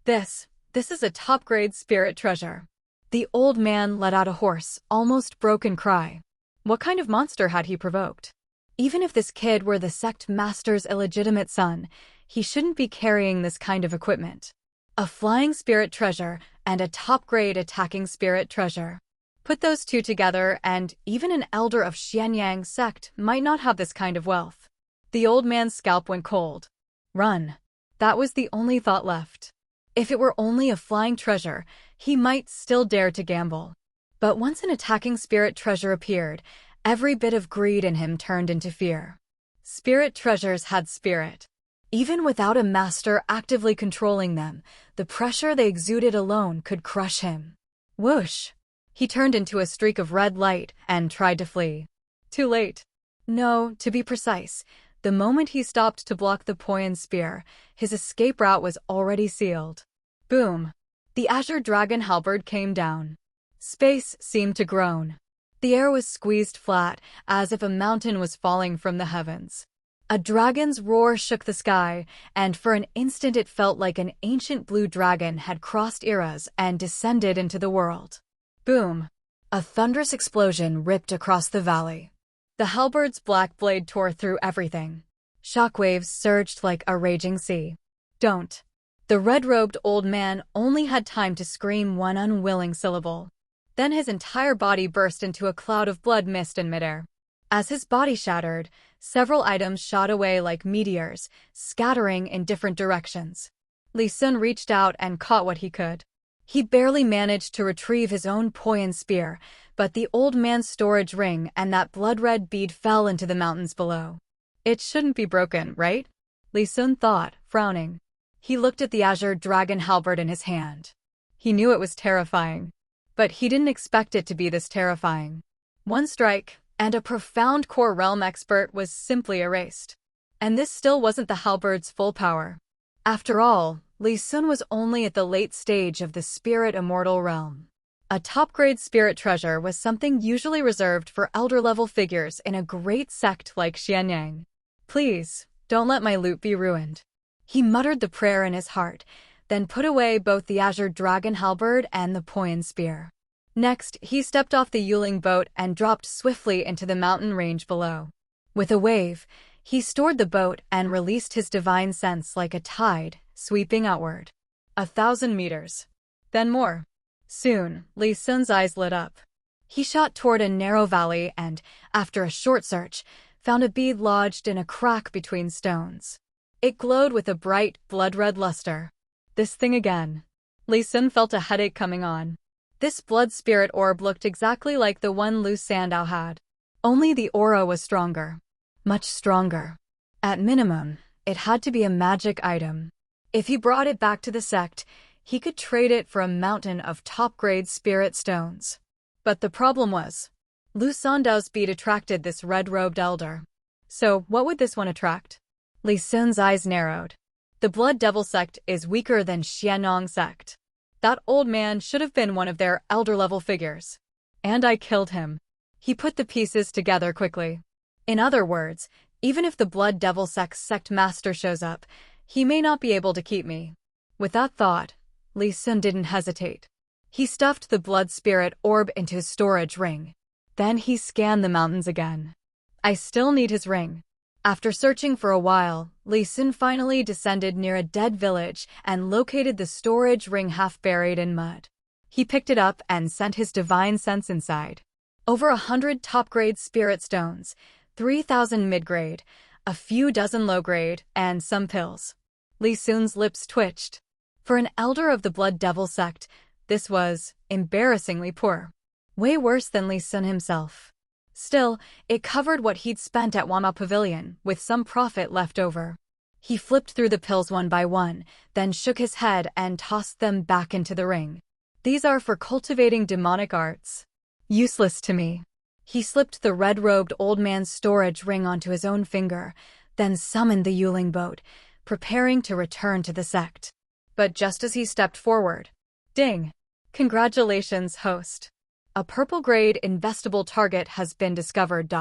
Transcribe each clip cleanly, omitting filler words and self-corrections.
This is a top-grade spirit treasure. The old man let out a hoarse, almost broken cry. What kind of monster had he provoked? Even if this kid were the sect master's illegitimate son, he shouldn't be carrying this kind of equipment. A flying spirit treasure and a top-grade attacking spirit treasure. Put those two together and even an elder of Xianyang's sect might not have this kind of wealth. The old man's scalp went cold. Run. That was the only thought left. If it were only a flying treasure, he might still dare to gamble. But once an attacking spirit treasure appeared, every bit of greed in him turned into fear. Spirit treasures had spirit. Even without a master actively controlling them, the pressure they exuded alone could crush him. Whoosh! He turned into a streak of red light and tried to flee. Too late. No, to be precise, the moment he stopped to block the Poyan spear, his escape route was already sealed. Boom! The azure dragon halberd came down. Space seemed to groan. The air was squeezed flat, as if a mountain was falling from the heavens. A dragon's roar shook the sky, and for an instant it felt like an ancient blue dragon had crossed eras and descended into the world. Boom! A thunderous explosion ripped across the valley. The halberd's black blade tore through everything. Shockwaves surged like a raging sea. Don't! The red-robed old man only had time to scream one unwilling syllable. Then his entire body burst into a cloud of blood mist in midair. As his body shattered, several items shot away like meteors, scattering in different directions. Li Sun reached out and caught what he could. He barely managed to retrieve his own Poyan spear, but the old man's storage ring and that blood-red bead fell into the mountains below. It shouldn't be broken, right? Li Sun thought, frowning. He looked at the azure dragon halberd in his hand. He knew it was terrifying. But he didn't expect it to be this terrifying. One strike, and a profound core realm expert was simply erased. And this still wasn't the halberd's full power. After all, Li Sun was only at the late stage of the spirit immortal realm. A top-grade spirit treasure was something usually reserved for elder-level figures in a great sect like Xianyang. Please, don't let my loot be ruined. He muttered the prayer in his heart, then put away both the azure dragon halberd and the Poyan spear. Next, he stepped off the Yuling boat and dropped swiftly into the mountain range below. With a wave, he stored the boat and released his divine sense like a tide, sweeping outward. 1,000 meters. Then more. Soon, Li Sun's eyes lit up. He shot toward a narrow valley and, after a short search, found a bead lodged in a crack between stones. It glowed with a bright, blood-red luster. This thing again. Li Sun felt a headache coming on. This blood spirit orb looked exactly like the one Lu Sandao had. Only the aura was stronger. Much stronger. At minimum, it had to be a magic item. If he brought it back to the sect, he could trade it for a mountain of top-grade spirit stones. But the problem was, Lu Sandao's bead attracted this red-robed elder. So, what would this one attract? Li Sun's eyes narrowed. The Blood Devil sect is weaker than Xianyang sect. That old man should have been one of their elder-level figures. And I killed him. He put the pieces together quickly. In other words, even if the Blood Devil sect's sect master shows up, he may not be able to keep me. With that thought, Li Sun didn't hesitate. He stuffed the blood spirit orb into his storage ring. Then he scanned the mountains again. I still need his ring. After searching for a while, Li Sun finally descended near a dead village and located the storage ring half buried in mud. He picked it up and sent his divine sense inside. Over 100 top-grade spirit stones, 3,000 mid-grade, a few dozen low-grade, and some pills. Li Sun's lips twitched. For an elder of the Blood Devil sect, this was embarrassingly poor. Way worse than Li Sun himself. Still, it covered what he'd spent at Wama Pavilion, with some profit left over. He flipped through the pills one by one, then shook his head and tossed them back into the ring. These are for cultivating demonic arts. Useless to me. He slipped the red-robed old man's storage ring onto his own finger, then summoned the Yuling boat, preparing to return to the sect. But just as he stepped forward, ding! Congratulations, host. A purple-grade investable target has been discovered.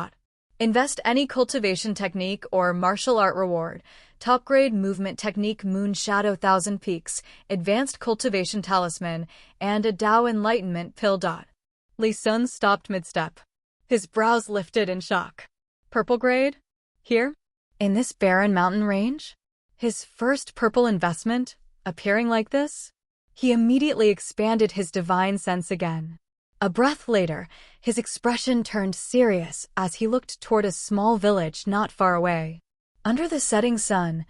Invest any cultivation technique or martial art reward. Top grade movement technique Moon Shadow Thousand Peaks, advanced cultivation talisman, and a Dao enlightenment pill. Li Sun stopped mid-step. His brows lifted in shock. Purple grade? Here? In this barren mountain range? His first purple investment? Appearing like this? He immediately expanded his divine sense again. A breath later, his expression turned serious as he looked toward a small village not far away. Under the setting sun,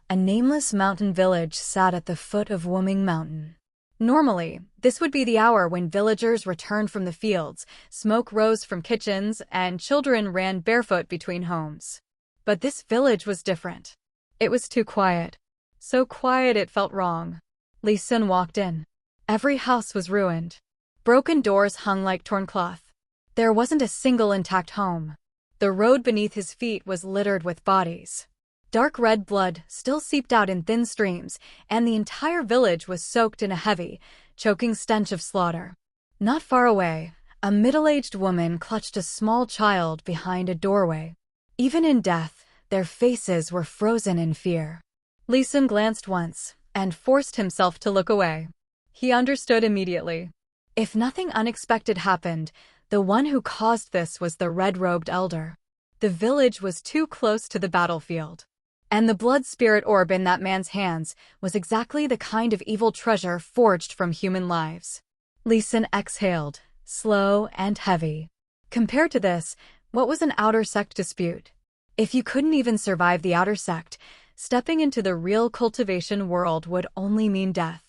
a nameless mountain village sat at the foot of Wuming Mountain. Normally, this would be the hour when villagers returned from the fields, smoke rose from kitchens, and children ran barefoot between homes. But this village was different. It was too quiet. So quiet it felt wrong. Li Sun walked in. Every house was ruined. Broken doors hung like torn cloth. There wasn't a single intact home. The road beneath his feet was littered with bodies. Dark red blood still seeped out in thin streams, and the entire village was soaked in a heavy, choking stench of slaughter. Not far away, a middle-aged woman clutched a small child behind a doorway. Even in death, their faces were frozen in fear. Li Sun glanced once, and forced himself to look away. He understood immediately. If nothing unexpected happened, the one who caused this was the red-robed elder. The village was too close to the battlefield. And the blood spirit orb in that man's hands was exactly the kind of evil treasure forged from human lives. Li Sun exhaled, slow and heavy. Compared to this, what was an outer sect dispute? If you couldn't even survive the outer sect, stepping into the real cultivation world would only mean death.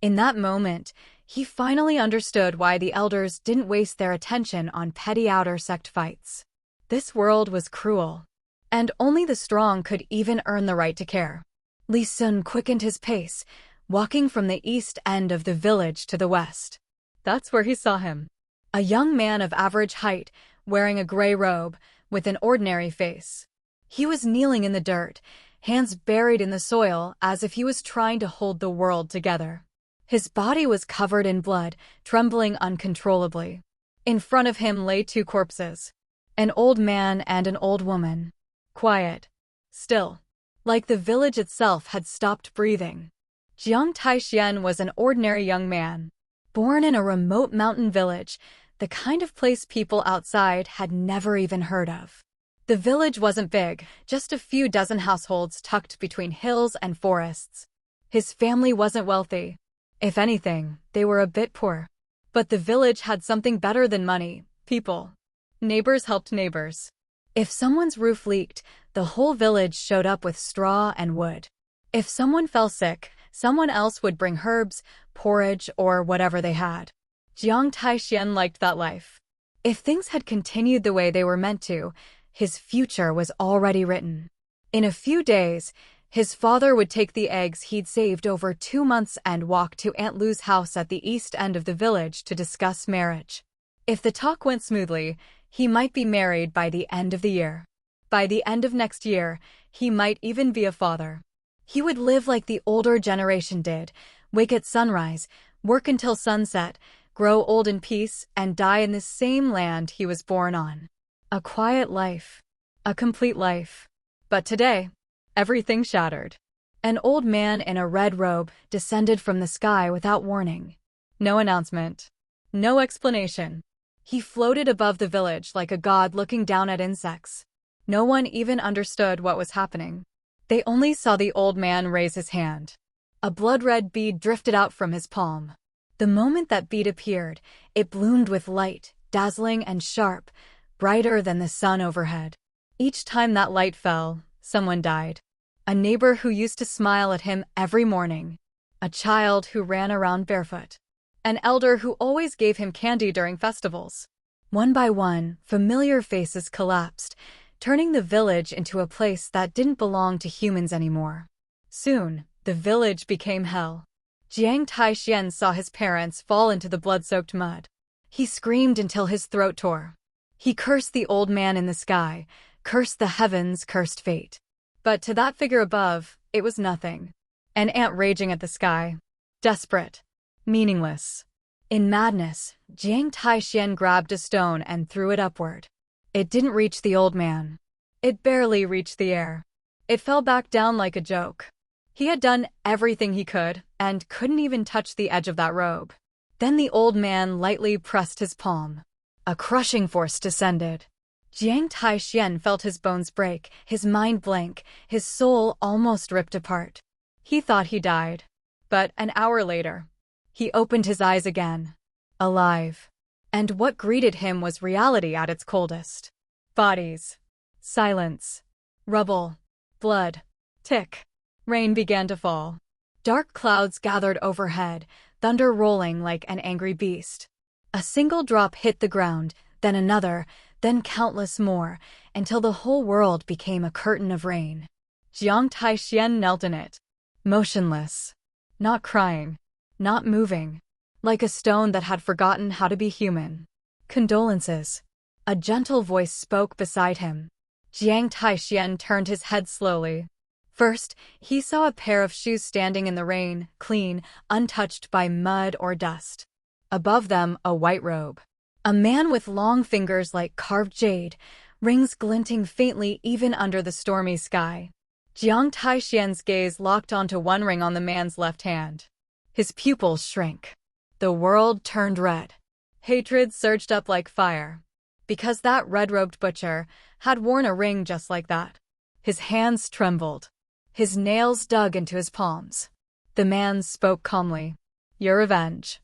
In that moment, he finally understood why the elders didn't waste their attention on petty outer sect fights. This world was cruel, and only the strong could even earn the right to care. Li Sun quickened his pace, walking from the east end of the village to the west. That's where he saw him. A young man of average height, wearing a gray robe, with an ordinary face. He was kneeling in the dirt, hands buried in the soil as if he was trying to hold the world together. His body was covered in blood, trembling uncontrollably. In front of him lay two corpses. An old man and an old woman. Quiet. Still. Like the village itself had stopped breathing. Jiang Taixian was an ordinary young man. Born in a remote mountain village, the kind of place people outside had never even heard of. The village wasn't big, just a few dozen households tucked between hills and forests. His family wasn't wealthy. If anything, they were a bit poor. But the village had something better than money: people. Neighbors helped neighbors. If someone's roof leaked, the whole village showed up with straw and wood. If someone fell sick, someone else would bring herbs, porridge, or whatever they had. Jiang Taixian liked that life. If things had continued the way they were meant to, his future was already written. In a few days, his father would take the eggs he'd saved over 2 months and walk to Aunt Lu's house at the east end of the village to discuss marriage. If the talk went smoothly, he might be married by the end of the year. By the end of next year, he might even be a father. He would live like the older generation did, wake at sunrise, work until sunset, grow old in peace, and die in the same land he was born on. A quiet life. A complete life. But today, everything shattered. An old man in a red robe descended from the sky without warning. No announcement. No explanation. He floated above the village like a god looking down at insects. No one even understood what was happening. They only saw the old man raise his hand. A blood-red bead drifted out from his palm. The moment that bead appeared, it bloomed with light, dazzling and sharp, brighter than the sun overhead. Each time that light fell, someone died. A neighbor who used to smile at him every morning. A child who ran around barefoot. An elder who always gave him candy during festivals. One by one, familiar faces collapsed, turning the village into a place that didn't belong to humans anymore. Soon, the village became hell. Jiang Taixian saw his parents fall into the blood-soaked mud. He screamed until his throat tore. He cursed the old man in the sky, cursed the heavens, cursed fate. But to that figure above, it was nothing. An ant raging at the sky. Desperate. Meaningless. In madness, Jiang Taixian grabbed a stone and threw it upward. It didn't reach the old man. It barely reached the air. It fell back down like a joke. He had done everything he could and couldn't even touch the edge of that robe. Then the old man lightly pressed his palm. A crushing force descended. Jiang Taixian felt his bones break, his mind blank, his soul almost ripped apart. He thought he died. But an hour later, he opened his eyes again. Alive. And what greeted him was reality at its coldest. Bodies. Silence. Rubble. Blood. Tick. Rain began to fall. Dark clouds gathered overhead, thunder rolling like an angry beast. A single drop hit the ground, then another, then countless more, until the whole world became a curtain of rain. Jiang Taixian knelt in it, motionless, not crying, not moving, like a stone that had forgotten how to be human. Condolences. A gentle voice spoke beside him. Jiang Taixian turned his head slowly. First, he saw a pair of shoes standing in the rain, clean, untouched by mud or dust. Above them, a white robe. A man with long fingers like carved jade, rings glinting faintly even under the stormy sky. Jiang Taixian's gaze locked onto one ring on the man's left hand. His pupils shrank. The world turned red. Hatred surged up like fire. Because that red-robed butcher had worn a ring just like that. His hands trembled. His nails dug into his palms. The man spoke calmly. Your revenge.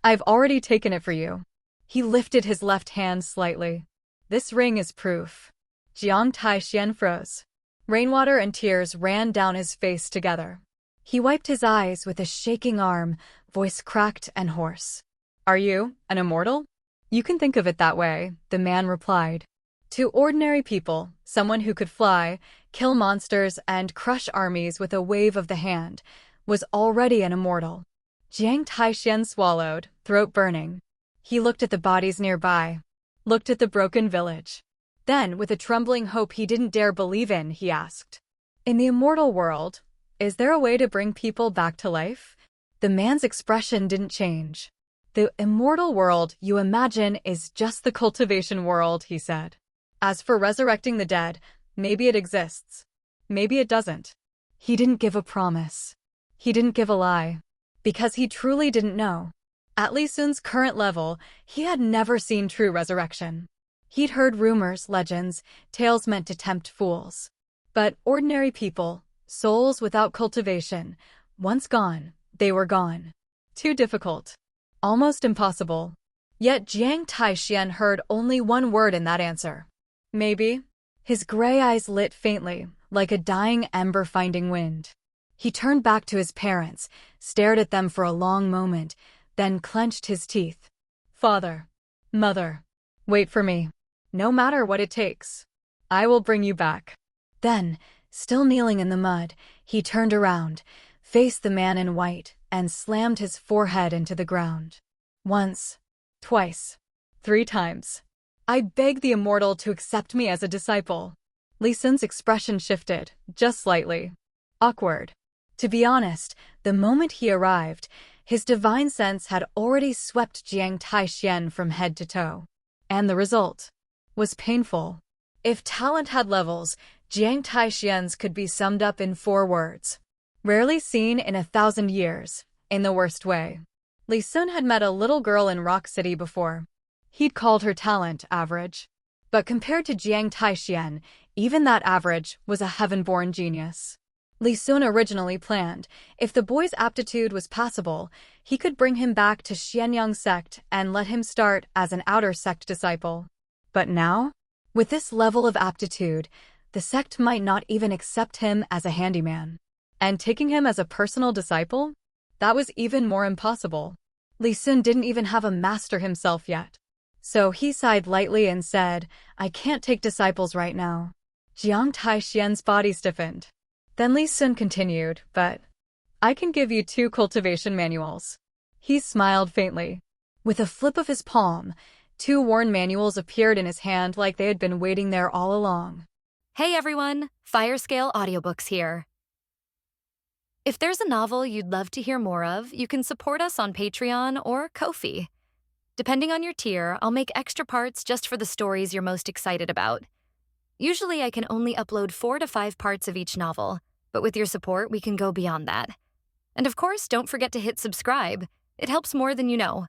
I've already taken it for you. He lifted his left hand slightly. This ring is proof. Jiang Taixian froze. Rainwater and tears ran down his face together. He wiped his eyes with a shaking arm, voice cracked and hoarse. Are you an immortal? You can think of it that way, the man replied. To ordinary people, someone who could fly, kill monsters, and crush armies with a wave of the hand, was already an immortal. Jiang Taixian swallowed, throat burning. He looked at the bodies nearby, looked at the broken village. Then, with a trembling hope he didn't dare believe in, he asked, in the immortal world, is there a way to bring people back to life? The man's expression didn't change. The immortal world you imagine is just the cultivation world, he said. As for resurrecting the dead, maybe it exists. Maybe it doesn't. He didn't give a promise. He didn't give a lie. Because he truly didn't know. At Li Sun's current level, he had never seen true resurrection. He'd heard rumors, legends, tales meant to tempt fools. But ordinary people, souls without cultivation, once gone, they were gone. Too difficult. Almost impossible. Yet Jiang Taixian heard only one word in that answer. Maybe. His gray eyes lit faintly, like a dying ember finding wind. He turned back to his parents, stared at them for a long moment, then clenched his teeth. Father. Mother. Wait for me. No matter what it takes. I will bring you back. Then, still kneeling in the mud, he turned around, faced the man in white, and slammed his forehead into the ground. Once. Twice. 3 times. I beg the immortal to accept me as a disciple. Li Sun's expression shifted, just slightly. Awkward. To be honest, the moment he arrived, his divine sense had already swept Jiang Taixian from head to toe. And the result was painful. If talent had levels, Jiang Taixian's could be summed up in 4 words. Rarely seen in 1,000 years, in the worst way. Li Sun had met a little girl in Rock City before. He'd called her talent average. But compared to Jiang Taixian, even that average was a heaven-born genius. Li Sun originally planned, if the boy's aptitude was passable, he could bring him back to Xianyang sect and let him start as an outer sect disciple. But now, with this level of aptitude, the sect might not even accept him as a handyman. And taking him as a personal disciple? That was even more impossible. Li Sun didn't even have a master himself yet. So he sighed lightly and said, I can't take disciples right now. Jiang Taixian's body stiffened. Then Li Sun continued, but I can give you 2 cultivation manuals. He smiled faintly. With a flip of his palm, 2 worn manuals appeared in his hand like they had been waiting there all along. Hey everyone, Firescale Audiobooks here. If there's a novel you'd love to hear more of, you can support us on Patreon or Ko-fi. Depending on your tier, I'll make extra parts just for the stories you're most excited about. Usually I can only upload 4 to 5 parts of each novel, but with your support, we can go beyond that. And of course, don't forget to hit subscribe. It helps more than you know.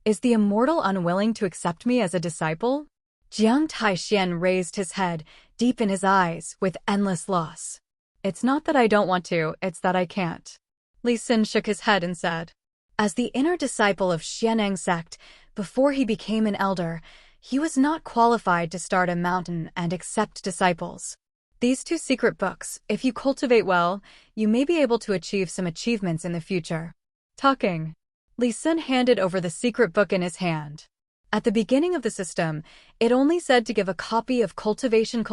Is the immortal unwilling to accept me as a disciple? Jiang Taixian raised his head, deep in his eyes, with endless loss. It's not that I don't want to, it's that I can't. Li Xin shook his head and said, as the inner disciple of Xianeng sect, before he became an elder, he was not qualified to start a mountain and accept disciples. These 2 secret books, if you cultivate well, you may be able to achieve some achievements in the future. Talking. Li Xin handed over the secret book in his hand. At the beginning of the system, it only said to give a copy of cultivation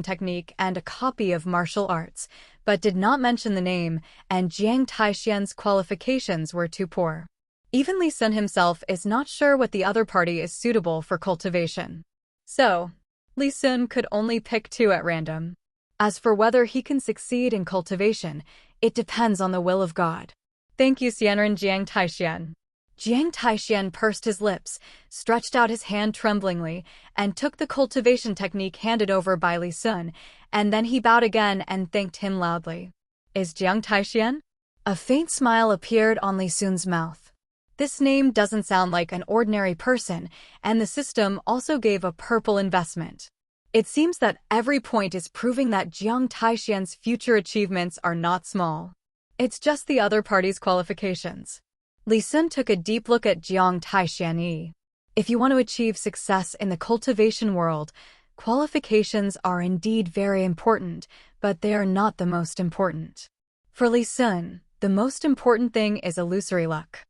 technique and a copy of martial arts, but did not mention the name, and Jiang Taixian's qualifications were too poor. Even Li Xin himself is not sure what the other party is suitable for cultivation. So, Li Xin could only pick 2 at random. As for whether he can succeed in cultivation, it depends on the will of God. Thank you, Xianren Jiang Taixian. Jiang Taixian pursed his lips, stretched out his hand tremblingly, and took the cultivation technique handed over by Li Xin, and then he bowed again and thanked him loudly. Is Jiang Taixian? A faint smile appeared on Li Xun's mouth. This name doesn't sound like an ordinary person, and the system also gave a purple investment. It seems that every point is proving that Jiang Taixian's future achievements are not small. It's just the other party's qualifications. Li Xin took a deep look at Jiang Taixian. If you want to achieve success in the cultivation world, qualifications are indeed very important, but they are not the most important. For Li Xin, the most important thing is illusory luck.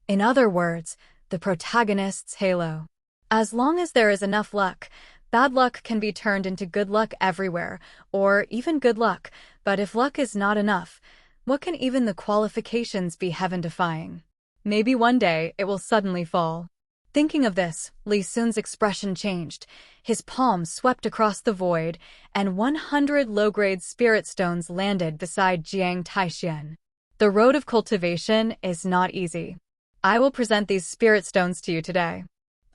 In other words, the protagonist's halo. As long as there is enough luck, bad luck can be turned into good luck everywhere, or even good luck, but if luck is not enough, what can even the qualifications be heaven-defying? Maybe one day it will suddenly fall. Thinking of this, Li Xun's expression changed. His palm swept across the void, and 100 low-grade spirit stones landed beside Jiang Taixian. The road of cultivation is not easy. I will present these spirit stones to you today.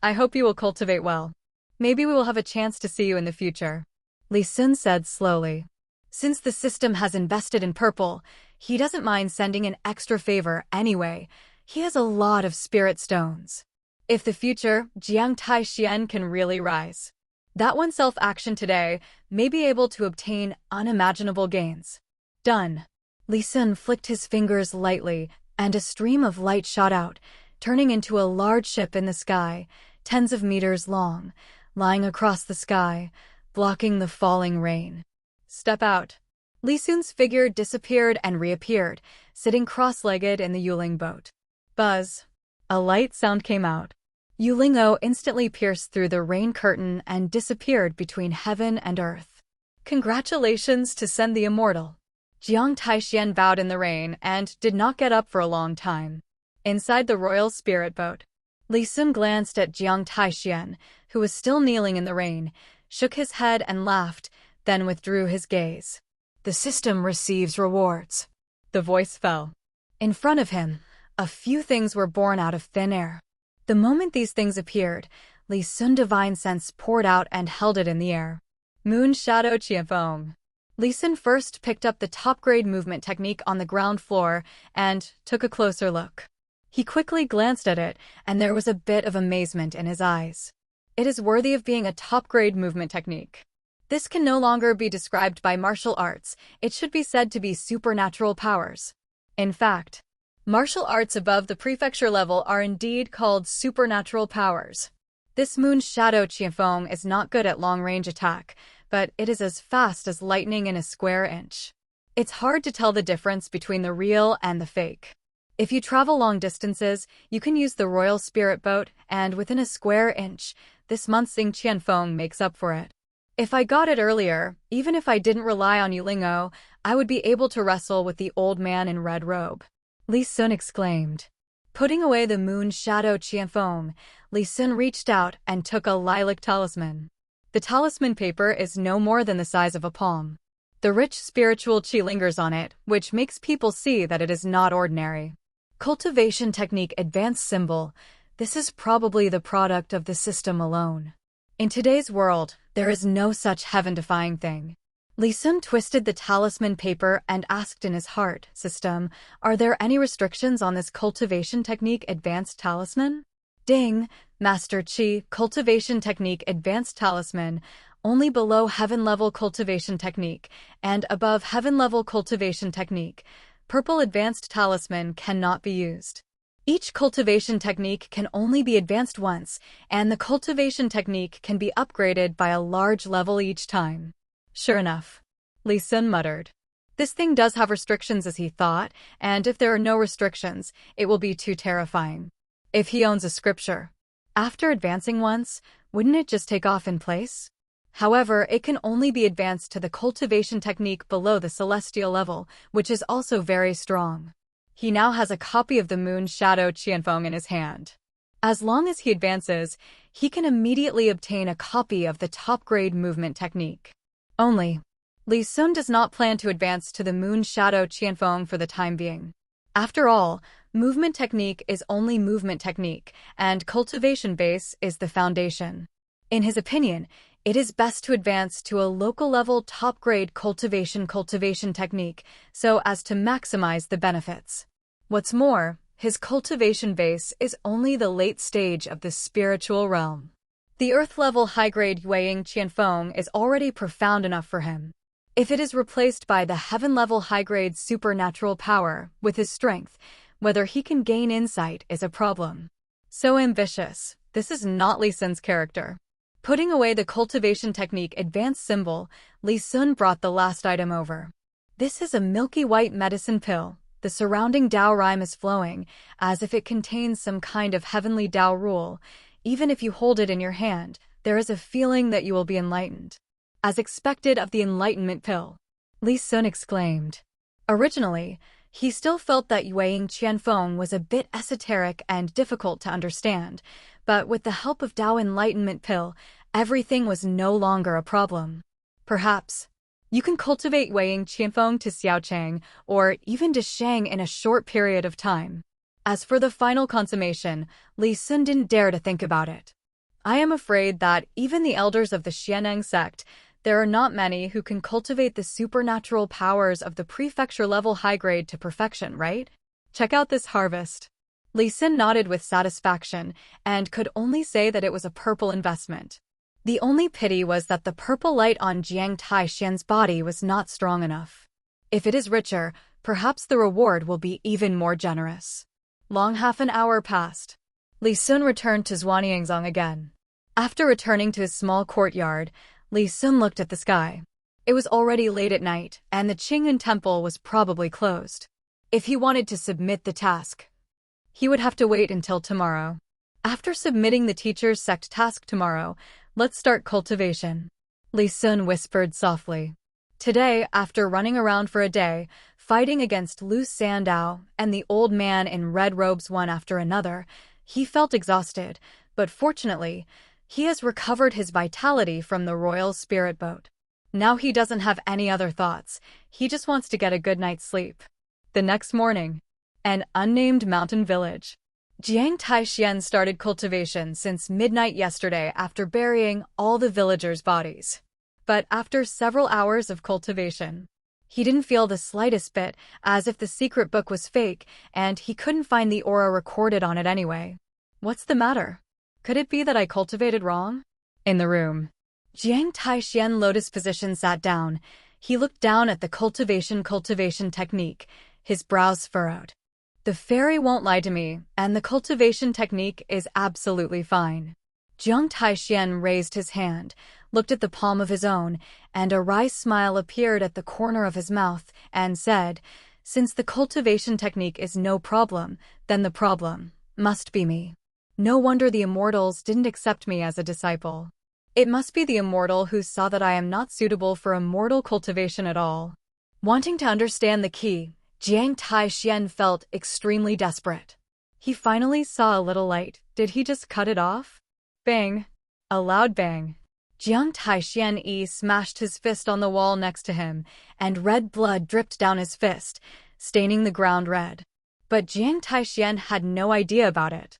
I hope you will cultivate well. Maybe we will have a chance to see you in the future. Li Xin said slowly. Since the system has invested in purple, he doesn't mind sending an extra favor anyway. He has a lot of spirit stones. If the future, Jiang Taixian can really rise. That one self-action today may be able to obtain unimaginable gains. Done. Li Xin flicked his fingers lightly, and a stream of light shot out, turning into a large ship in the sky, tens of meters long, lying across the sky, blocking the falling rain. Step out. Li Xun's figure disappeared and reappeared, sitting cross-legged in the Yuling boat. Buzz. A light sound came out. Yuling'o instantly pierced through the rain curtain and disappeared between heaven and earth. Congratulations to Sen the Immortal. Jiang Taixian bowed in the rain and did not get up for a long time. Inside the royal spirit boat, Li Xin glanced at Jiang Taixian, who was still kneeling in the rain, shook his head and laughed, then withdrew his gaze. The system receives rewards. The voice fell. In front of him, a few things were born out of thin air. The moment these things appeared, Li Xun's divine sense poured out and held it in the air. Moon Shadow Qianfeng. Li Xin first picked up the top-grade movement technique on the ground floor and took a closer look. He quickly glanced at it, and there was a bit of amazement in his eyes. It is worthy of being a top-grade movement technique. This can no longer be described by martial arts, it should be said to be supernatural powers. In fact, martial arts above the prefecture level are indeed called supernatural powers. This Moon Shadow Qianfeng is not good at long-range attack, but it is as fast as lightning in a square inch. It's hard to tell the difference between the real and the fake. If you travel long distances, you can use the Royal Spirit Boat, and within a square inch, this Munxing Qianfeng makes up for it. If I got it earlier, even if I didn't rely on Yuling'o, I would be able to wrestle with the old man in red robe. Li Xin exclaimed. Putting away the Moon Shadow Qianfeng, Li Xin reached out and took a lilac talisman. The talisman paper is no more than the size of a palm. The rich spiritual qi lingers on it, which makes people see that it is not ordinary. Cultivation technique advanced symbol, This is probably the product of the system alone. In today's world, there is no such heaven-defying thing. Li Sun twisted the talisman paper and asked in his heart, "System, are there any restrictions on this cultivation technique advanced talisman?" Ding! Master Qi, cultivation technique advanced talisman, only below heaven-level cultivation technique, and above heaven-level cultivation technique. Purple advanced talisman cannot be used. Each cultivation technique can only be advanced once, and the cultivation technique can be upgraded by a large level each time. Sure enough, Li Sun muttered. This thing does have restrictions as he thought, and if there are no restrictions, it will be too terrifying. If he owns a scripture, after advancing once, wouldn't it just take off in place? However, it can only be advanced to the cultivation technique below the celestial level, which is also very strong. He now has a copy of the Moon Shadow Qianfeng in his hand. As long as he advances, he can immediately obtain a copy of the top-grade movement technique. Only, Li Sun does not plan to advance to the Moon Shadow Qianfeng for the time being. After all, movement technique is only movement technique, and cultivation base is the foundation. In his opinion, it is best to advance to a local-level top-grade cultivation technique so as to maximize the benefits. What's more, his cultivation base is only the late stage of the spiritual realm. The earth-level high-grade Yueying Qianfeng is already profound enough for him. If it is replaced by the heaven-level high-grade supernatural power with his strength, whether he can gain insight is a problem. So ambitious, this is not Li Sun's character. Putting away the cultivation technique advanced symbol, Li Sun brought the last item over. This is a milky white medicine pill. The surrounding Dao rhyme is flowing, as if it contains some kind of heavenly Dao rule. Even if you hold it in your hand, there is a feeling that you will be enlightened. As expected of the enlightenment pill, Li Sun exclaimed. Originally, he still felt that Yueying Qianfeng was a bit esoteric and difficult to understand, but with the help of Dao enlightenment pill, everything was no longer a problem. Perhaps you can cultivate Yueying Qianfeng to Xiaochang or even to Shang in a short period of time. As for the final consummation, Li Sun didn't dare to think about it. I am afraid that even the elders of the Xianeng sect, there are not many who can cultivate the supernatural powers of the prefecture-level high-grade to perfection, right? Check out this harvest. Li Sun nodded with satisfaction and could only say that it was a purple investment. The only pity was that the purple light on Jiang Taixian's body was not strong enough. If it is richer, perhaps the reward will be even more generous. Long half an hour passed. Li Sun returned to Zhuanyangzong again. After returning to his small courtyard, Li Sun looked at the sky. It was already late at night, and the Qingyun temple was probably closed. If he wanted to submit the task, he would have to wait until tomorrow. After submitting the teacher's sect task tomorrow, let's start cultivation, Li Sun whispered softly. Today, after running around for a day, fighting against Lu Sandao and the old man in red robes one after another, he felt exhausted, but fortunately, he has recovered his vitality from the royal spirit boat. Now he doesn't have any other thoughts, he just wants to get a good night's sleep. The next morning, an unnamed mountain village. Jiang Taixian started cultivation since midnight yesterday after burying all the villagers' bodies. But after several hours of cultivation, he didn't feel the slightest bit as if the secret book was fake and he couldn't find the aura recorded on it anyway. What's the matter? Could it be that I cultivated wrong? In the room, Jiang Taixian lotus position sat down. He looked down at the cultivation technique, his brows furrowed. The fairy won't lie to me, and the cultivation technique is absolutely fine. Jiang Taixian raised his hand, looked at the palm of his own, and a wry smile appeared at the corner of his mouth, and said, "Since the cultivation technique is no problem, then the problem must be me. No wonder the immortals didn't accept me as a disciple. It must be the immortal who saw that I am not suitable for immortal cultivation at all." Wanting to understand the key, Jiang Taixian felt extremely desperate. He finally saw a little light. Did he just cut it off? Bang! A loud bang. Jiang Taixian smashed his fist on the wall next to him, and red blood dripped down his fist, staining the ground red. But Jiang Taixian had no idea about it.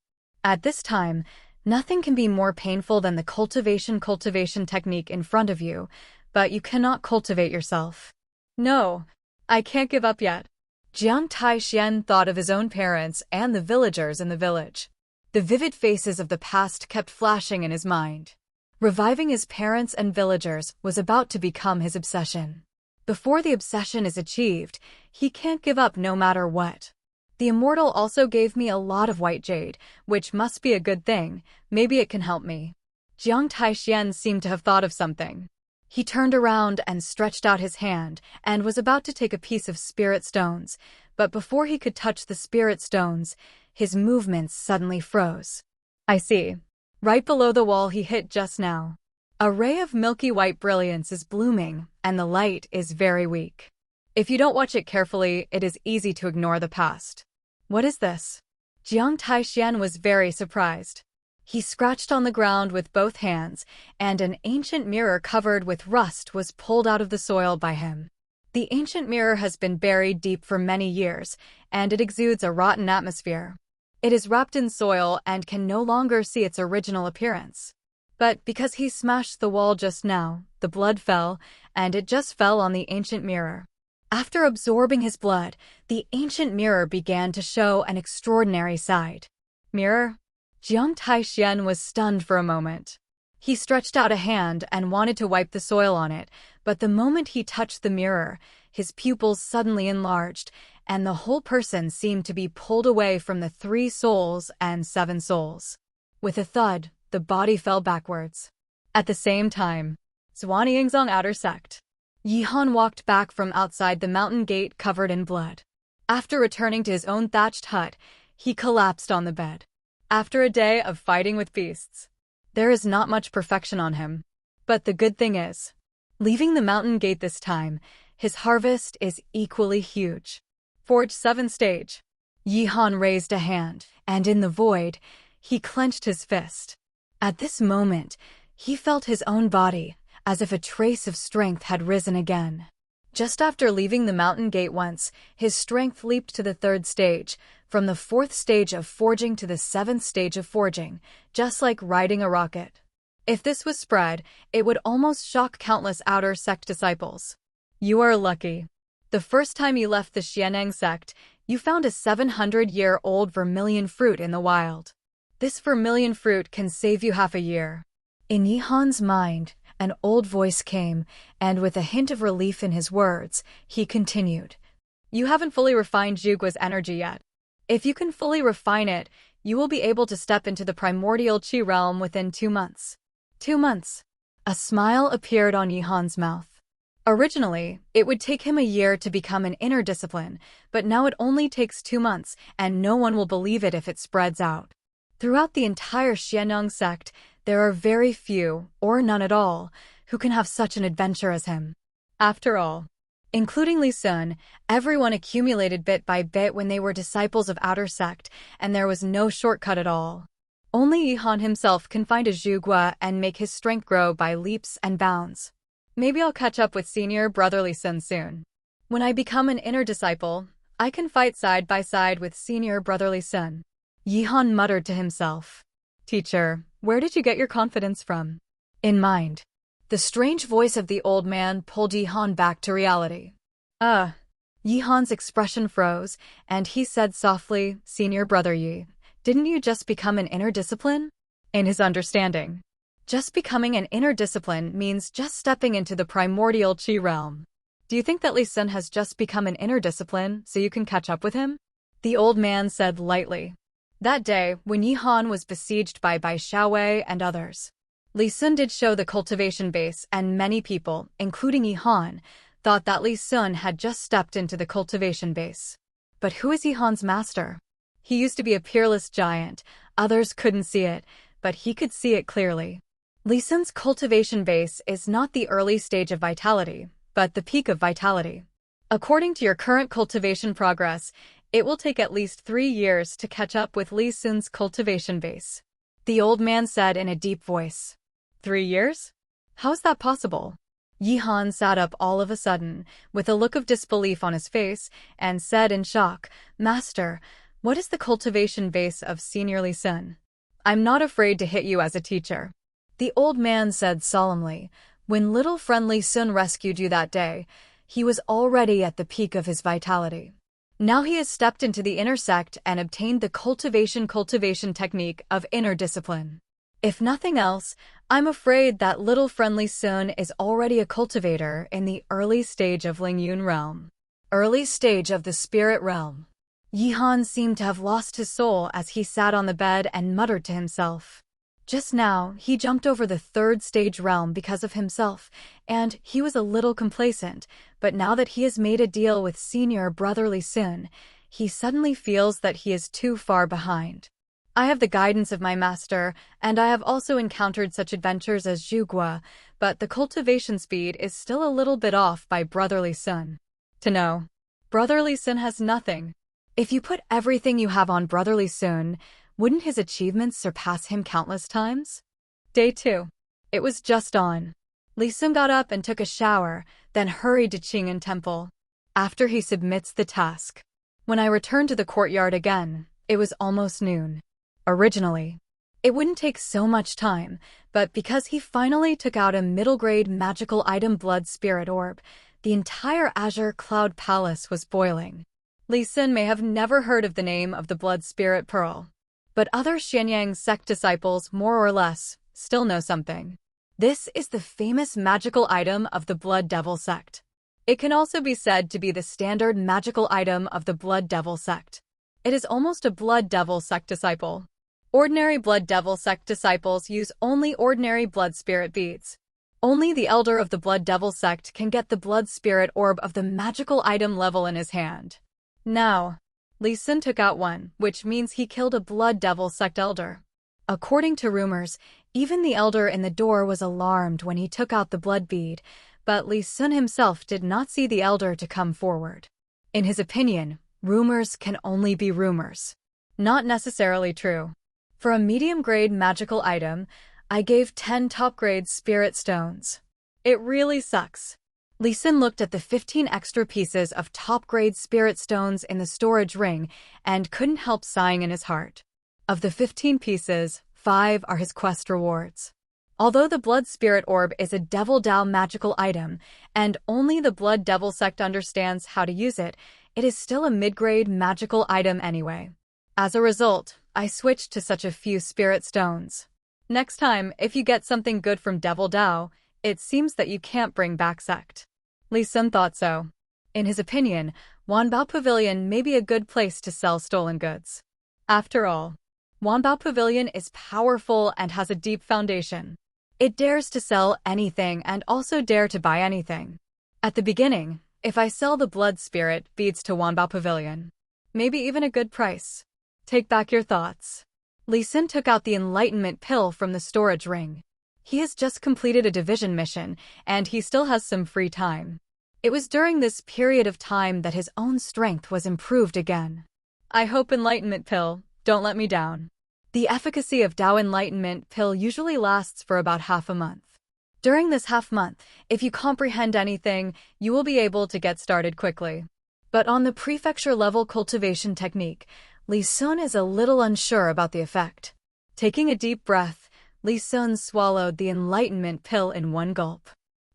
At this time, nothing can be more painful than the cultivation technique in front of you, but you cannot cultivate yourself. No, I can't give up yet. Jiang Taixian thought of his own parents and the villagers in the village. The vivid faces of the past kept flashing in his mind. Reviving his parents and villagers was about to become his obsession. Before the obsession is achieved, he can't give up no matter what. The immortal also gave me a lot of white jade, which must be a good thing. Maybe it can help me. Jiang Taixian seemed to have thought of something. He turned around and stretched out his hand and was about to take a piece of spirit stones, but before he could touch the spirit stones, his movements suddenly froze. I see. Right below the wall he hit just now. A ray of milky white brilliance is blooming, and the light is very weak. If you don't watch it carefully, it is easy to ignore the past. What is this? Jiang Taixian was very surprised. He scratched on the ground with both hands, and an ancient mirror covered with rust was pulled out of the soil by him. The ancient mirror has been buried deep for many years, and it exudes a rotten atmosphere. It is wrapped in soil and can no longer see its original appearance. But because he smashed the wall just now, the blood fell, and it just fell on the ancient mirror. After absorbing his blood, the ancient mirror began to show an extraordinary side. Mirror? Jiang Taixian was stunned for a moment. He stretched out a hand and wanted to wipe the soil on it, but the moment he touched the mirror, his pupils suddenly enlarged, and the whole person seemed to be pulled away from the 3 souls and 7 souls. With a thud, the body fell backwards. At the same time, Zhuanyingzong outer sect. Yihan walked back from outside the mountain gate covered in blood. After returning to his own thatched hut, he collapsed on the bed. After a day of fighting with beasts, there is not much perfection on him. But the good thing is, leaving the mountain gate this time, his harvest is equally huge. Forge 7 stage. Yihan raised a hand, and in the void, he clenched his fist. At this moment, he felt his own body, as if a trace of strength had risen again. Just after leaving the mountain gate once, his strength leaped to the 3rd stage, from the 4th stage of forging to the 7th stage of forging, just like riding a rocket. If this was spread, it would almost shock countless outer sect disciples. You are lucky. The first time you left the Xianeng sect, you found a 700-year-old vermilion fruit in the wild. This vermilion fruit can save you half a year. In Yihan's mind, an old voice came, and with a hint of relief in his words, he continued. You haven't fully refined Zhugua's energy yet. If you can fully refine it, you will be able to step into the primordial Qi realm within 2 months. 2 months. A smile appeared on Yihan's mouth. Originally, it would take him a year to become an inner discipline, but now it only takes 2 months, and no one will believe it if it spreads out. Throughout the entire Xianeng sect, there are very few, or none at all, who can have such an adventure as him. After all, including Li Sun, everyone accumulated bit by bit when they were disciples of outer sect, and there was no shortcut at all. Only Yihan himself can find a Zhugua and make his strength grow by leaps and bounds. Maybe I'll catch up with senior brother Li Sun soon. When I become an inner disciple, I can fight side by side with senior brother Li Sun. Yihan muttered to himself. Teacher, where did you get your confidence from? In mind. The strange voice of the old man pulled Yihan back to reality. Yihan's expression froze, and he said softly, Senior brother Yi, didn't you just become an inner discipline? In his understanding, just becoming an inner discipline means just stepping into the primordial Qi realm. Do you think that Li Sun has just become an inner discipline so you can catch up with him? The old man said lightly. That day, when Yihan was besieged by Bai Xiaowei and others, Li Sun did show the cultivation base, and many people, including Yihan, thought that Li Sun had just stepped into the cultivation base. But who is Yihan's master? He used to be a peerless giant. Others couldn't see it, but he could see it clearly. Li Sun's cultivation base is not the early stage of vitality, but the peak of vitality. According to your current cultivation progress, it will take at least 3 years to catch up with Li Sun's cultivation base. The old man said in a deep voice. 3 years? How is that possible? Yihan sat up all of a sudden, with a look of disbelief on his face, and said in shock, Master, what is the cultivation base of Senior Li Sun? I'm not afraid to hit you as a teacher," the old man said solemnly. When little friendly Sun rescued you that day, he was already at the peak of his vitality. Now he has stepped into the inner sect and obtained the cultivation technique of inner discipline. If nothing else, I'm afraid that little friendly Sun is already a cultivator in the early stage of Lingyun realm. Early stage of the spirit realm. Yihan seemed to have lost his soul as he sat on the bed and muttered to himself. Just now, he jumped over the third stage realm because of himself, and he was a little complacent, but now that he has made a deal with senior brotherly Sun, he suddenly feels that he is too far behind. I have the guidance of my master, and I have also encountered such adventures as Zhugua, but the cultivation speed is still a little bit off by brotherly Sun. To know, brotherly Sun has nothing. If you put everything you have on brotherly Sun, wouldn't his achievements surpass him countless times? Day 2. It was just on. Li Sun got up and took a shower, then hurried to Qing'an Temple. After he submits the task. When I returned to the courtyard again, it was almost noon. Originally, it wouldn't take so much time, but because he finally took out a middle-grade magical item blood spirit orb, the entire Azure Cloud Palace was boiling. Li Sun may have never heard of the name of the blood spirit pearl, but other Xianyang sect disciples, more or less, still know something. This is the famous magical item of the Blood Devil sect. It can also be said to be the standard magical item of the Blood Devil sect. It is almost a Blood Devil sect disciple. Ordinary Blood Devil sect disciples use only ordinary blood spirit beads. Only the elder of the Blood Devil sect can get the blood spirit orb of the magical item level in his hand. Now, Li Sun took out one, which means he killed a Blood Devil sect elder. According to rumors, even the elder in the door was alarmed when he took out the blood bead, but Li Sun himself did not see the elder to come forward. In his opinion, rumors can only be rumors. Not necessarily true. For a medium-grade magical item, I gave 10 top-grade spirit stones. It really sucks. Li Sun looked at the 15 extra pieces of top-grade spirit stones in the storage ring and couldn't help sighing in his heart. Of the 15 pieces, 5 are his quest rewards. Although the Blood Spirit Orb is a Devil Dao magical item, and only the Blood Devil sect understands how to use it, it is still a mid-grade magical item anyway. As a result, I switched to such a few spirit stones. Next time, if you get something good from Devil Dao, it seems that you can't bring back sect. Li Sun thought so. In his opinion, Wanbao Pavilion may be a good place to sell stolen goods. After all, Wanbao Pavilion is powerful and has a deep foundation. It dares to sell anything and also dare to buy anything. At the beginning, if I sell the blood spirit beads to Wanbao Pavilion, maybe even a good price. Take back your thoughts. Li Sun took out the enlightenment pill from the storage ring. He has just completed a division mission, and he still has some free time. It was during this period of time that his own strength was improved again. I hope enlightenment pill, don't let me down. The efficacy of Dao enlightenment pill usually lasts for about half a month. During this half month, if you comprehend anything, you will be able to get started quickly. But on the prefecture level cultivation technique, Li Sun is a little unsure about the effect. Taking a deep breath, Li Sun swallowed the enlightenment pill in one gulp.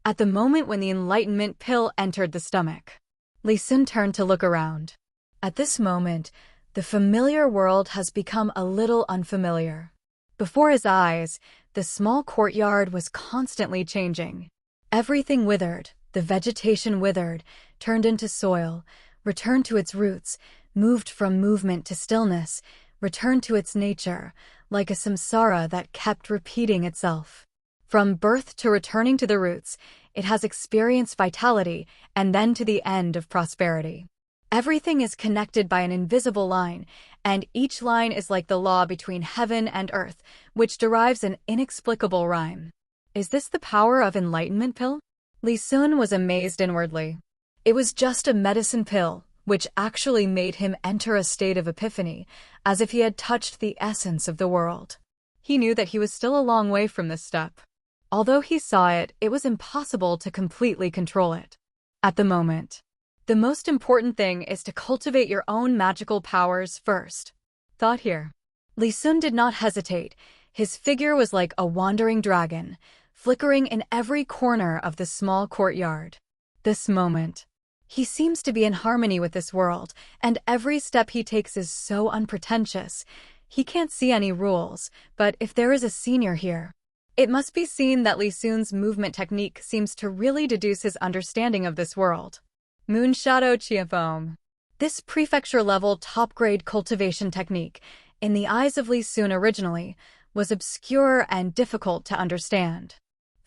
At the moment when the enlightenment pill entered the stomach, Li Sun turned to look around. At this moment, the familiar world has become a little unfamiliar. Before his eyes, the small courtyard was constantly changing. Everything withered, the vegetation withered, turned into soil, returned to its roots, moved from movement to stillness, returned to its nature, like a samsara that kept repeating itself. From birth to returning to the roots, it has experienced vitality and then to the end of prosperity. Everything is connected by an invisible line, and each line is like the law between heaven and earth, which derives an inexplicable rhyme. Is this the power of enlightenment pill? Li Sun was amazed inwardly. It was just a medicine pill, which actually made him enter a state of epiphany, as if he had touched the essence of the world. He knew that he was still a long way from this step. Although he saw it, it was impossible to completely control it. At the moment, the most important thing is to cultivate your own magical powers first. Thought here. Li Sun did not hesitate. His figure was like a wandering dragon, flickering in every corner of the small courtyard. This moment. He seems to be in harmony with this world, and every step he takes is so unpretentious. He can't see any rules, but if there is a senior here, it must be seen that Li Sun's movement technique seems to really deduce his understanding of this world. Moon Shadow Qianfeng. This prefecture-level top-grade cultivation technique, in the eyes of Li Sun originally, was obscure and difficult to understand.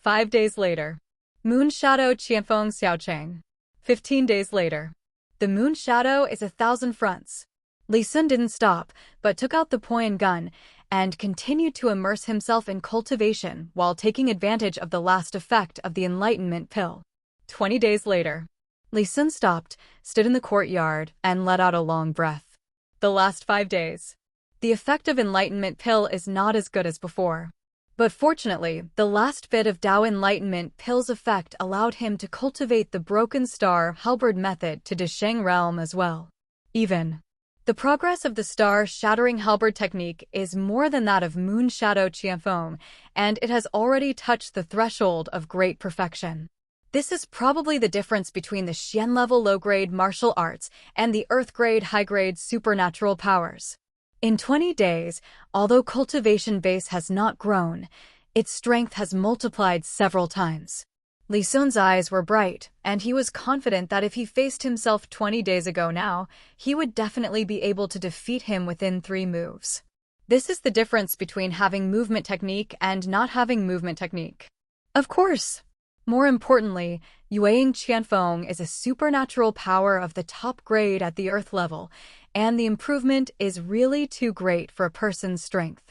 5 days later. Moon Shadow Qianfeng Xiaocheng. 15 days later. The moon shadow is 1,000 fronts. Li Sun didn't stop, but took out the point gun and continued to immerse himself in cultivation while taking advantage of the last effect of the enlightenment pill. 20 days later. Li Sun stopped, stood in the courtyard, and let out a long breath. The last 5 days. The effect of enlightenment pill is not as good as before. But fortunately, the last bit of Dao enlightenment pill's effect allowed him to cultivate the broken star halberd method to Desheng realm as well. Even. The progress of the star-shattering halberd technique is more than that of Moon Shadow Qianfeng, and it has already touched the threshold of great perfection. This is probably the difference between the Xian-level low-grade martial arts and the Earth-grade high-grade supernatural powers. In 20 days, although cultivation base has not grown, its strength has multiplied several times. Li Sun's eyes were bright, and he was confident that if he faced himself 20 days ago now, he would definitely be able to defeat him within 3 moves. This is the difference between having movement technique and not having movement technique. Of course. More importantly, Yueying Qianfeng is a supernatural power of the top grade at the Earth level, and the improvement is really too great for a person's strength.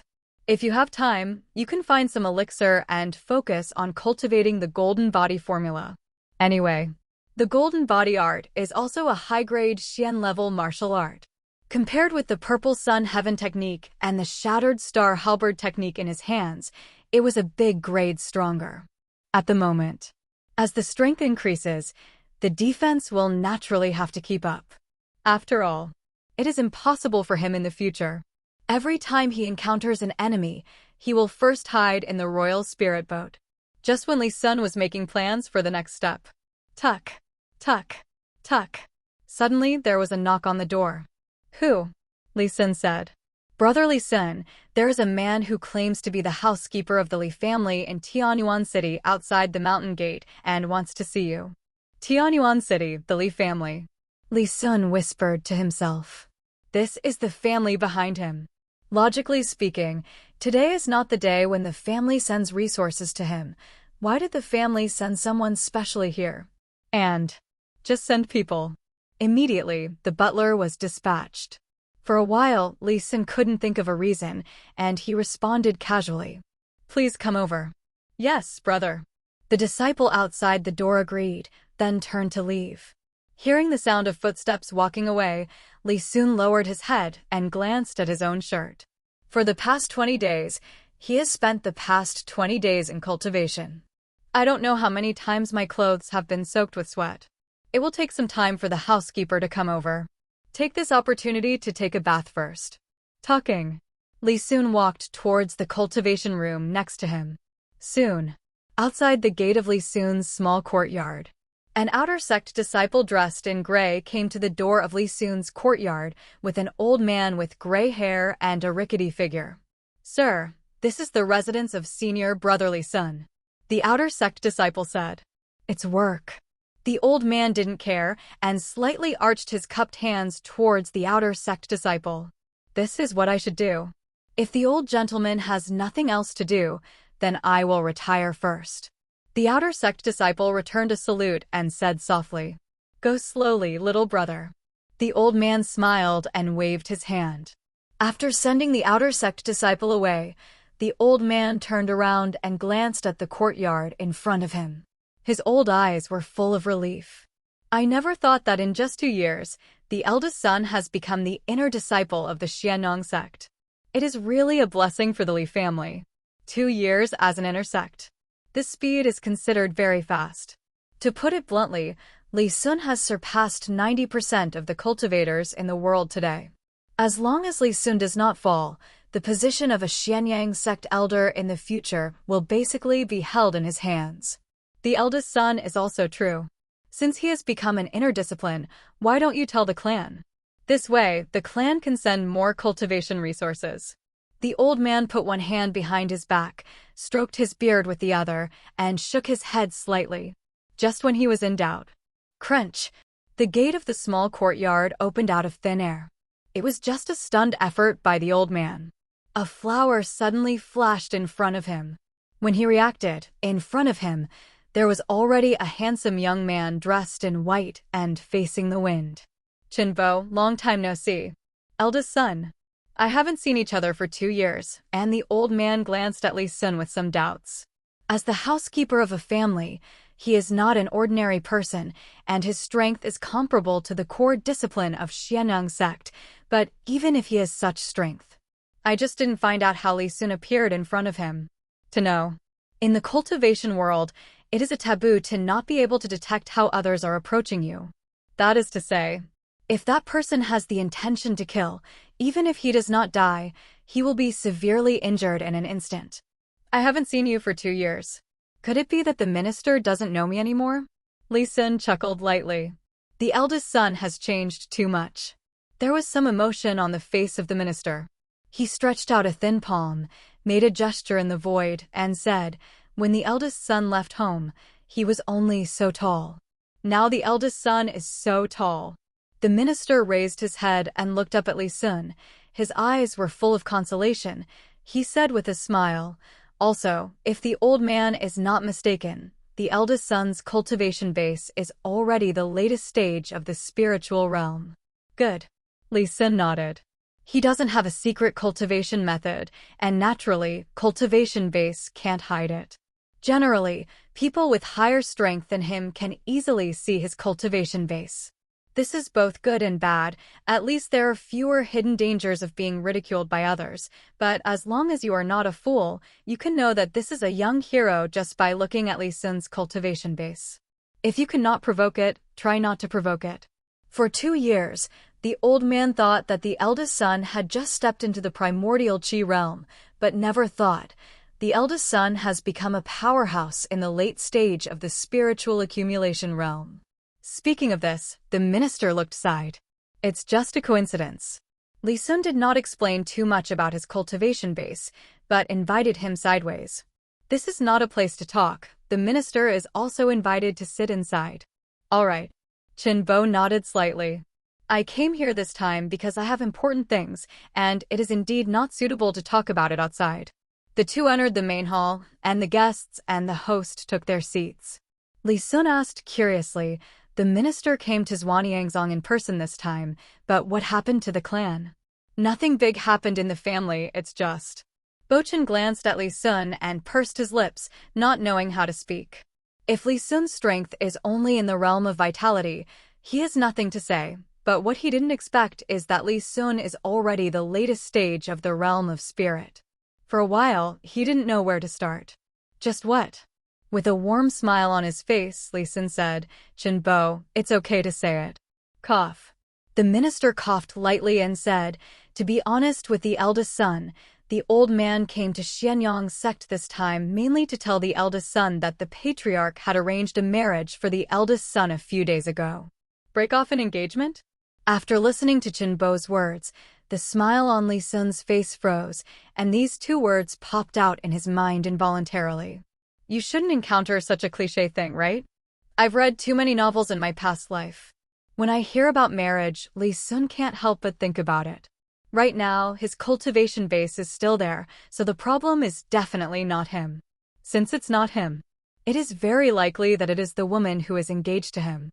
If you have time, you can find some elixir and focus on cultivating the golden body formula. Anyway, the golden body art is also a high-grade Xian-level martial art. Compared with the purple sun heaven technique and the shattered star halberd technique in his hands, it was a big grade stronger. At the moment, as the strength increases, the defense will naturally have to keep up. After all, it is impossible for him in the future. Every time he encounters an enemy, he will first hide in the royal spirit boat. Just when Li Sun was making plans for the next step. Tuck, tuck, tuck. Suddenly, there was a knock on the door. Who? Li Sun said. Brother Li Sun, there is a man who claims to be the housekeeper of the Li family in Tianyuan City outside the mountain gate and wants to see you. Tianyuan City, the Li family. Li Sun whispered to himself. This is the family behind him. Logically speaking, today is not the day when the family sends resources to him. Why did the family send someone specially here? And just send people. Immediately, the butler was dispatched. For a while, Li Sun couldn't think of a reason, and he responded casually. Please come over. Yes, brother. The disciple outside the door agreed, then turned to leave. Hearing the sound of footsteps walking away, Li Sun lowered his head and glanced at his own shirt. For the past 20 days, he has spent the past 20 days in cultivation. I don't know how many times my clothes have been soaked with sweat. It will take some time for the housekeeper to come over. Take this opportunity to take a bath first. Talking. Li Sun walked towards the cultivation room next to him. Soon, outside the gate of Li Sun's small courtyard, an outer sect disciple dressed in gray came to the door of Li Sun's courtyard with an old man with gray hair and a rickety figure. Sir, this is the residence of Senior Brother Li Sun, the outer sect disciple said. It's work. The old man didn't care and slightly arched his cupped hands towards the outer sect disciple. This is what I should do. If the old gentleman has nothing else to do, then I will retire first. The outer sect disciple returned a salute and said softly, Go slowly, little brother. The old man smiled and waved his hand. After sending the outer sect disciple away, the old man turned around and glanced at the courtyard in front of him. His old eyes were full of relief. I never thought that in just 2 years, the eldest son has become the inner disciple of the Xiannong sect. It is really a blessing for the Li family. 2 years as an inner sect. This speed is considered very fast. To put it bluntly, Li Sun has surpassed 90% of the cultivators in the world today. As long as Li Sun does not fall, The position of a Xianyang sect elder in the future will basically be held in his hands. The eldest son is also true. Since he has become an inner discipline, why don't you tell the clan? This way, the clan can send more cultivation resources. The old man put one hand behind his back, stroked his beard with the other, and shook his head slightly. Just when he was in doubt. Crunch! The gate of the small courtyard opened out of thin air. It was just a stunned effort by the old man. A flower suddenly flashed in front of him. When he reacted, in front of him, there was already a handsome young man dressed in white and facing the wind. Chinbo, long time no see. Eldest son. I haven't seen each other for 2 years, and the old man glanced at Li Sun with some doubts. As the housekeeper of a family, he is not an ordinary person, and his strength is comparable to the core discipline of Xianyang sect, but even if he has such strength, I just didn't find out how Li Sun appeared in front of him. To know. In the cultivation world, it is a taboo to not be able to detect how others are approaching you. That is to say, if that person has the intention to kill, even if he does not die, he will be severely injured in an instant. I haven't seen you for 2 years. Could it be that the minister doesn't know me anymore? Li Sun chuckled lightly. The eldest son has changed too much. There was some emotion on the face of the minister. He stretched out a thin palm, made a gesture in the void, and said, when the eldest son left home, he was only so tall. Now the eldest son is so tall. The minister raised his head and looked up at Li Sun. His eyes were full of consolation. He said with a smile, also, if the old man is not mistaken, the eldest son's cultivation base is already the latest stage of the spiritual realm. Good. Li Sun nodded. He doesn't have a secret cultivation method, and naturally, cultivation base can't hide it. Generally, people with higher strength than him can easily see his cultivation base. This is both good and bad. At least there are fewer hidden dangers of being ridiculed by others, but as long as you are not a fool, you can know that this is a young hero just by looking at Li Sun's cultivation base. If you cannot provoke it, try not to provoke it. For 2 years, the old man thought that the eldest son had just stepped into the primordial Qi realm, but never thought the eldest son has become a powerhouse in the late stage of the spiritual accumulation realm. Speaking of this, the minister looked sighed. It's just a coincidence. Li Sun did not explain too much about his cultivation base, but invited him sideways. This is not a place to talk. The minister is also invited to sit inside. All right. Chinbo nodded slightly. I came here this time because I have important things, and it is indeed not suitable to talk about it outside. The two entered the main hall, and the guests and the host took their seats. Li Sun asked curiously, the minister came to Zhuanyangzong in person this time, but what happened to the clan? Nothing big happened in the family, it's just. Bochen glanced at Li Sun and pursed his lips, not knowing how to speak. If Li Sun's strength is only in the realm of vitality, he has nothing to say, but what he didn't expect is that Li Sun is already the latest stage of the realm of spirit. For a while, he didn't know where to start. Just what? With a warm smile on his face, Li Sun said, Chinbo, it's okay to say it. Cough. The minister coughed lightly and said, to be honest with the eldest son, the old man came to Xianyang sect this time mainly to tell the eldest son that the patriarch had arranged a marriage for the eldest son a few days ago. Break off an engagement? After listening to Chinbo's words, the smile on Li Sun's face froze, and these 2 words popped out in his mind involuntarily. You shouldn't encounter such a cliché thing, right? I've read too many novels in my past life. When I hear about marriage, Li Sun can't help but think about it. Right now, his cultivation base is still there, so the problem is definitely not him. Since it's not him, it is very likely that it is the woman who is engaged to him.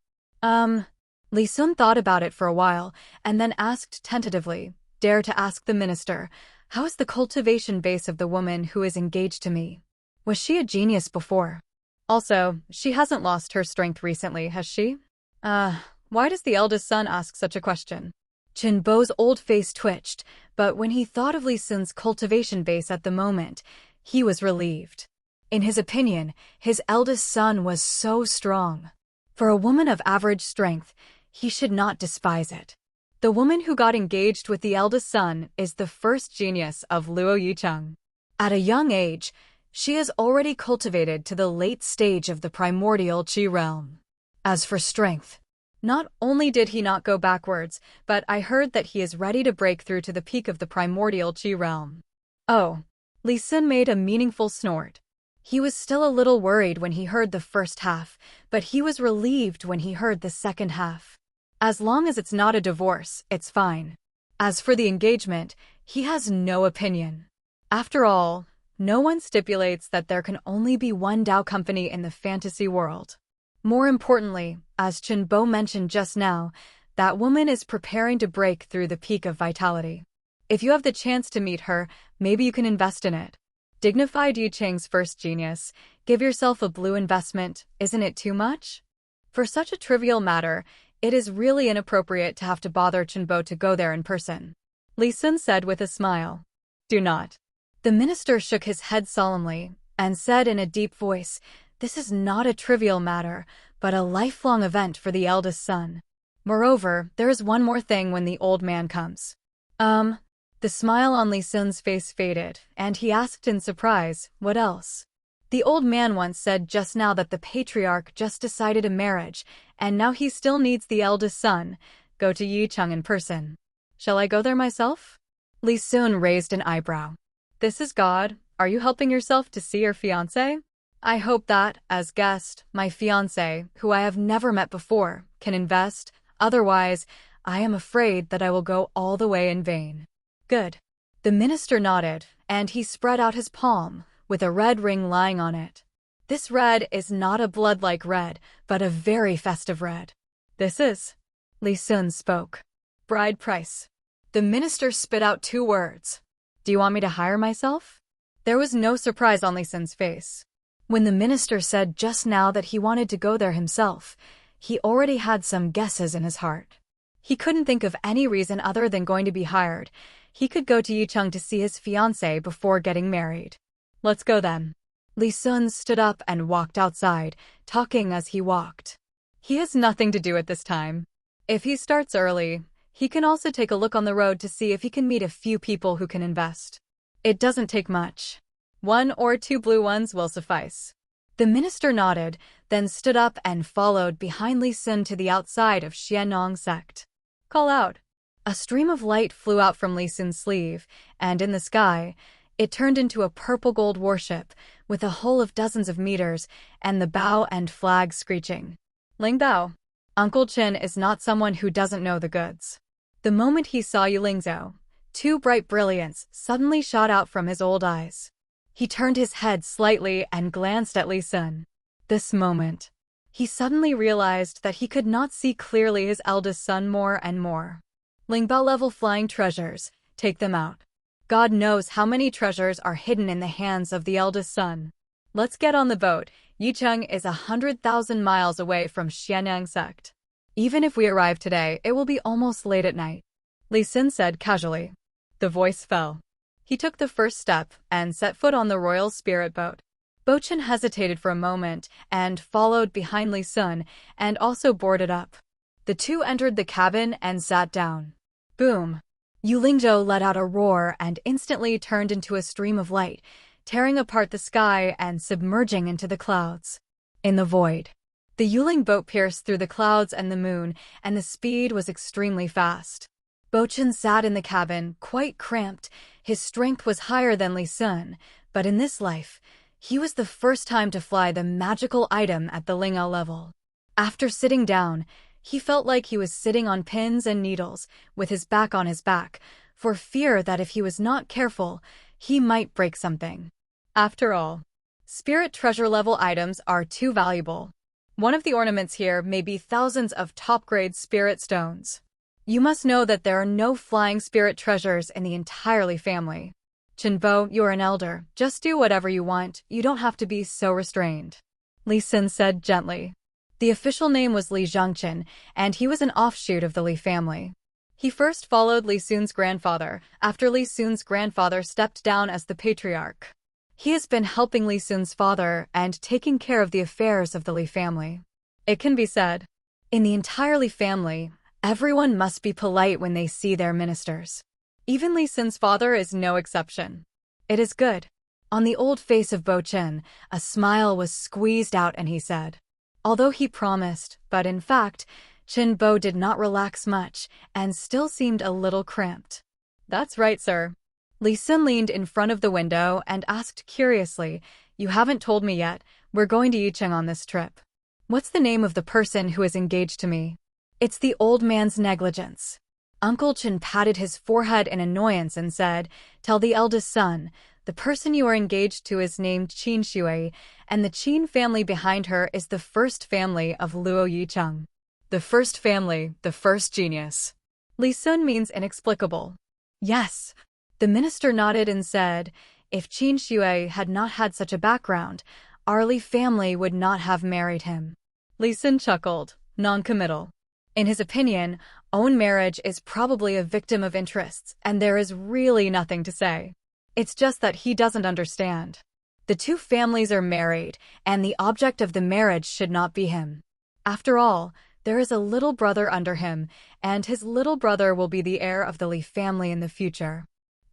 Li Sun thought about it for a while, and then asked tentatively, dare to ask the minister, how is the cultivation base of the woman who is engaged to me? Was she a genius before? Also, she hasn't lost her strength recently, has she? Why does the eldest son ask such a question? Chinbo's old face twitched, but when he thought of Li Sun's cultivation base at the moment, he was relieved. In his opinion, his eldest son was so strong. For a woman of average strength, he should not despise it. The woman who got engaged with the eldest son is the first genius of Luo Yicheng. At a young age, she is already cultivated to the late stage of the primordial Qi realm. As for strength, not only did he not go backwards, but I heard that he is ready to break through to the peak of the primordial Qi realm. Oh, Li Sun made a meaningful snort. He was still a little worried when he heard the first half, but he was relieved when he heard the second half. As long as it's not a divorce, it's fine. As for the engagement, he has no opinion. After all, no one stipulates that there can only be one Dao company in the fantasy world. More importantly, as Chen Bo mentioned just now, that woman is preparing to break through the peak of vitality. If you have the chance to meet her, maybe you can invest in it. Dignified Yicheng's first genius, give yourself a blue investment, isn't it too much? For such a trivial matter, it is really inappropriate to have to bother Chen Bo to go there in person. Li Sun said with a smile. Do not. The minister shook his head solemnly and said in a deep voice, this is not a trivial matter, but a lifelong event for the eldest son. Moreover, there is one more thing when the old man comes. The smile on Li Sun's face faded, and he asked in surprise, what else? The old man once said just now that the patriarch just decided a marriage, and now he still needs the eldest son. Go to Yicheng in person. Shall I go there myself? Li Sun raised an eyebrow. This is God. Are you helping yourself to see your fiancé? I hope that, as guest, my fiancé, who I have never met before, can invest. Otherwise, I am afraid that I will go all the way in vain. Good. The minister nodded, and he spread out his palm, with a red ring lying on it. This red is not a blood-like red, but a very festive red. This is. Li Sun spoke. Bride price. The minister spit out 2 words. Do you want me to hire myself? There was no surprise on Li Sun's face. When the minister said just now that he wanted to go there himself, he already had some guesses in his heart. He couldn't think of any reason other than going to be hired. He could go to Yicheng to see his fiancée before getting married. Let's go then. Li Sun stood up and walked outside, talking as he walked. He has nothing to do at this time. If he starts early, he can also take a look on the road to see if he can meet a few people who can invest. It doesn't take much. 1 or 2 blue ones will suffice. The minister nodded, then stood up and followed behind Li Sun to the outside of Xiannong sect. Call out. A stream of light flew out from Li Sun's sleeve, and in the sky, it turned into a purple-gold warship, with a hull of dozens of meters, and the bow and flag screeching. Ling Bao. Uncle Chen is not someone who doesn't know the goods. The moment he saw Yulingzhou, 2 bright brilliance suddenly shot out from his old eyes. He turned his head slightly and glanced at Li Sun. This moment, he suddenly realized that he could not see clearly his eldest son more and more. Lingbao-level flying treasures, take them out. God knows how many treasures are hidden in the hands of the eldest son. Let's get on the boat. Yicheng is 100,000 miles away from Xianyang sect. Even if we arrive today, it will be almost late at night. Li Sun said casually. The voice fell. He took the first step and set foot on the royal spirit boat. Bo Chen hesitated for a moment and followed behind Li Sun and also boarded up. The 2 entered the cabin and sat down. Boom! Yulingzhou let out a roar and instantly turned into a stream of light, tearing apart the sky and submerging into the clouds. In the void, the Yuling boat pierced through the clouds and the moon, and the speed was extremely fast. Bo Chen sat in the cabin, quite cramped. His strength was higher than Li Sun, but in this life, he was the first time to fly the magical item at the Lingao level. After sitting down, he felt like he was sitting on pins and needles, with his back on his back, for fear that if he was not careful, he might break something. After all, spirit treasure level items are too valuable. One of the ornaments here may be thousands of top-grade spirit stones. You must know that there are no flying spirit treasures in the entire family. Chen Bo, you are an elder. Just do whatever you want. You don't have to be so restrained. Li Sun said gently. The official name was Li Zhongchen, and he was an offshoot of the Li family. He first followed Li Sun's grandfather, after Li Sun's grandfather stepped down as the patriarch. He has been helping Li Sun's father and taking care of the affairs of the Li family. It can be said, in the entire Li family, Everyone must be polite when they see their ministers. Even Li Sun's father is no exception. It is good. On the old face of Bo Chen, a smile was squeezed out and he said, although he promised, but in fact, Chen Bo did not relax much and still seemed a little cramped. That's right, sir. Li Sun leaned in front of the window and asked curiously, you haven't told me yet, we're going to Yicheng on this trip. What's the name of the person who is engaged to me? It's the old man's negligence. Uncle Chen patted his forehead in annoyance and said, tell the eldest son, the person you are engaged to is named Qin Shui, and the Qin family behind her is the first family of Luo Yicheng. The first family, the first genius. Li Sun means inexplicable. Yes. The minister nodded and said, if Qin Shui had not had such a background, our Li family would not have married him. Li Sun chuckled, non-committal. In his opinion, own marriage is probably a victim of interests, and there is really nothing to say. It's just that he doesn't understand. The two families are married, and the object of the marriage should not be him. After all, there is a little brother under him, and his little brother will be the heir of the Li family in the future.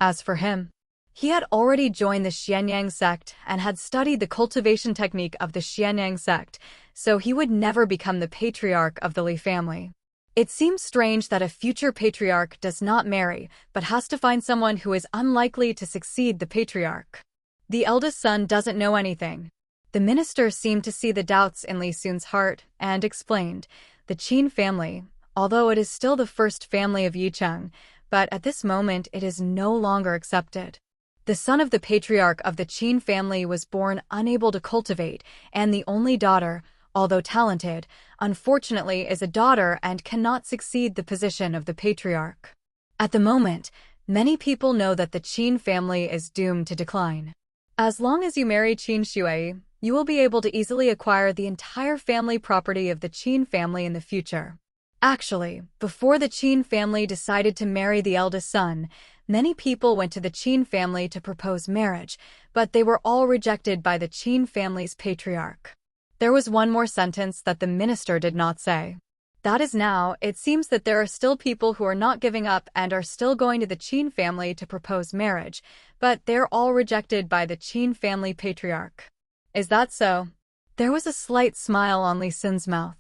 As for him, he had already joined the Xianyang sect and had studied the cultivation technique of the Xianyang sect, so he would never become the patriarch of the Li family. It seems strange that a future patriarch does not marry, but has to find someone who is unlikely to succeed the patriarch. The eldest son doesn't know anything. The minister seemed to see the doubts in Li Sun's heart and explained, the Qin family, although it is still the first family of Yicheng, but at this moment it is no longer accepted. The son of the patriarch of the Qin family was born unable to cultivate, and the only daughter, although talented, unfortunately is a daughter and cannot succeed the position of the patriarch. At the moment, many people know that the Qin family is doomed to decline. As long as you marry Qin Shui, you will be able to easily acquire the entire family property of the Qin family in the future. Actually, before the Qin family decided to marry the eldest son, many people went to the Qin family to propose marriage, but they were all rejected by the Qin family's patriarch. There was one more sentence that the minister did not say. That is now, it seems that there are still people who are not giving up and are still going to the Qin family to propose marriage, but they're all rejected by the Qin family patriarch. Is that so? There was a slight smile on Li Sun's mouth.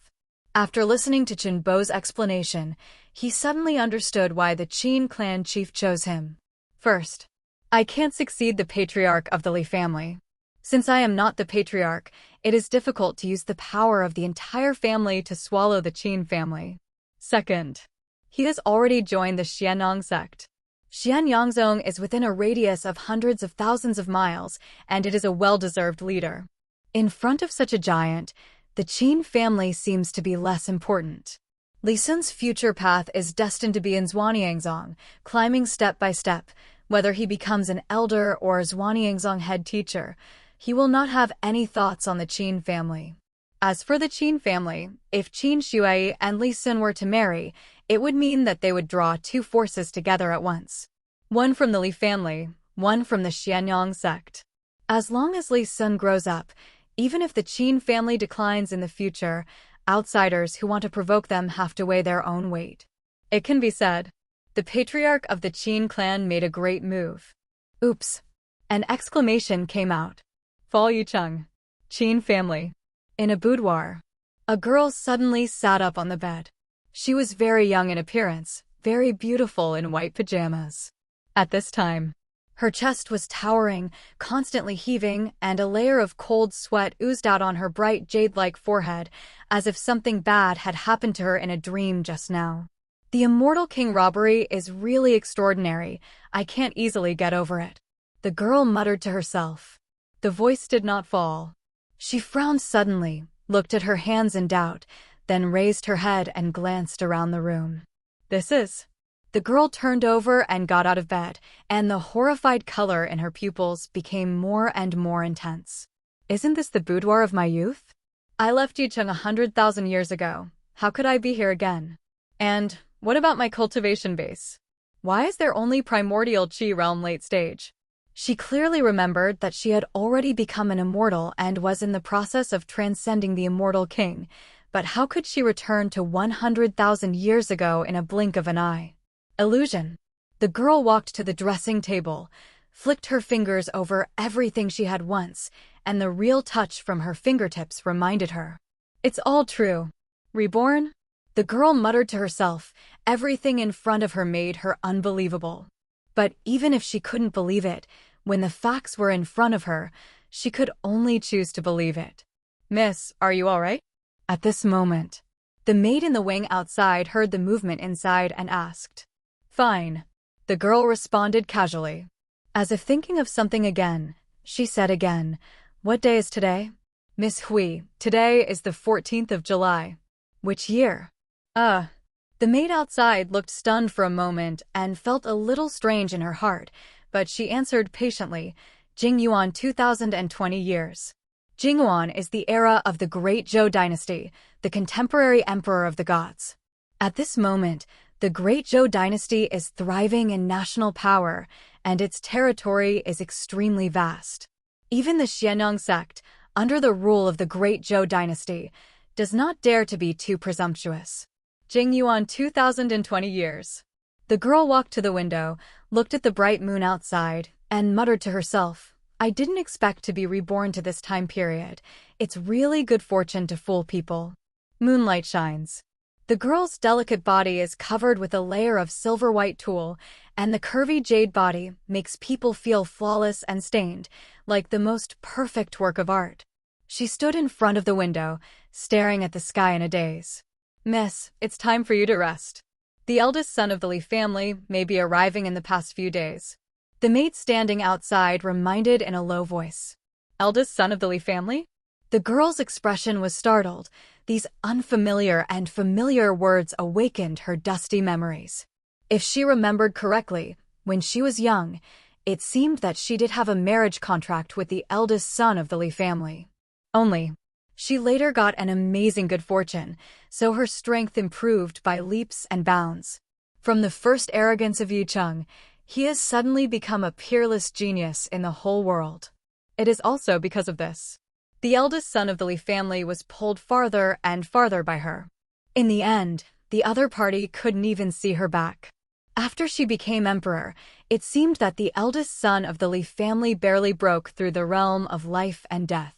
After listening to Chen Bo's explanation, he suddenly understood why the Qin clan chief chose him. First, I can't succeed the patriarch of the Li family. Since I am not the patriarch, it is difficult to use the power of the entire family to swallow the Qin family. Second, he has already joined the Xianyang sect. Xianyangzong is within a radius of hundreds of thousands of miles, and it is a well-deserved leader. In front of such a giant, the Qin family seems to be less important. Li Sun's future path is destined to be in Zhuanyangzong, climbing step by step. Whether he becomes an elder or a Zhuanyangzong head teacher, he will not have any thoughts on the Qin family. As for the Qin family, if Qin Shui and Li Sun were to marry, it would mean that they would draw two forces together at once. One from the Li family, one from the Xianyang sect. As long as Li Sun grows up, even if the Qin family declines in the future, outsiders who want to provoke them have to weigh their own weight. It can be said, the patriarch of the Qin clan made a great move. Oops! An exclamation came out. Fall Yicheng. Qin family. In a boudoir, a girl suddenly sat up on the bed. She was very young in appearance, very beautiful in white pajamas. At this time, her chest was towering, constantly heaving, and a layer of cold sweat oozed out on her bright jade-like forehead, as if something bad had happened to her in a dream just now. The Immortal King robbery is really extraordinary. I can't easily get over it. The girl muttered to herself. The voice did not fall. She frowned suddenly, looked at her hands in doubt, then raised her head and glanced around the room. This is... The girl turned over and got out of bed, and the horrified color in her pupils became more and more intense. Isn't this the boudoir of my youth? I left Yicheng 100,000 years ago. How could I be here again? And what about my cultivation base? Why is there only primordial Qi realm late stage? She clearly remembered that she had already become an immortal and was in the process of transcending the Immortal King, but how could she return to 100,000 years ago in a blink of an eye? Illusion. The girl walked to the dressing table, flicked her fingers over everything she had once, and the real touch from her fingertips reminded her. It's all true. Reborn? The girl muttered to herself. Everything in front of her made her unbelievable. But even if she couldn't believe it, when the facts were in front of her, she could only choose to believe it. Miss, are you all right? At this moment, the maid in the wing outside heard the movement inside and asked. Fine. The girl responded casually. As if thinking of something again, she said again, What day is today? Miss Hui, today is the 14th of July. Which year? The maid outside looked stunned for a moment and felt a little strange in her heart, but she answered patiently, Jingyuan 2020 years. Jingyuan is the era of the Great Zhou dynasty, the contemporary emperor of the gods. At this moment, the Great Zhou dynasty is thriving in national power, and its territory is extremely vast. Even the Xianyang sect, under the rule of the Great Zhou dynasty, does not dare to be too presumptuous. Jingyuan 2020 years. The girl walked to the window, looked at the bright moon outside, and muttered to herself, I didn't expect to be reborn to this time period. It's really good fortune to fool people. Moonlight shines. The girl's delicate body is covered with a layer of silver-white tulle, and the curvy jade body makes people feel flawless and stained, like the most perfect work of art. She stood in front of the window, staring at the sky in a daze. Miss, it's time for you to rest. The eldest son of the Li family may be arriving in the past few days. The maid standing outside reminded in a low voice. Eldest son of the Li family? The girl's expression was startled. These unfamiliar and familiar words awakened her dusty memories. If she remembered correctly, when she was young, it seemed that she did have a marriage contract with the eldest son of the Li family. Only, she later got an amazing good fortune, so her strength improved by leaps and bounds. From the first arrogance of Yicheng, he has suddenly become a peerless genius in the whole world. It is also because of this. The eldest son of the Li family was pulled farther and farther by her. In the end, the other party couldn't even see her back. After she became emperor, it seemed that the eldest son of the Li family barely broke through the realm of life and death.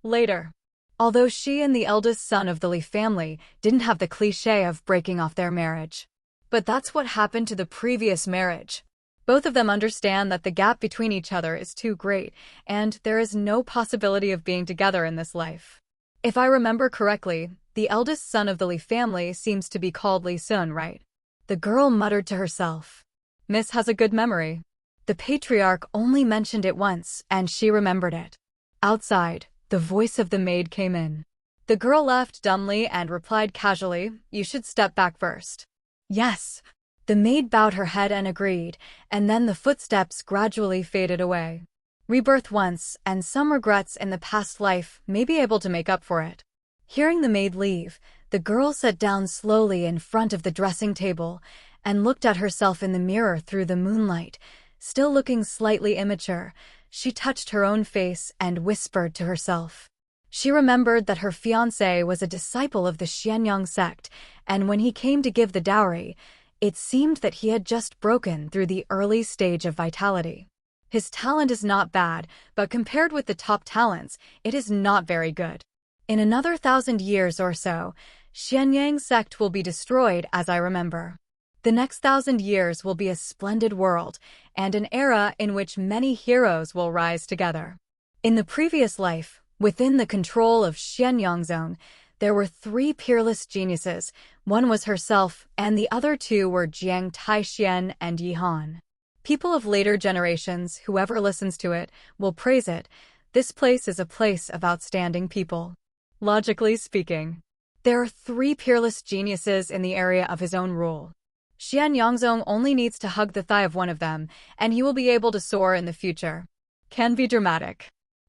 Later, although she and the eldest son of the Li family didn't have the cliché of breaking off their marriage. But that's what happened to the previous marriage. Both of them understand that the gap between each other is too great, and there is no possibility of being together in this life. If I remember correctly, the eldest son of the Li family seems to be called Li Sun, right? The girl muttered to herself. Miss has a good memory. The patriarch only mentioned it once, and she remembered it. Outside, the voice of the maid came in. The girl laughed dumbly and replied casually, You should step back first. Yes. The maid bowed her head and agreed, and then the footsteps gradually faded away. Rebirth once, and some regrets in the past life may be able to make up for it. Hearing the maid leave, the girl sat down slowly in front of the dressing table and looked at herself in the mirror through the moonlight. Still looking slightly immature, she touched her own face and whispered to herself. She remembered that her fiancé was a disciple of the Xianyang sect, and when he came to give the dowry, it seemed that he had just broken through the early stage of vitality. His talent is not bad, but compared with the top talents, it is not very good. In another 1,000 years or so, Xianyang sect will be destroyed, as I remember. The next 1,000 years will be a splendid world, and an era in which many heroes will rise together. In the previous life, within the control of Xianyang Zone, there were 3 peerless geniuses. One was herself, and the other 2 were Jiang Taixian and Yi Han. People of later generations, whoever listens to it, will praise it. This place is a place of outstanding people. Logically speaking, there are 3 peerless geniuses in the area of his own rule. Xian Yangzong only needs to hug the thigh of one of them, and he will be able to soar in the future. Can be dramatic.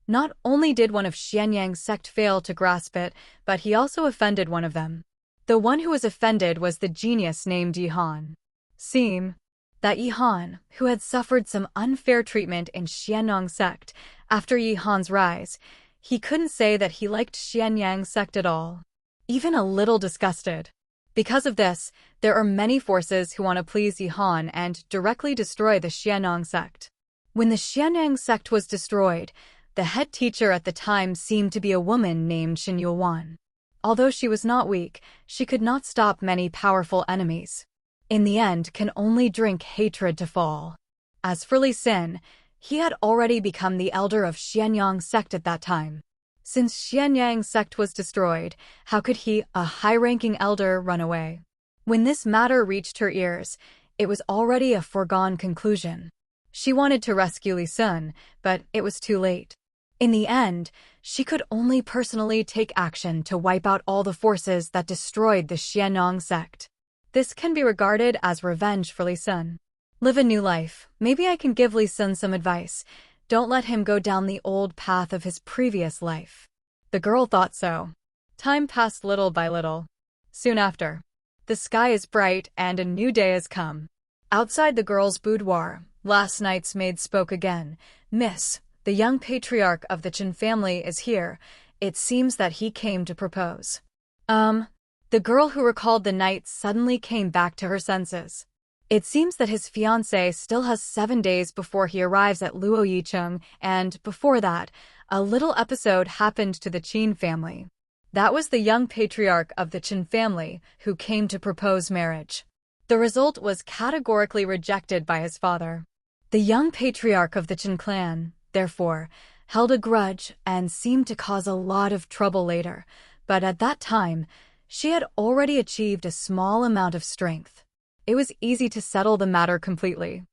Not only did one of Xianyang's sect fail to grasp it, but he also offended one of them. The one who was offended was the genius named Yi Han. Seem that Yi Han, who had suffered some unfair treatment in Xianyang sect after Yi Han's rise, he couldn't say that he liked Xianyang sect at all. even a little disgusted. Because of this, there are many forces who want to please Yihan and directly destroy the Xianyang sect. When the Xianyang sect was destroyed, the head teacher at the time seemed to be a woman named Shen Yuan. Although she was not weak, she could not stop many powerful enemies. In the end, can only drink hatred to fall. As for Li Xin, he had already become the elder of Xianyang sect at that time. Since Xianyang sect was destroyed, how could he, a high-ranking elder, run away? When this matter reached her ears, it was already a foregone conclusion. She wanted to rescue Li Xin, but it was too late. In the end, she could only personally take action to wipe out all the forces that destroyed the Xianyang sect. This can be regarded as revenge for Li Xin. Live a new life. Maybe I can give Li Xin some advice. Don't let him go down the old path of his previous life. The girl thought so. Time passed little by little. Soon after, the sky is bright and a new day has come. Outside the girl's boudoir, last night's maid spoke again. Miss, the young patriarch of the Chen family is here. It seems that he came to propose. The girl who recalled the night suddenly came back to her senses. It seems that his fiancée still has 7 days before he arrives at Luo Yicheng, and before that, a little episode happened to the Qin family. That was the young patriarch of the Chen family who came to propose marriage. The result was categorically rejected by his father. The young patriarch of the Chen clan, therefore, held a grudge and seemed to cause a lot of trouble later, but at that time, she had already achieved a small amount of strength. It was easy to settle the matter completely.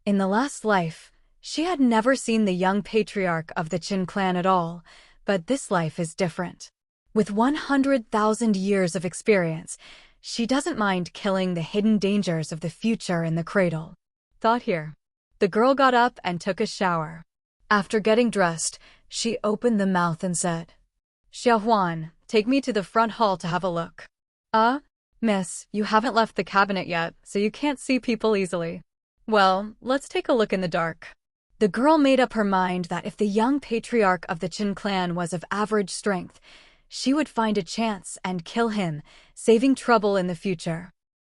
In the last life, she had never seen the young patriarch of the Qin clan at all, but this life is different. With 100,000 years of experience, she doesn't mind killing the hidden dangers of the future in the cradle. Thought here. The girl got up and took a shower. After getting dressed, she opened the mouth and said, "Xiaohuan, take me to the front hall to have a look." Miss, you haven't left the cabinet yet, so you can't see people easily. Well, let's take a look in the dark. The girl made up her mind that if the young patriarch of the Qin clan was of average strength, she would find a chance and kill him, saving trouble in the future.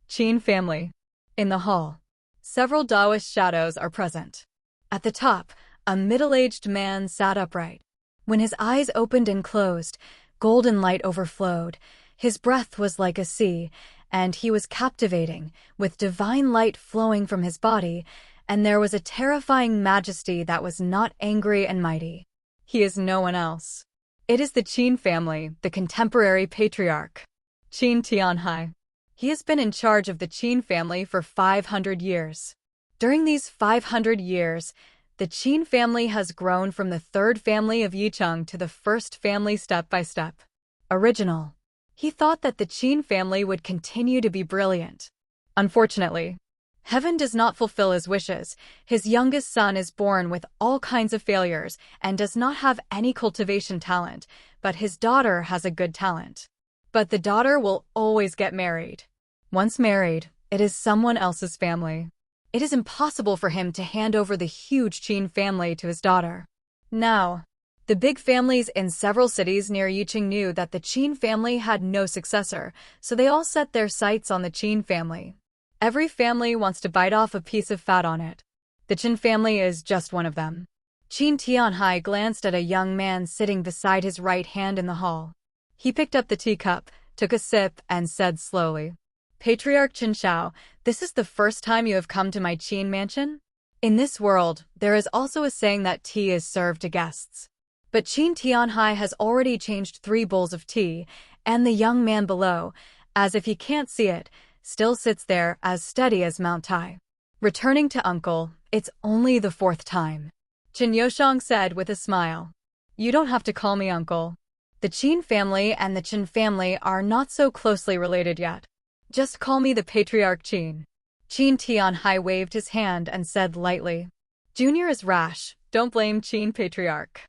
Qin family. In the hall, several Daoist shadows are present. At the top, a middle-aged man sat upright. When his eyes opened and closed, golden light overflowed. His breath was like a sea, and he was captivating, with divine light flowing from his body, and there was a terrifying majesty that was not angry and mighty. He is no one else. It is the Qin family, the contemporary patriarch, Qin Tianhai. He has been in charge of the Qin family for 500 years. During these 500 years, the Qin family has grown from the third family of Yicheng to the first family step by step. Original. He thought that the Qin family would continue to be brilliant. Unfortunately, heaven does not fulfill his wishes. His youngest son is born with all kinds of failures and does not have any cultivation talent, but his daughter has a good talent. But the daughter will always get married. Once married, it is someone else's family. It is impossible for him to hand over the huge Qin family to his daughter. Now, the big families in several cities near Yicheng knew that the Qin family had no successor, so they all set their sights on the Qin family. Every family wants to bite off a piece of fat on it. The Qin family is just one of them. Qin Tianhai glanced at a young man sitting beside his right hand in the hall. He picked up the teacup, took a sip, and said slowly, "Patriarch Qin Shao, this is the first time you have come to my Qin mansion? In this world, there is also a saying that tea is served to guests. But Qin Tianhai has already changed 3 bowls of tea, and the young man below, as if he can't see it, still sits there as steady as Mount Tai. Returning to uncle, it's only the 4th time." Qin Yoshang said with a smile. "You don't have to call me uncle. The Qin family and the Qin family are not so closely related yet. Just call me the Patriarch Qin." Qin Tianhai waved his hand and said lightly, "Junior is rash, don't blame Qin Patriarch."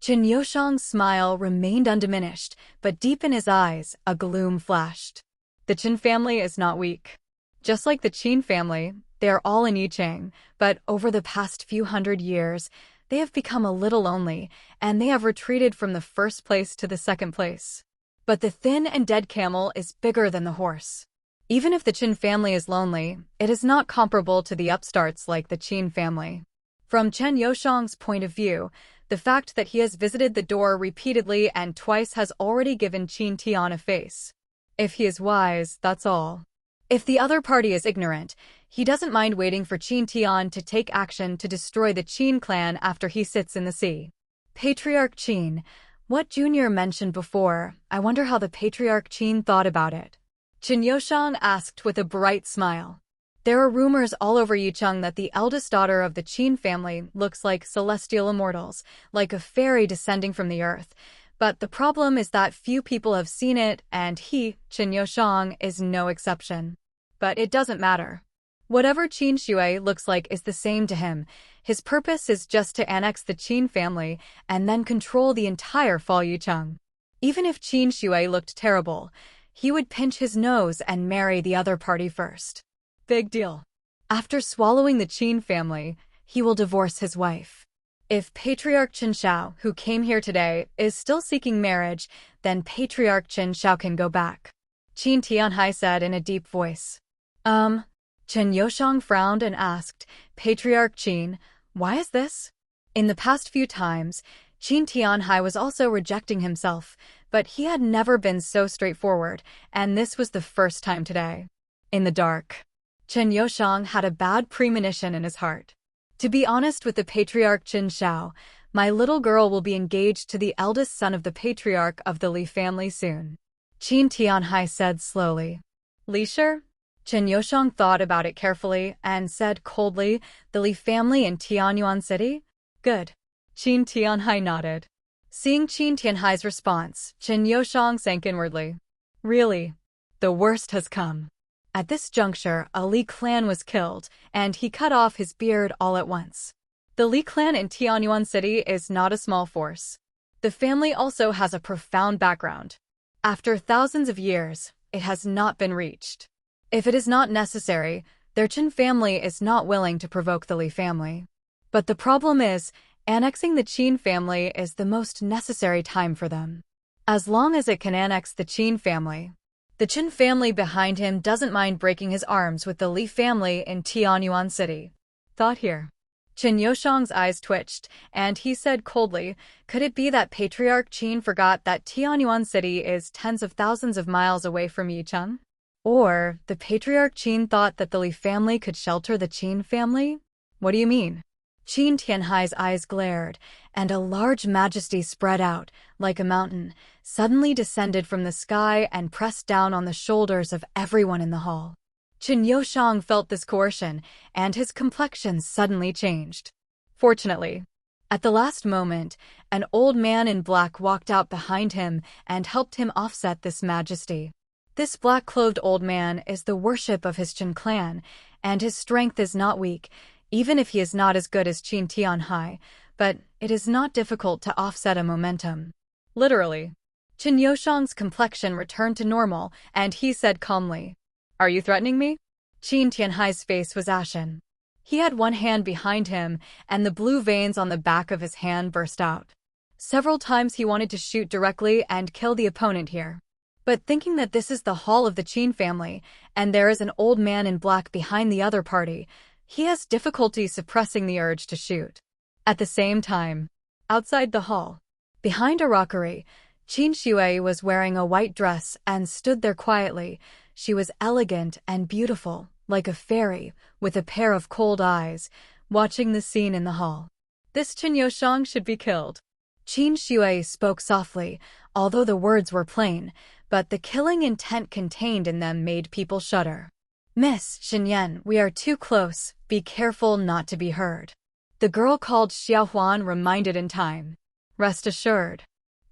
Qin Yoshang's smile remained undiminished, but deep in his eyes, a gloom flashed. The Qin family is not weak. Just like the Qin family, they are all in Yicheng, but over the past few hundred years, they have become a little lonely, and they have retreated from the first place to the second place. But the thin and dead camel is bigger than the horse. Even if the Qin family is lonely, it is not comparable to the upstarts like the Qin family. From Chen Youshang's point of view, the fact that he has visited the door repeatedly and twice has already given Qin Tian a face. If he is wise, that's all. If the other party is ignorant, he doesn't mind waiting for Qin Tian to take action to destroy the Qin clan after he sits in the sea. Patriarch Qin, what Junior mentioned before, I wonder how the Patriarch Qin thought about it. Chen Youshang asked with a bright smile. There are rumors all over Yicheng that the eldest daughter of the Qin family looks like celestial immortals, like a fairy descending from the earth. But the problem is that few people have seen it, and he, Chen Youshang, is no exception. But it doesn't matter. Whatever Qin Shui looks like is the same to him. His purpose is just to annex the Qin family and then control the entire Fall Yicheng. Even if Qin Shui looked terrible, he would pinch his nose and marry the other party first. Big deal. After swallowing the Qin family, he will divorce his wife. If Patriarch Qin Shao, who came here today, is still seeking marriage, then Patriarch Qin Shao can go back. Qin Tianhai said in a deep voice. Chen Youshang frowned and asked, Patriarch Qin, why is this? In the past few times, Qin Tianhai was also rejecting himself, but he had never been so straightforward, and this was the first time today. In the dark, Chen Youshang had a bad premonition in his heart. To be honest with the Patriarch Qin Shao, my little girl will be engaged to the eldest son of the Patriarch of the Li family soon. Qin Tianhai said slowly. Li Shi? Chen Youshang thought about it carefully and said coldly, the Li family in Tianyuan City? Good. Qin Tianhai nodded. Seeing Qin Tianhai's response, Chen Youshang sank inwardly. Really? The worst has come. At this juncture, a Li clan was killed, and he cut off his beard all at once. The Li clan in Tianyuan City is not a small force. The family also has a profound background. After thousands of years, it has not been reached. If it is not necessary, their Qin family is not willing to provoke the Li family. But the problem is, annexing the Qin family is the most necessary time for them. As long as it can annex the Qin family, the Qin family behind him doesn't mind breaking his arms with the Li family in Tianyuan City. Thought here. Chen Youshang's eyes twitched, and he said coldly, could it be that Patriarch Qin forgot that Tianyuan City is tens of thousands of miles away from Yicheng? Or the Patriarch Qin thought that the Li family could shelter the Qin family? What do you mean? Qin Tianhai's eyes glared, and a large majesty spread out, like a mountain, suddenly descended from the sky and pressed down on the shoulders of everyone in the hall. Chen Youshang felt this coercion, and his complexion suddenly changed. Fortunately, at the last moment, an old man in black walked out behind him and helped him offset this majesty. This black-clothed old man is the worship of his Qin clan, and his strength is not weak, even if he is not as good as Qin Tianhai, but it is not difficult to offset a momentum. Literally. Chen Youshang's complexion returned to normal, and he said calmly, Are you threatening me? Qin Tianhai's face was ashen. He had one hand behind him, and the blue veins on the back of his hand burst out. Several times he wanted to shoot directly and kill the opponent here. But thinking that this is the hall of the Qin family, and there is an old man in black behind the other party, he has difficulty suppressing the urge to shoot. At the same time, outside the hall, behind a rockery, Qin Shui was wearing a white dress and stood there quietly. She was elegant and beautiful, like a fairy, with a pair of cold eyes, watching the scene in the hall. This Chen Youshang should be killed. Qin Shui spoke softly, although the words were plain, but the killing intent contained in them made people shudder. Miss Xinyan, we are too close, be careful not to be heard. The girl called Xiaohuan reminded in time. Rest assured.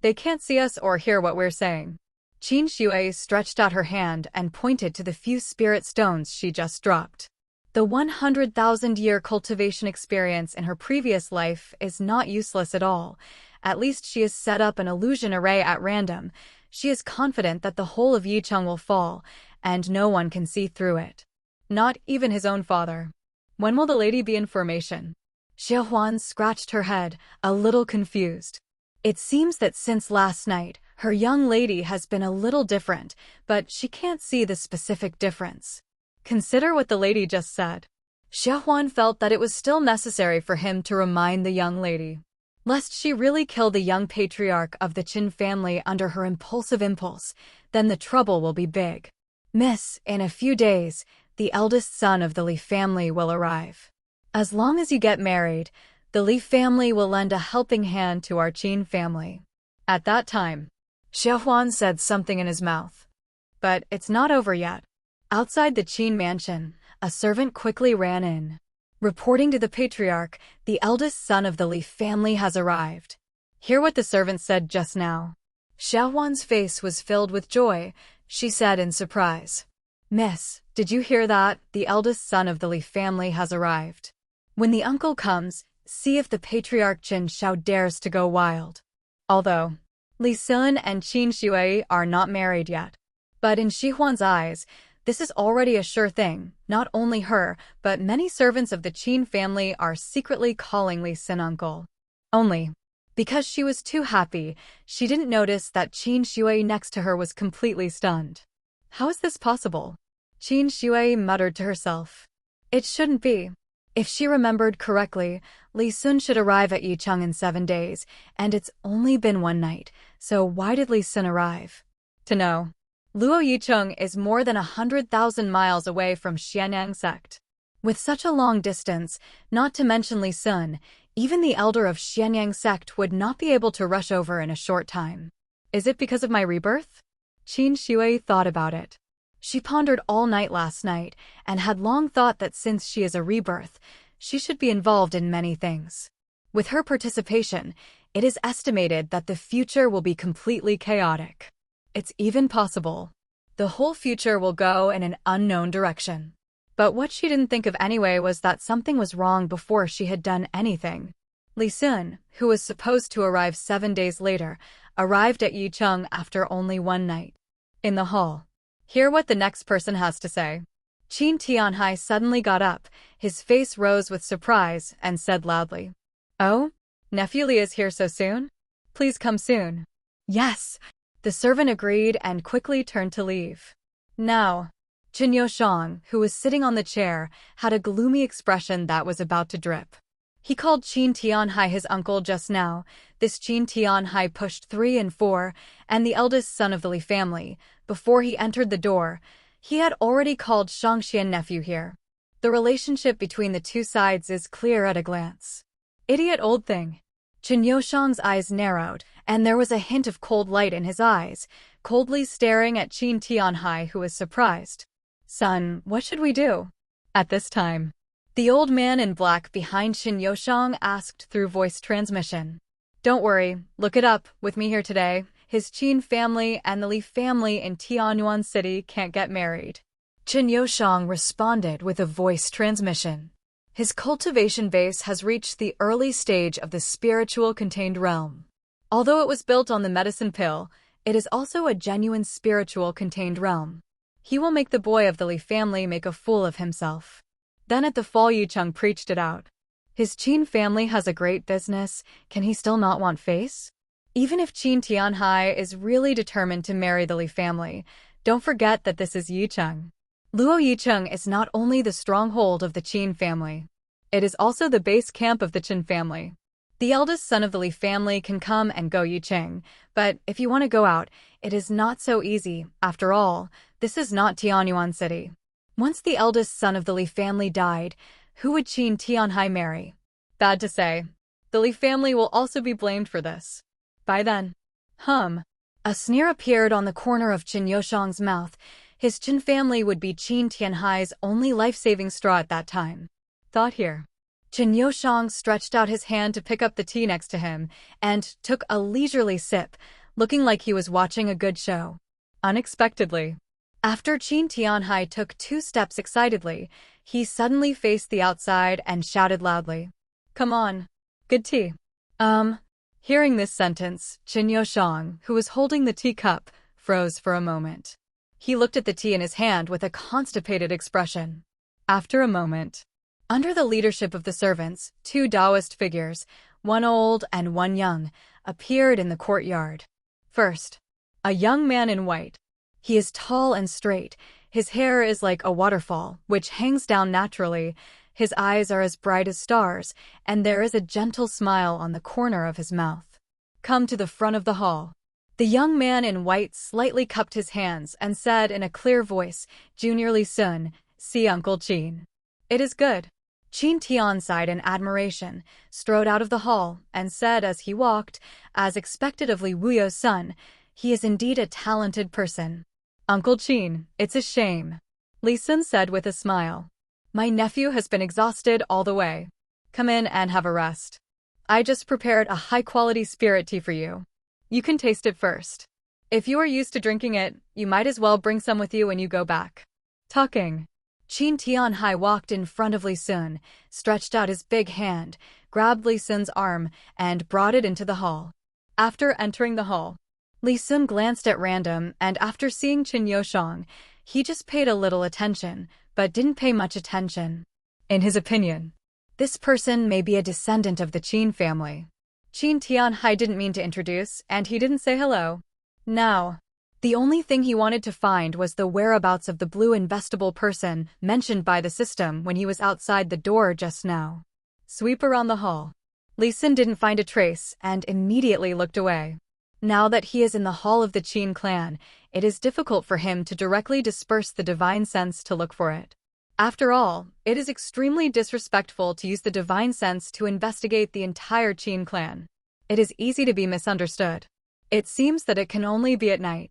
They can't see us or hear what we're saying. Qin Shui stretched out her hand and pointed to the few spirit stones she just dropped. The 100,000-year cultivation experience in her previous life is not useless at all. At least she has set up an illusion array at random. She is confident that the whole of Yicheng will fall, and no one can see through it. Not even his own father. When will the lady be in formation? Xiaohuan scratched her head, a little confused. It seems that since last night, Her young lady has been a little different, but she can't see the specific difference. Consider what the lady just said. Xie Huan felt that it was still necessary for him to remind the young lady, lest she really kill the young patriarch of the Qin family under her impulsive impulse, then the trouble will be big. Miss, in a few days, the eldest son of the Li family will arrive. As long as you get married, the Li family will lend a helping hand to our Qin family. At that time, Xie Huan said something in his mouth. But it's not over yet. Outside the Qin mansion, a servant quickly ran in. Reporting to the patriarch, the eldest son of the Li family has arrived. Hear what the servant said just now. Xie Huan's face was filled with joy. She said in surprise, Miss, did you hear that? The eldest son of the Li family has arrived. When the uncle comes, see if the patriarch Qin Shao dares to go wild. Although Li Sun and Qin Shui are not married yet. But in Xie Huan's eyes, this is already a sure thing. Not only her, but many servants of the Qin family are secretly calling Li Sun uncle. Only because she was too happy, she didn't notice that Qin Shui next to her was completely stunned. How is this possible? Qin Shui muttered to herself. It shouldn't be. If she remembered correctly, Li Sun should arrive at Yicheng in 7 days, and it's only been 1 night, so why did Li Sun arrive? To know. Luo Yicheng is more than 100,000 miles away from Xianyang sect. With such a long distance, not to mention Li Sun, even the elder of Xianyang sect would not be able to rush over in a short time. Is it because of my rebirth? Qin Shui thought about it. She pondered all night last night, and had long thought that since she is a rebirth, she should be involved in many things. With her participation, it is estimated that the future will be completely chaotic. It's even possible the whole future will go in an unknown direction. But what she didn't think of anyway was that something was wrong before she had done anything. Li Sun, who was supposed to arrive 7 days later, arrived at Yicheng after only 1 night. In the hall. Hear what the next person has to say. Qin Tianhai suddenly got up, his face rose with surprise, and said loudly, Oh? Nephew Li is here so soon? Please come soon. Yes. The servant agreed and quickly turned to leave. Now, Qin Youshang, who was sitting on the chair, had a gloomy expression that was about to drip. He called Qin Tianhai his uncle just now. This Qin Tianhai pushed 3 and 4, and the eldest son of the Li family. Before he entered the door, he had already called Shangxian nephew here. The relationship between the two sides is clear at a glance. Idiot old thing. Qin Youshang's eyes narrowed, and there was a hint of cold light in his eyes, coldly staring at Qin Tianhai, who was surprised. Son, what should we do? At this time, the old man in black behind Qin Youshang asked through voice transmission. Don't worry, look it up, with me here today, his Qin family and the Li family in Tianyuan City can't get married. Qin Youshang responded with a voice transmission. His cultivation base has reached the early stage of the spiritual contained realm. Although it was built on the medicine pill, it is also a genuine spiritual contained realm. He will make the boy of the Li family make a fool of himself. Then at the fall Yicheng preached it out. His Qin family has a great business, can he still not want face? Even if Qin Tianhai is really determined to marry the Li family, don't forget that this is Yicheng. Luo Yicheng is not only the stronghold of the Qin family. It is also the base camp of the Qin family. The eldest son of the Li family can come and go Yicheng, but if you want to go out, it is not so easy. After all, this is not Tianyuan City. Once the eldest son of the Li family died, who would Qin Tianhai marry? Bad to say, the Li family will also be blamed for this. By then. A sneer appeared on the corner of Qin Youshang's mouth. His Qin family would be Qin Tianhai's only life-saving straw at that time. Thought here. Qin Youshang stretched out his hand to pick up the tea next to him, and took a leisurely sip, looking like he was watching a good show. Unexpectedly. After Qin Tianhai took 2 steps excitedly, he suddenly faced the outside and shouted loudly, Come on. Good tea. Hearing this sentence, Qin Youshang, who was holding the teacup, froze for a moment. He looked at the tea in his hand with a constipated expression. After a moment, under the leadership of the servants, 2 Daoist figures, one old and one young, appeared in the courtyard. First, A young man in white. He is tall and straight. His hair is like a waterfall, which hangs down naturally. His eyes are as bright as stars, and there is a gentle smile on the corner of his mouth. Come to the front of the hall. The young man in white slightly cupped his hands and said in a clear voice, Junior Lee Sun, see Uncle Qin. It is good. Qin Tian sighed in admiration, strode out of the hall, and said as he walked, as expected of Li Wuyo's son, he is indeed a talented person. Uncle Qin, it's a shame. Li Sun said with a smile. My nephew has been exhausted all the way. Come in and have a rest. I just prepared a high-quality spirit tea for you. You can taste it first. If you are used to drinking it, you might as well bring some with you when you go back. Talking. Qin Tianhai walked in front of Li Sun, stretched out his big hand, grabbed Li Sun's arm, and brought it into the hall. After entering the hall, Li Sun glanced at random, and after seeing Qin Youshang, he just paid a little attention, but didn't pay much attention. In his opinion, this person may be a descendant of the Qin family. Qin Tianhai didn't mean to introduce, and he didn't say hello. Now, the only thing he wanted to find was the whereabouts of the blue investable person mentioned by the system when he was outside the door just now. Sweep around the hall. Li Sun didn't find a trace and immediately looked away. Now that he is in the hall of the Qin clan, it is difficult for him to directly disperse the divine sense to look for it. After all, it is extremely disrespectful to use the divine sense to investigate the entire Qin clan. It is easy to be misunderstood. It seems that it can only be at night.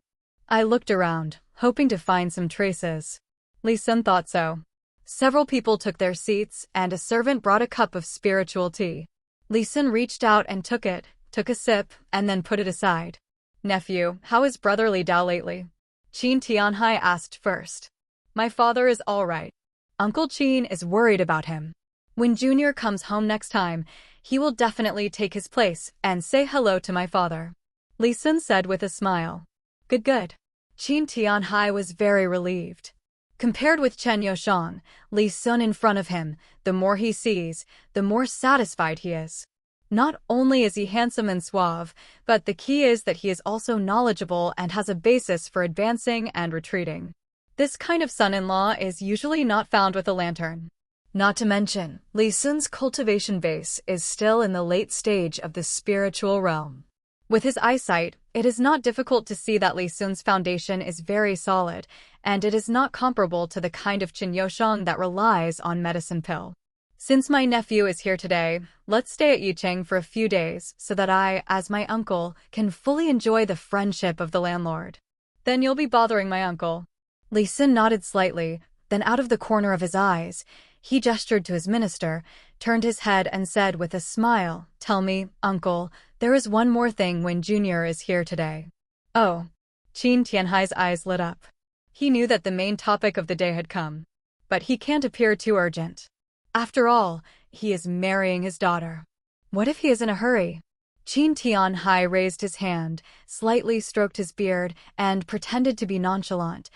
I looked around, hoping to find some traces. Li Sun thought so. Several people took their seats, and a servant brought a cup of spiritual tea. Li Sun reached out and took it, took a sip, and then put it aside. Nephew, how is brotherly Dao lately? Qin Tianhai asked first. My father is all right. Uncle Qin is worried about him. When Junior comes home next time, he will definitely take his place and say hello to my father. Li Sun said with a smile. Good, good. Qin Tianhai was very relieved. Compared with Chen Youshang, Li Sun in front of him, the more he sees, the more satisfied he is. Not only is he handsome and suave, but the key is that he is also knowledgeable and has a basis for advancing and retreating. This kind of son-in-law is usually not found with a lantern. Not to mention, Li Sun's cultivation base is still in the late stage of the spiritual realm. With his eyesight, it is not difficult to see that Li Sun's foundation is very solid, and it is not comparable to the kind of Qin Youshang that relies on medicine pill. Since my nephew is here today, let's stay at Yicheng for a few days so that I, as my uncle, can fully enjoy the friendship of the landlord. Then you'll be bothering my uncle. Li Sun nodded slightly, then out of the corner of his eyes, he gestured to his minister, turned his head and said with a smile, Tell me, uncle, there is one more thing when Junior is here today. Oh. Qin Tianhai's eyes lit up. He knew that the main topic of the day had come. But he can't appear too urgent. After all, he is marrying his daughter. What if he is in a hurry? Qin Tianhai raised his hand, slightly stroked his beard, and pretended to be nonchalant.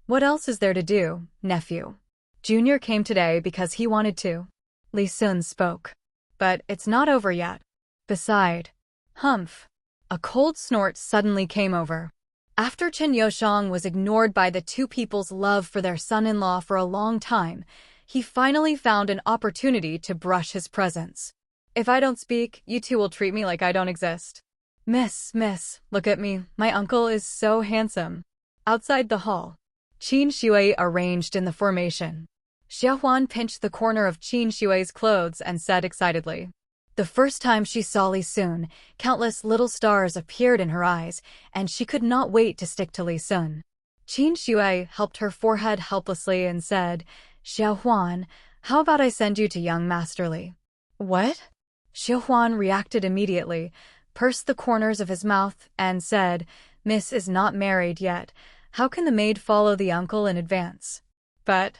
What else is there to do, nephew? Junior came today because he wanted to. Li Sun spoke. But it's not over yet. Beside. Humph. A cold snort suddenly came over. After Chen Youshang was ignored by the two people's love for their son-in-law for a long time, he finally found an opportunity to brush his presence. If I don't speak, you two will treat me like I don't exist. Miss, look at me. My uncle is so handsome. Outside the hall, Qin Shui arranged in the formation. Xiaohuan pinched the corner of Qin Shui's clothes and said excitedly. The first time she saw Li Sun, countless little stars appeared in her eyes, and she could not wait to stick to Li Sun. Qin Shui helped her forehead helplessly and said, Xiaohuan, how about I send you to young Master Li? What? Xiaohuan reacted immediately, pursed the corners of his mouth, and said, Miss is not married yet. How can the maid follow the uncle in advance? But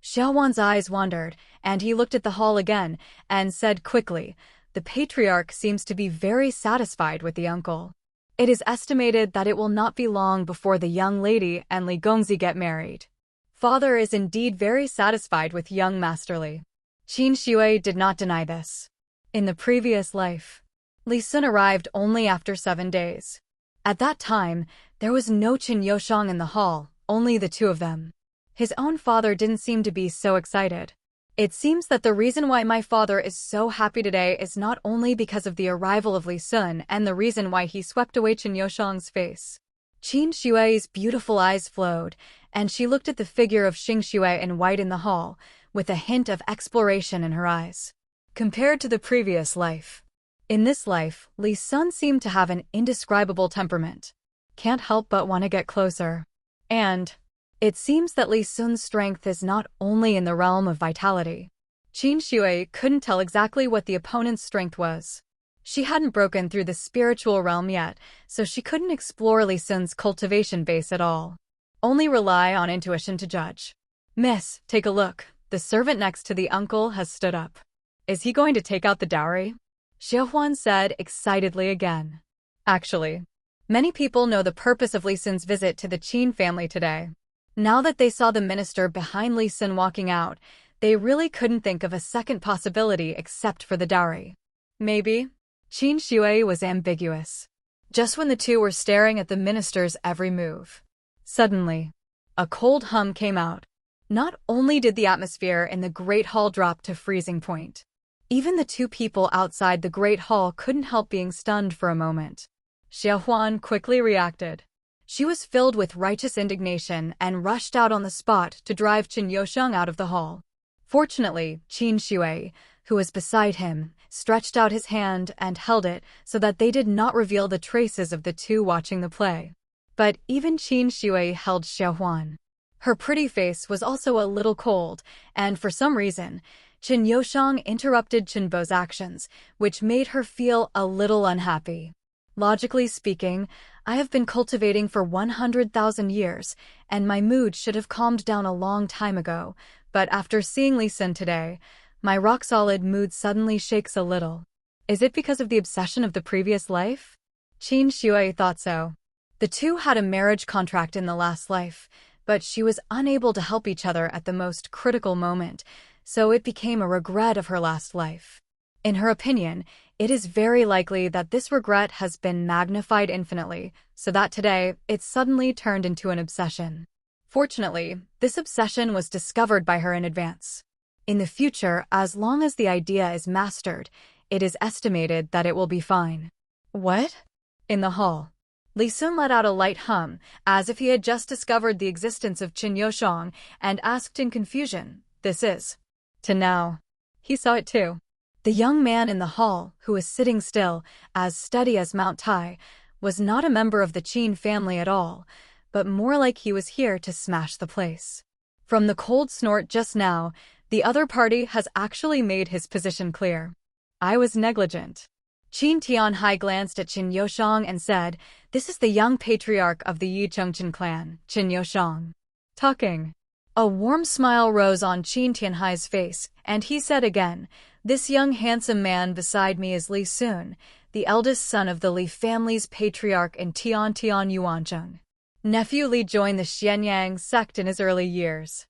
Xiaohuan's eyes wandered, and he looked at the hall again, and said quickly, The patriarch seems to be very satisfied with the uncle. It is estimated that it will not be long before the young lady and Li Gongzi get married. Father is indeed very satisfied with young Master Li. Qin Shui did not deny this. In the previous life, Li Sun arrived only after 7 days. At that time, there was no Qin Yoshang in the hall, only the two of them. His own father didn't seem to be so excited. It seems that the reason why my father is so happy today is not only because of the arrival of Li Sun and the reason why he swept away Qin Yoshang's face. Qin Shui's beautiful eyes flowed, and she looked at the figure of Xing Shui in white in the hall, with a hint of exploration in her eyes. Compared to the previous life. In this life, Li Sun seemed to have an indescribable temperament. Can't help but want to get closer. And it seems that Li Sun's strength is not only in the realm of vitality. Qin Shui couldn't tell exactly what the opponent's strength was. She hadn't broken through the spiritual realm yet, so she couldn't explore Li Sun's cultivation base at all. Only rely on intuition to judge. Miss, take a look. The servant next to the uncle has stood up. Is he going to take out the dowry? Xiaohuan said excitedly again. Actually, many people know the purpose of Li Sun's visit to the Qin family today. Now that they saw the minister behind Li Sun walking out, they really couldn't think of a second possibility except for the dowry. Maybe. Qin Shui was ambiguous. Just when the two were staring at the minister's every move. Suddenly, a cold hum came out. Not only did the atmosphere in the Great Hall drop to freezing point, even the two people outside the Great Hall couldn't help being stunned for a moment. Xiaohuan quickly reacted. She was filled with righteous indignation and rushed out on the spot to drive Qin Yoshang out of the hall. Fortunately, Qin Shui, who was beside him, stretched out his hand and held it so that they did not reveal the traces of the two watching the play. But even Qin Shui held Xiaohuan. Her pretty face was also a little cold, and for some reason, Qin Yoshang interrupted Qin Bo's actions, which made her feel a little unhappy. Logically speaking, I have been cultivating for 100,000 years, and my mood should have calmed down a long time ago, but after seeing Li Sun today, my rock-solid mood suddenly shakes a little. Is it because of the obsession of the previous life? Qin Shui thought so. The two had a marriage contract in the last life, but she was unable to help each other at the most critical moment, so it became a regret of her last life. In her opinion, it is very likely that this regret has been magnified infinitely, so that today it suddenly turned into an obsession. Fortunately, this obsession was discovered by her in advance. In the future, as long as the idea is mastered, it is estimated that it will be fine. What? In the hall, Li Sun let out a light hum, as if he had just discovered the existence of Qin Yoshang, and asked in confusion, "This is?" To now, he saw it too. The young man in the hall, who was sitting still, as steady as Mount Tai, was not a member of the Qin family at all, but more like he was here to smash the place. From the cold snort just now, the other party has actually made his position clear. I was negligent. Qin Tianhai glanced at Qin Yoshang and said, "This is the young patriarch of the Yichengqin clan, Qin Yoshang." Talking. A warm smile rose on Qin Tianhai's face, and he said again, "This young handsome man beside me is Li Sun, the eldest son of the Li family's patriarch in Tian Yuanzheng. Nephew Li joined the Xianyang sect in his early years.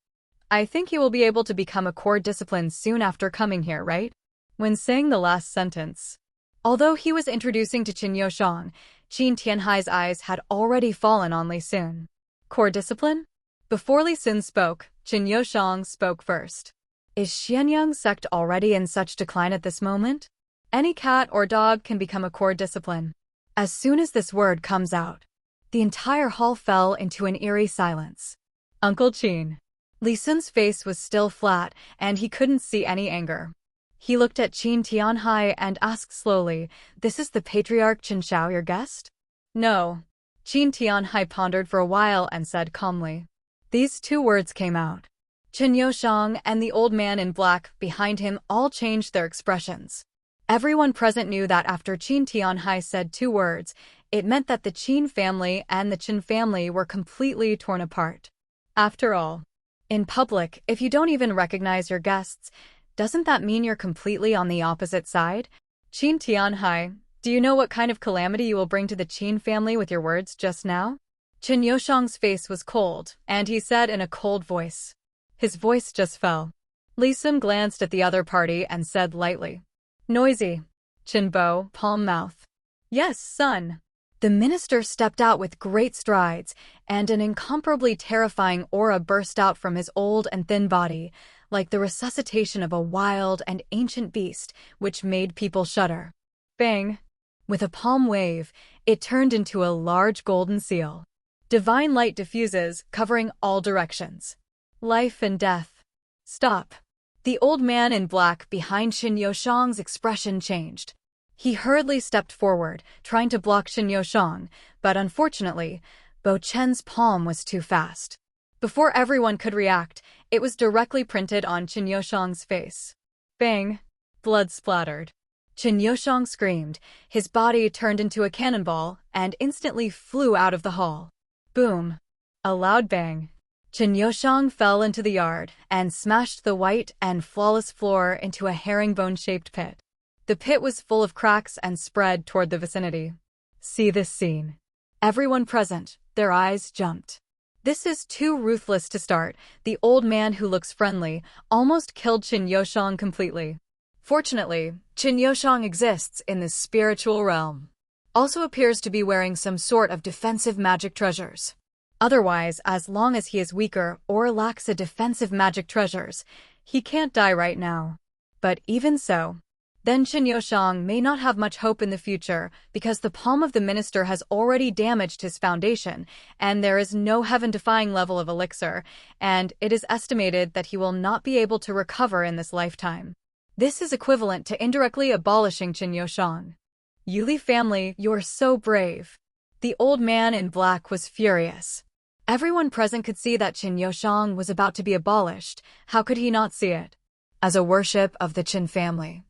I think he will be able to become a core discipline soon after coming here, right?" When saying the last sentence, although he was introducing to Qin Yoshang, Qin Tianhai's eyes had already fallen on Li Sun. Core discipline? Before Li Sun spoke, Qin Yoshang spoke first. Is Xianyang sect already in such decline at this moment? Any cat or dog can become a core discipline. As soon as this word comes out, the entire hall fell into an eerie silence. Uncle Qin. Li Sun's face was still flat, and he couldn't see any anger. He looked at Qin Tianhai and asked slowly, "This is the patriarch Qin Shao, your guest?" "No." Qin Tianhai pondered for a while and said calmly. These two words came out. Qin Yoshang and the old man in black behind him all changed their expressions. Everyone present knew that after Qin Tianhai said two words, it meant that the Qin family and the Qin family were completely torn apart. After all, in public, if you don't even recognize your guests, doesn't that mean you're completely on the opposite side? Qin Tianhai, do you know what kind of calamity you will bring to the Qin family with your words just now? Qin Yoshang's face was cold, and he said in a cold voice. His voice just fell. Li Sun glanced at the other party and said lightly, "Noisy." Qin Bo, palm mouth. "Yes, son." The minister stepped out with great strides, and an incomparably terrifying aura burst out from his old and thin body, like the resuscitation of a wild and ancient beast, which made people shudder. Bang! With a palm wave, it turned into a large golden seal. Divine light diffuses, covering all directions. Life and death. Stop. The old man in black behind Qin Youshang's expression changed. He hurriedly stepped forward, trying to block Qin Youshang, but unfortunately, Bo Chen's palm was too fast. Before everyone could react, it was directly printed on Qin Youshang's face. Bang! Blood splattered. Qin Youshang screamed, his body turned into a cannonball, and instantly flew out of the hall. Boom! A loud bang. Qin Youshang fell into the yard and smashed the white and flawless floor into a herringbone-shaped pit. The pit was full of cracks and spread toward the vicinity. See this scene. Everyone present, their eyes jumped. This is too ruthless to start. The old man who looks friendly almost killed Qin Youshang completely. Fortunately, Qin Youshang exists in the spiritual realm. Also appears to be wearing some sort of defensive magic treasures. Otherwise, as long as he is weaker or lacks a defensive magic treasures, he can't die right now. But even so, then Qin Youshang may not have much hope in the future because the palm of the minister has already damaged his foundation, and there is no heaven-defying level of elixir, and it is estimated that he will not be able to recover in this lifetime. This is equivalent to indirectly abolishing Qin Youshang. Yuli family, you're so brave. The old man in black was furious. Everyone present could see that Qin Youshang was about to be abolished. How could he not see it? As a worship of the Qin family.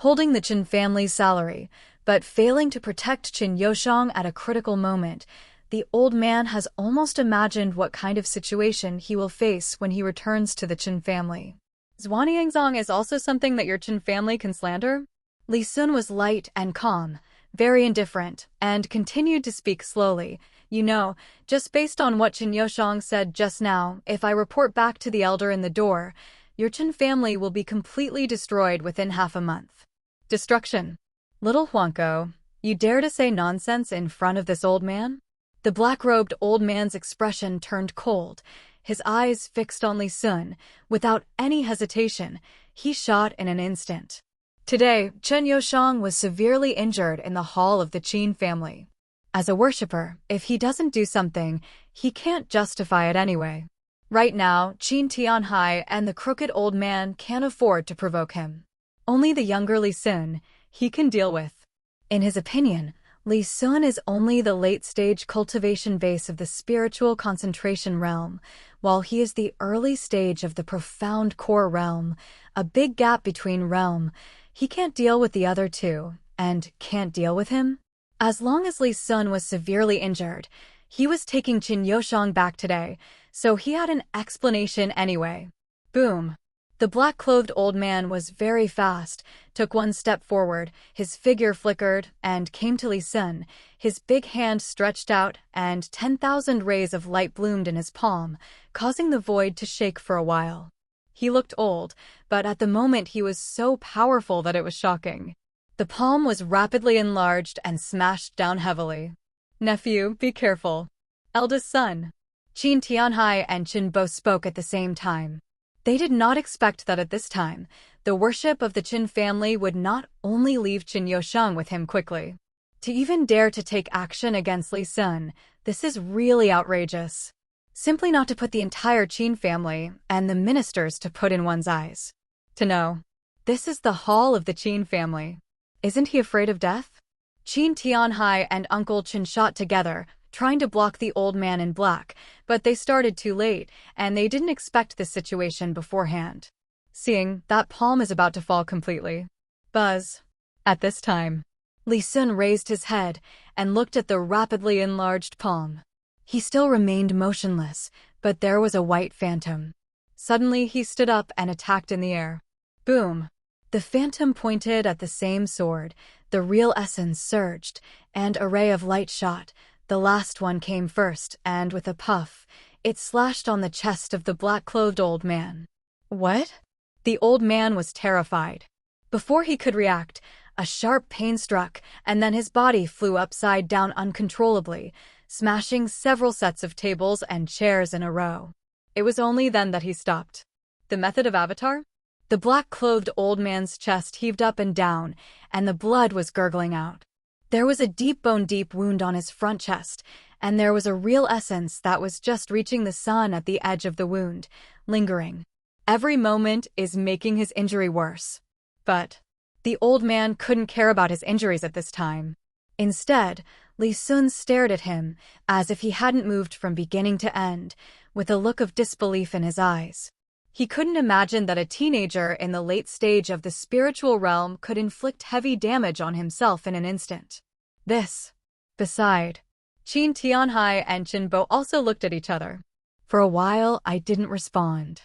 Holding the Qin family's salary, but failing to protect Qin Youshang at a critical moment, the old man has almost imagined what kind of situation he will face when he returns to the Qin family. Zhuanyangzong is also something that your Qin family can slander? Li Sun was light and calm, very indifferent, and continued to speak slowly. You know, just based on what Qin Youshang said just now, if I report back to the elder in the door, your Qin family will be completely destroyed within half a month. Destruction. Little Huangko, you dare to say nonsense in front of this old man? The black-robed old man's expression turned cold, his eyes fixed on Li Sun. Without any hesitation, he shot in an instant. Today, Qin Youshang was severely injured in the hall of the Qin family. As a worshipper, if he doesn't do something, he can't justify it anyway. Right now, Qin Tianhai and the crooked old man can't afford to provoke him. Only the younger Li Sun, he can deal with. In his opinion, Li Sun is only the late-stage cultivation base of the spiritual concentration realm, while he is the early stage of the profound core realm, a big gap between realm. He can't deal with the other two, and can't deal with him. As long as Li Sun was severely injured, he was taking Qin Youshang back today, so he had an explanation anyway. Boom. The black-clothed old man was very fast, took one step forward, his figure flickered, and came to Li Sun. His big hand stretched out, and 10,000 rays of light bloomed in his palm, causing the void to shake for a while. He looked old, but at the moment he was so powerful that it was shocking. The palm was rapidly enlarged and smashed down heavily. Nephew, be careful. Eldest son. Qin Tianhai and Qin both spoke at the same time. They did not expect that at this time, the worship of the Qin family would not only leave Qin Youshang with him quickly. To even dare to take action against Li Sun, this is really outrageous. Simply not to put the entire Qin family and the ministers to put in one's eyes. To know, this is the hall of the Qin family. Isn't he afraid of death? Qin Tianhai and Uncle Qin shot together, trying to block the old man in black, but they started too late, and they didn't expect this situation beforehand. Seeing that palm is about to fall completely. Buzz. At this time, Li Sun raised his head and looked at the rapidly enlarged palm. He still remained motionless, but there was a white phantom. Suddenly he stood up and attacked in the air. Boom. The phantom pointed at the same sword, the real essence surged, and a ray of light shot. The last one came first, and with a puff, it slashed on the chest of the black-clothed old man. What? The old man was terrified. Before he could react, A sharp pain struck, and then his body flew upside down uncontrollably, smashing several sets of tables and chairs in a row. It was only then that he stopped. The method of Avatar? The black-clothed old man's chest heaved up and down, and the blood was gurgling out. There was a deep bone-deep wound on his front chest, and there was a real essence that was just reaching the sun at the edge of the wound, lingering. Every moment is making his injury worse. But the old man couldn't care about his injuries at this time. Instead, Li Sun stared at him, as if he hadn't moved from beginning to end, with a look of disbelief in his eyes. He couldn't imagine that a teenager in the late stage of the spiritual realm could inflict heavy damage on himself in an instant. Beside, Qin Tianhai and Qin Bo also looked at each other. For a while, I didn't respond.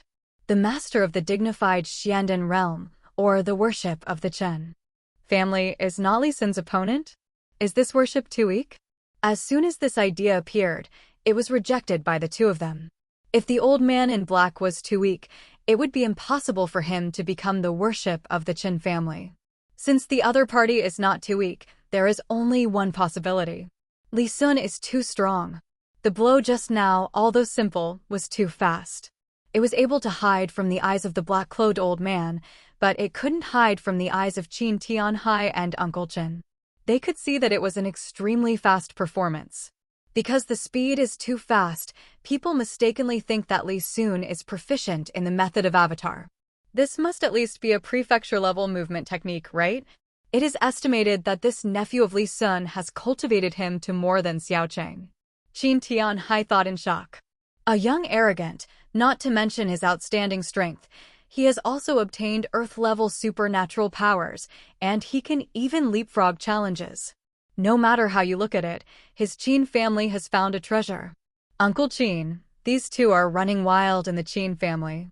The master of the dignified Xiandan realm, or the worship of the Chen family, is not Li Sun's opponent? Is this worship too weak? As soon as this idea appeared, it was rejected by the two of them. If the old man in black was too weak, it would be impossible for him to become the worship of the Chen family. Since the other party is not too weak, there is only one possibility. Li Sun is too strong. The blow just now, although simple, was too fast. It was able to hide from the eyes of the black-clothed old man, but it couldn't hide from the eyes of Qin Tianhai and Uncle Chen. They could see that it was an extremely fast performance. Because the speed is too fast, people mistakenly think that Li Sun is proficient in the method of Avatar. This must at least be a prefecture-level movement technique, right? It is estimated that this nephew of Li Sun has cultivated him to more than Xiaocheng. Qin Tianhai thought in shock. A young arrogant, not to mention his outstanding strength, he has also obtained Earth-level supernatural powers, and he can even leapfrog challenges. No matter how you look at it, his Qin family has found a treasure. Uncle Qin, these two are running wild in the Qin family.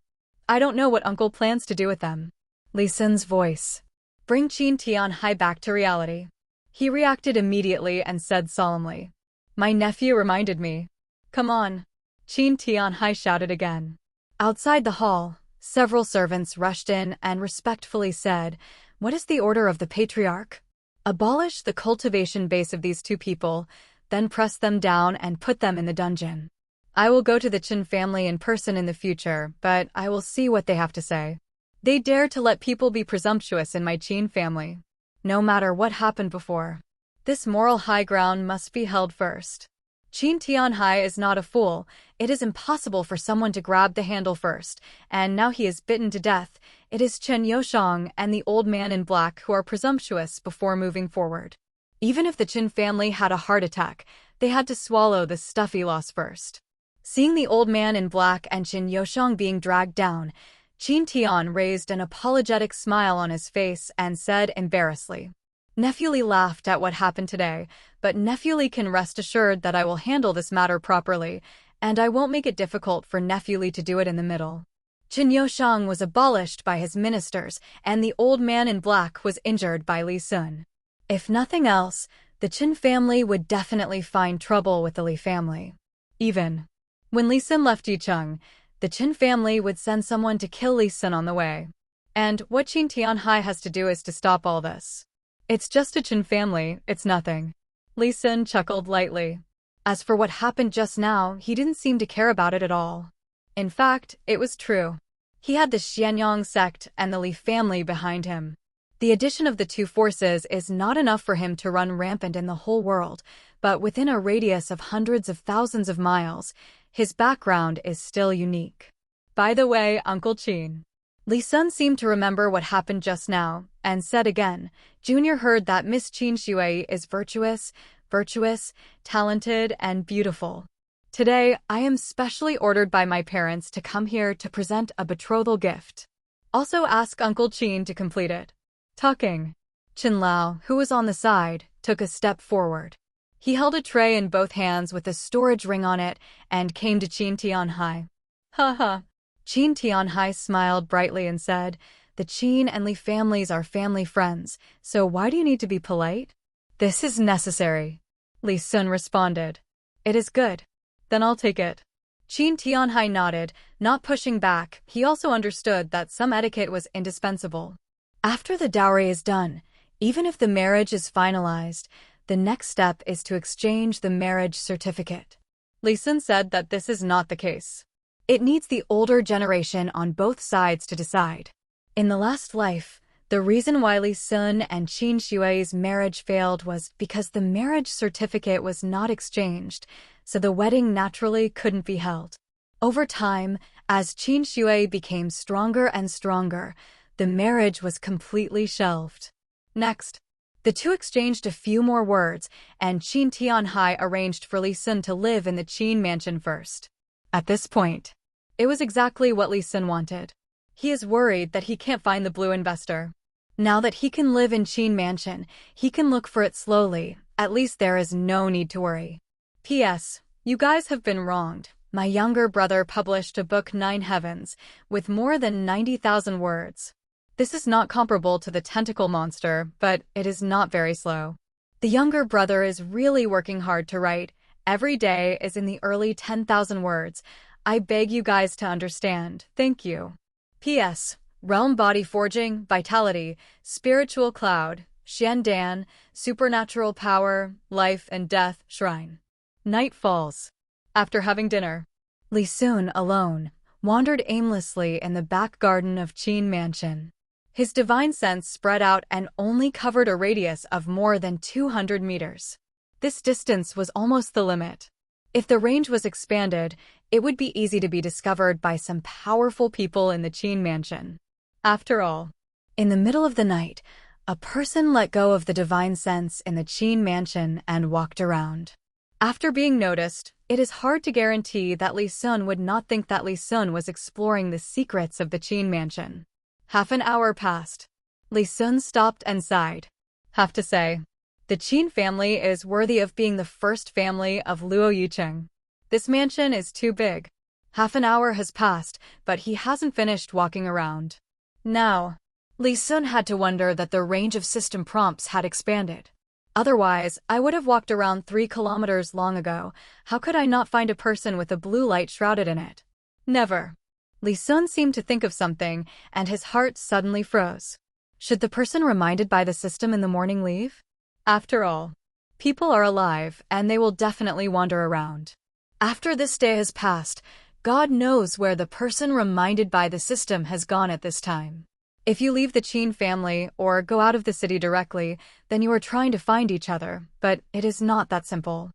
I don't know what Uncle plans to do with them. Li Sun's voice. Bring Qin Tianhai back to reality. He reacted immediately and said solemnly. My nephew reminded me. Come on. Qin Tianhai shouted again. Outside the hall, several servants rushed in and respectfully said, What is the order of the patriarch? Abolish the cultivation base of these two people, then press them down and put them in the dungeon. I will go to the Qin family in person in the future, but I will see what they have to say. They dare to let people be presumptuous in my Qin family. No matter what happened before. This moral high ground must be held first. Qin Tianhai is not a fool. It is impossible for someone to grab the handle first, and now he is bitten to death. It is Chen Youshang and the old man in black who are presumptuous before moving forward. Even if the Qin family had a heart attack, they had to swallow the stuffy loss first. Seeing the old man in black and Chen Youshang being dragged down, Qin Tian raised an apologetic smile on his face and said embarrassedly, Nephew Li laughed at what happened today, but Nephew Li can rest assured that I will handle this matter properly, and I won't make it difficult for Nephew Li to do it in the middle. Chen Youshang was abolished by his ministers, and the old man in black was injured by Li Sun. If nothing else, the Qin family would definitely find trouble with the Li family. Even when Li Sun left Yicheng, the Qin family would send someone to kill Li Sun on the way. And what Qin Tianhai has to do is to stop all this. It's just a Qin family, it's nothing. Li Sun chuckled lightly. As for what happened just now, he didn't seem to care about it at all. In fact, it was true. He had the Xianyang sect and the Li family behind him. The addition of the two forces is not enough for him to run rampant in the whole world, but within a radius of hundreds of thousands of miles, his background is still unique. By the way, Uncle Qin. Li Sun seemed to remember what happened just now, and said again, Junior heard that Miss Qin Shui is virtuous, talented, and beautiful. Today, I am specially ordered by my parents to come here to present a betrothal gift. Also ask Uncle Qin to complete it. Talking. Qin Lao, who was on the side, took a step forward. He held a tray in both hands with a storage ring on it and came to Qin Tianhai. Ha ha. Qin Tianhai smiled brightly and said, The Qin and Li families are family friends, so why do you need to be polite? This is necessary. Li Sun responded. It is good. Then I'll take it. Qin Tianhai nodded, not pushing back. He also understood that some etiquette was indispensable. After the dowry is done, Even if the marriage is finalized, the next step is to exchange the marriage certificate. Li Sun said that this is not the case. It needs the older generation on both sides to decide. In the last life, the reason why Li Sun and Qin Shui's marriage failed was because the marriage certificate was not exchanged, so the wedding naturally couldn't be held. Over time, as Qin Shui became stronger and stronger, the marriage was completely shelved. Next, the two exchanged a few more words, and Qin Tianhai arranged for Li Sun to live in the Qin mansion first. At this point, it was exactly what Li Sun wanted. He is worried that he can't find the blue investor. Now that he can live in Qin mansion, he can look for it slowly. At least there is no need to worry. P.S. You guys have been wronged. My younger brother published a book 9 Heavens, with more than 90,000 words. This is not comparable to the tentacle monster, but it is not very slow. The younger brother is really working hard to write. Every day is in the early 10,000 words. I beg you guys to understand. Thank you. P.S. Realm body forging, vitality, spiritual cloud, Xiandan, supernatural power, life and death, shrine. Night falls. After having dinner, Li Sun, alone, wandered aimlessly in the back garden of Qin Mansion. His divine sense spread out and only covered a radius of more than 200 meters. This distance was almost the limit. If the range was expanded, it would be easy to be discovered by some powerful people in the Qin Mansion. After all, in the middle of the night, a person let go of the divine sense in the Qin Mansion and walked around. After being noticed, it is hard to guarantee that Li Sun would not think that Li Sun was exploring the secrets of the Qin Mansion. Half an hour passed. Li Sun stopped and sighed. Have to say, the Qin family is worthy of being the first family of Luo Yicheng. This mansion is too big. Half an hour has passed, but he hasn't finished walking around. Now, Li Sun had to wonder that the range of system prompts had expanded. Otherwise, I would have walked around 3 kilometers long ago. How could I not find a person with a blue light shrouded in it? Never. Li Sun seemed to think of something, and his heart suddenly froze. Should the person reminded by the system in the morning leave? After all, people are alive, and they will definitely wander around. After this day has passed, God knows where the person reminded by the system has gone at this time. If you leave the Qin family or go out of the city directly, then you are trying to find each other, but it is not that simple.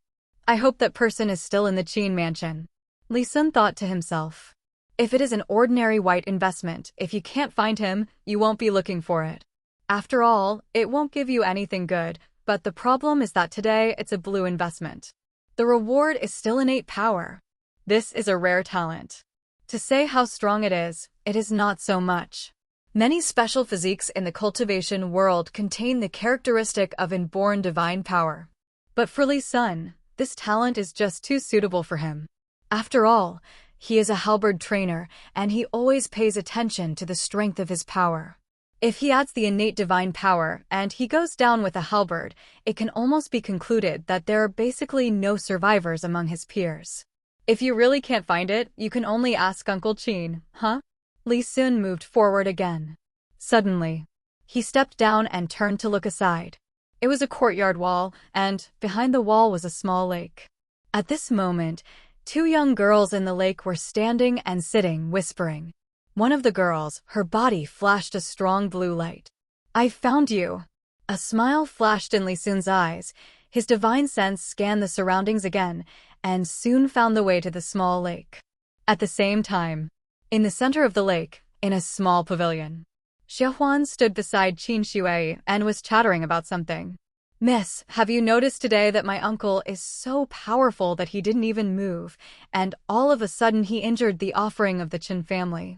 I hope that person is still in the Qin mansion. Li Sun thought to himself. If it is an ordinary white investment, if you can't find him, you won't be looking for it. After all, it won't give you anything good, but the problem is that today it's a blue investment. The reward is still innate power. This is a rare talent. To say how strong it is not so much. Many special physiques in the cultivation world contain the characteristic of inborn divine power. But for Li Sun, this talent is just too suitable for him. After all, he is a halberd trainer, and he always pays attention to the strength of his power. If he adds the innate divine power and he goes down with a halberd, it can almost be concluded that there are basically no survivors among his peers. If you really can't find it, you can only ask Uncle Qin, huh? Li Sun moved forward again. Suddenly, he stepped down and turned to look aside. It was a courtyard wall, and behind the wall was a small lake. At this moment, 2 young girls in the lake were standing and sitting, whispering. One of the girls, her body flashed a strong blue light. I found you. A smile flashed in Li Sun's eyes. His divine sense scanned the surroundings again, and soon found the way to the small lake. At the same time, in the center of the lake, in a small pavilion, Xiaohuan stood beside Qin Shui and was chattering about something. Miss, have you noticed today that my uncle is so powerful that he didn't even move, and all of a sudden he injured the offering of the Qin family?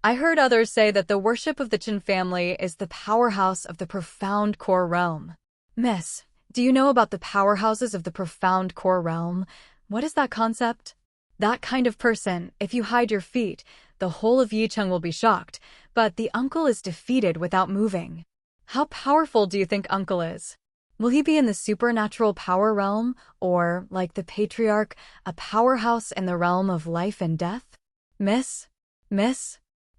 I heard others say that the worship of the Qin family is the powerhouse of the profound core realm. Miss, do you know about the powerhouses of the profound core realm? What is that concept? That kind of person, if you hide your feet, the whole of Yicheng will be shocked, but the uncle is defeated without moving. How powerful do you think uncle is? Will he be in the supernatural power realm, or, like the patriarch, a powerhouse in the realm of life and death? Miss?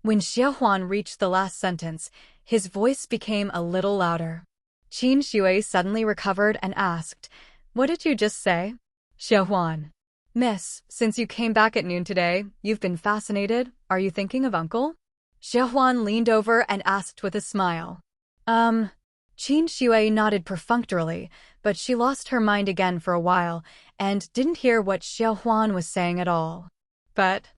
When Xiaohuan reached the last sentence, his voice became a little louder. Qin Shui suddenly recovered and asked, "What did you just say?" "Xiaohuan. Miss, since you came back at noon today, you've been fascinated. Are you thinking of uncle?" Xiaohuan leaned over and asked with a smile. Qin Shui nodded perfunctorily, but she lost her mind again for a while and didn't hear what Xiaohuan was saying at all. But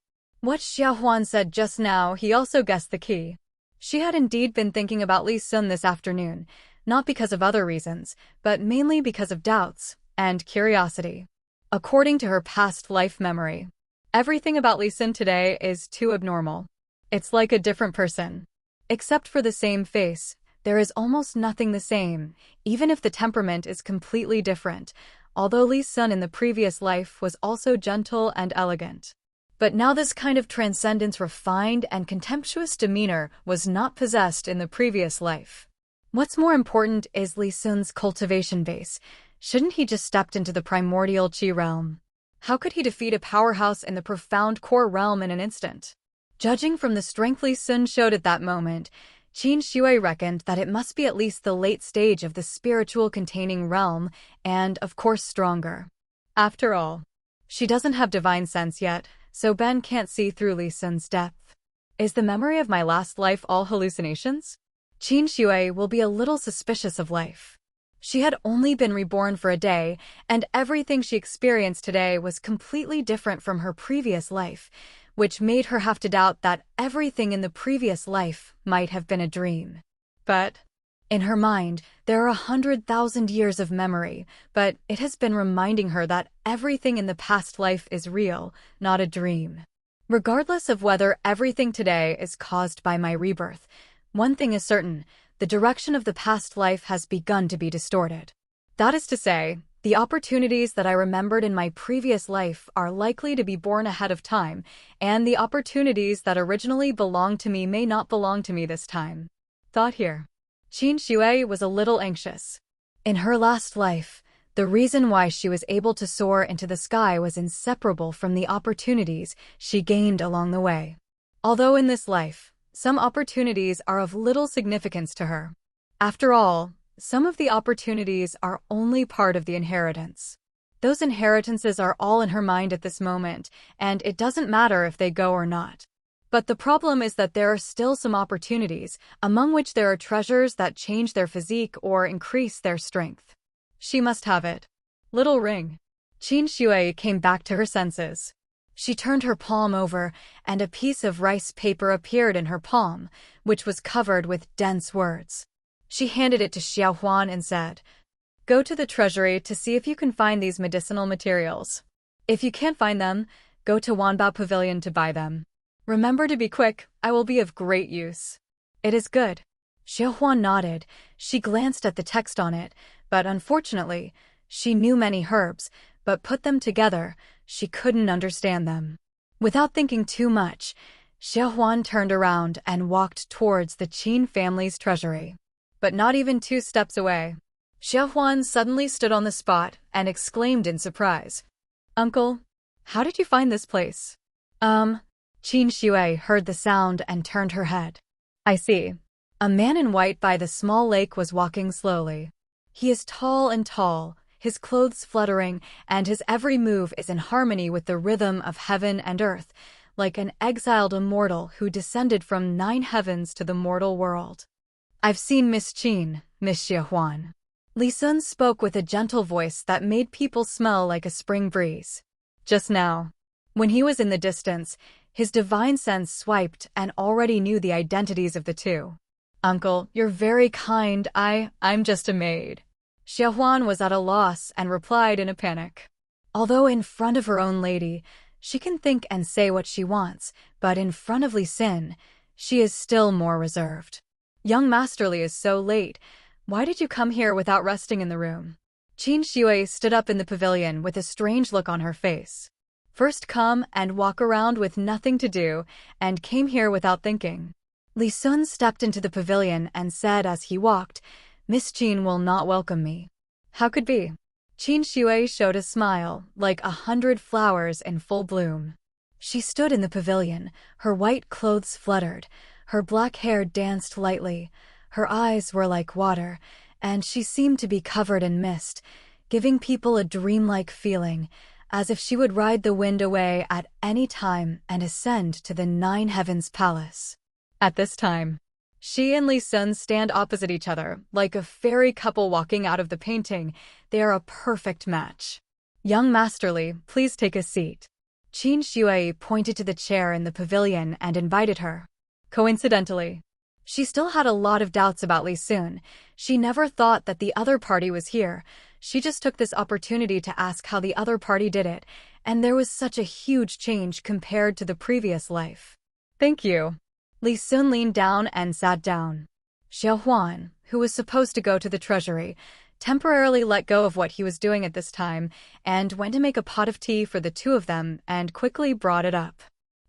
what Xiaohuan said just now, he also guessed the key. She had indeed been thinking about Li Sun this afternoon, not because of other reasons, but mainly because of doubts and curiosity. According to her past life memory, everything about Li Sun today is too abnormal. It's like a different person. Except for the same face, there is almost nothing the same, even if the temperament is completely different, although Li Sun in the previous life was also gentle and elegant. But now this kind of transcendence, refined and contemptuous demeanor was not possessed in the previous life. What's more important is Li Sun's cultivation base. Shouldn't he just stepped into the primordial Qi realm? How could he defeat a powerhouse in the profound core realm in an instant? Judging from the strength Li Sun showed at that moment, Qin Shui reckoned that it must be at least the late stage of the spiritual containing realm, and of course stronger. After all, she doesn't have divine sense yet, so Ben can't see through Li Sun's depth. Is the memory of my last life all hallucinations? Qin Shui will be a little suspicious of life. She had only been reborn for a day, and everything she experienced today was completely different from her previous life, which made her have to doubt that everything in the previous life might have been a dream. But in her mind, there are 100,000 years of memory, but it has been reminding her that everything in the past life is real, not a dream. Regardless of whether everything today is caused by my rebirth, one thing is certain: the direction of the past life has begun to be distorted. That is to say, the opportunities that I remembered in my previous life are likely to be born ahead of time, and the opportunities that originally belonged to me may not belong to me this time. Thought here. Qin Shui was a little anxious. In her last life, the reason why she was able to soar into the sky was inseparable from the opportunities she gained along the way. Although in this life, some opportunities are of little significance to her. After all, some of the opportunities are only part of the inheritance. Those inheritances are all in her mind at this moment, and it doesn't matter if they go or not. But the problem is that there are still some opportunities, among which there are treasures that change their physique or increase their strength. She must have it. Little ring. Qin Shui came back to her senses. She turned her palm over, and a piece of rice paper appeared in her palm, which was covered with dense words. She handed it to Xiaohuan and said, "Go to the treasury to see if you can find these medicinal materials. If you can't find them, go to Wanbao Pavilion to buy them. Remember to be quick, I will be of great use." "It is good." Xiaohuan nodded. She glanced at the text on it, but unfortunately, she knew many herbs, but put them together, she couldn't understand them. Without thinking too much, Xiaohuan turned around and walked towards the Qin family's treasury. But not even 2 steps away, Xiaohuan suddenly stood on the spot and exclaimed in surprise, "Uncle, how did you find this place?" Qin Shui heard the sound and turned her head. "I see." A man in white by the small lake was walking slowly. He is tall and tall, his clothes fluttering, and his every move is in harmony with the rhythm of heaven and earth, like an exiled immortal who descended from 9 heavens to the mortal world. "I've seen Miss Qin, Miss Xiaohuan." Li Sun spoke with a gentle voice that made people smell like a spring breeze. Just now, when he was in the distance, his divine sense swiped and already knew the identities of the two. "Uncle, you're very kind. I'm just a maid." Xiaohuan was at a loss and replied in a panic. Although in front of her own lady, she can think and say what she wants, but in front of Li Sun, she is still more reserved. "Young Master Li is so late. Why did you come here without resting in the room?" Qin Shui stood up in the pavilion with a strange look on her face. "First come and walk around with nothing to do, and came here without thinking." Li Sun stepped into the pavilion and said as he walked, "Miss Qin will not welcome me." "How could be?" Qin Shui showed a smile, like 100 flowers in full bloom. She stood in the pavilion, her white clothes fluttered, her black hair danced lightly, her eyes were like water, and she seemed to be covered in mist, giving people a dreamlike feeling, as if she would ride the wind away at any time and ascend to the Nine Heavens Palace. At this time, she and Li Sun stand opposite each other, like a fairy couple walking out of the painting. They are a perfect match. Young Master Li, please take a seat. Qin Shui pointed to the chair in the pavilion and invited her. Coincidentally, she still had a lot of doubts about Li Sun. She never thought that the other party was here. She just took this opportunity to ask how the other party did it, and there was such a huge change compared to the previous life. Thank you. Li Sun leaned down and sat down. Xiao Huan, who was supposed to go to the treasury, temporarily let go of what he was doing at this time and went to make a pot of tea for the two of them and quickly brought it up.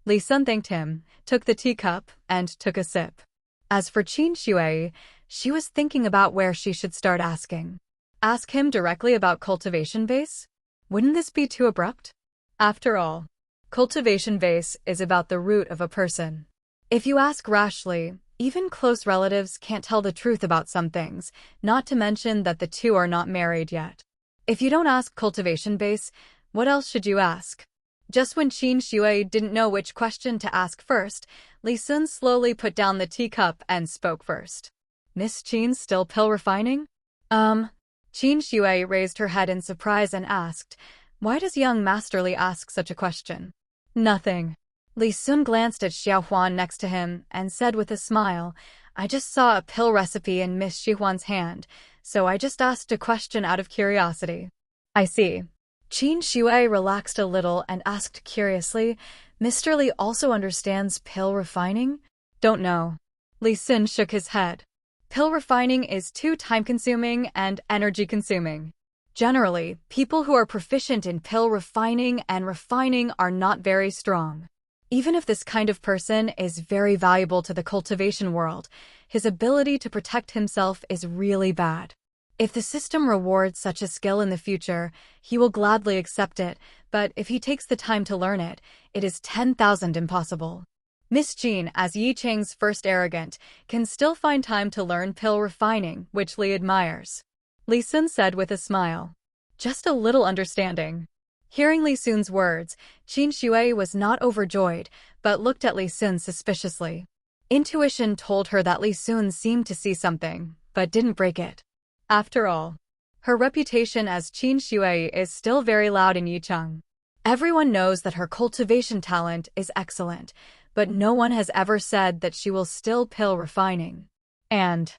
Li Sun thanked him, took the teacup, and took a sip. As for Qin Shui, she was thinking about where she should start asking. Ask him directly about cultivation base? Wouldn't this be too abrupt? After all, cultivation base is about the root of a person. If you ask rashly, even close relatives can't tell the truth about some things, not to mention that the two are not married yet. If you don't ask cultivation base, what else should you ask? Just when Qin Shui didn't know which question to ask first, Li Sun slowly put down the teacup and spoke first. Miss Qin still pill refining? Qin Shui raised her head in surprise and asked, why does young Master Li ask such a question? Nothing. Li Sun glanced at Xiao Huan next to him and said with a smile, I just saw a pill recipe in Miss Xi Huan's hand, so I just asked a question out of curiosity. I see. Qin Shui relaxed a little and asked curiously, Mr. Li also understands pill refining? Don't know. Li Sun shook his head. Pill refining is too time-consuming and energy-consuming. Generally, people who are proficient in pill refining and refining are not very strong. Even if this kind of person is very valuable to the cultivation world, his ability to protect himself is really bad. If the system rewards such a skill in the future, he will gladly accept it, but if he takes the time to learn it, it is 10,000 impossible. Miss Jean, as Yi Cheng's first arrogant, can still find time to learn pill refining, which Li admires. Li Sun said with a smile. Just a little understanding. Hearing Li Sun's words, Qin Shui was not overjoyed, but looked at Li Sun suspiciously. Intuition told her that Li Sun seemed to see something, but didn't break it. After all, her reputation as Qin Shui is still very loud in Yicheng. Everyone knows that her cultivation talent is excellent, but no one has ever said that she will still pill refining. And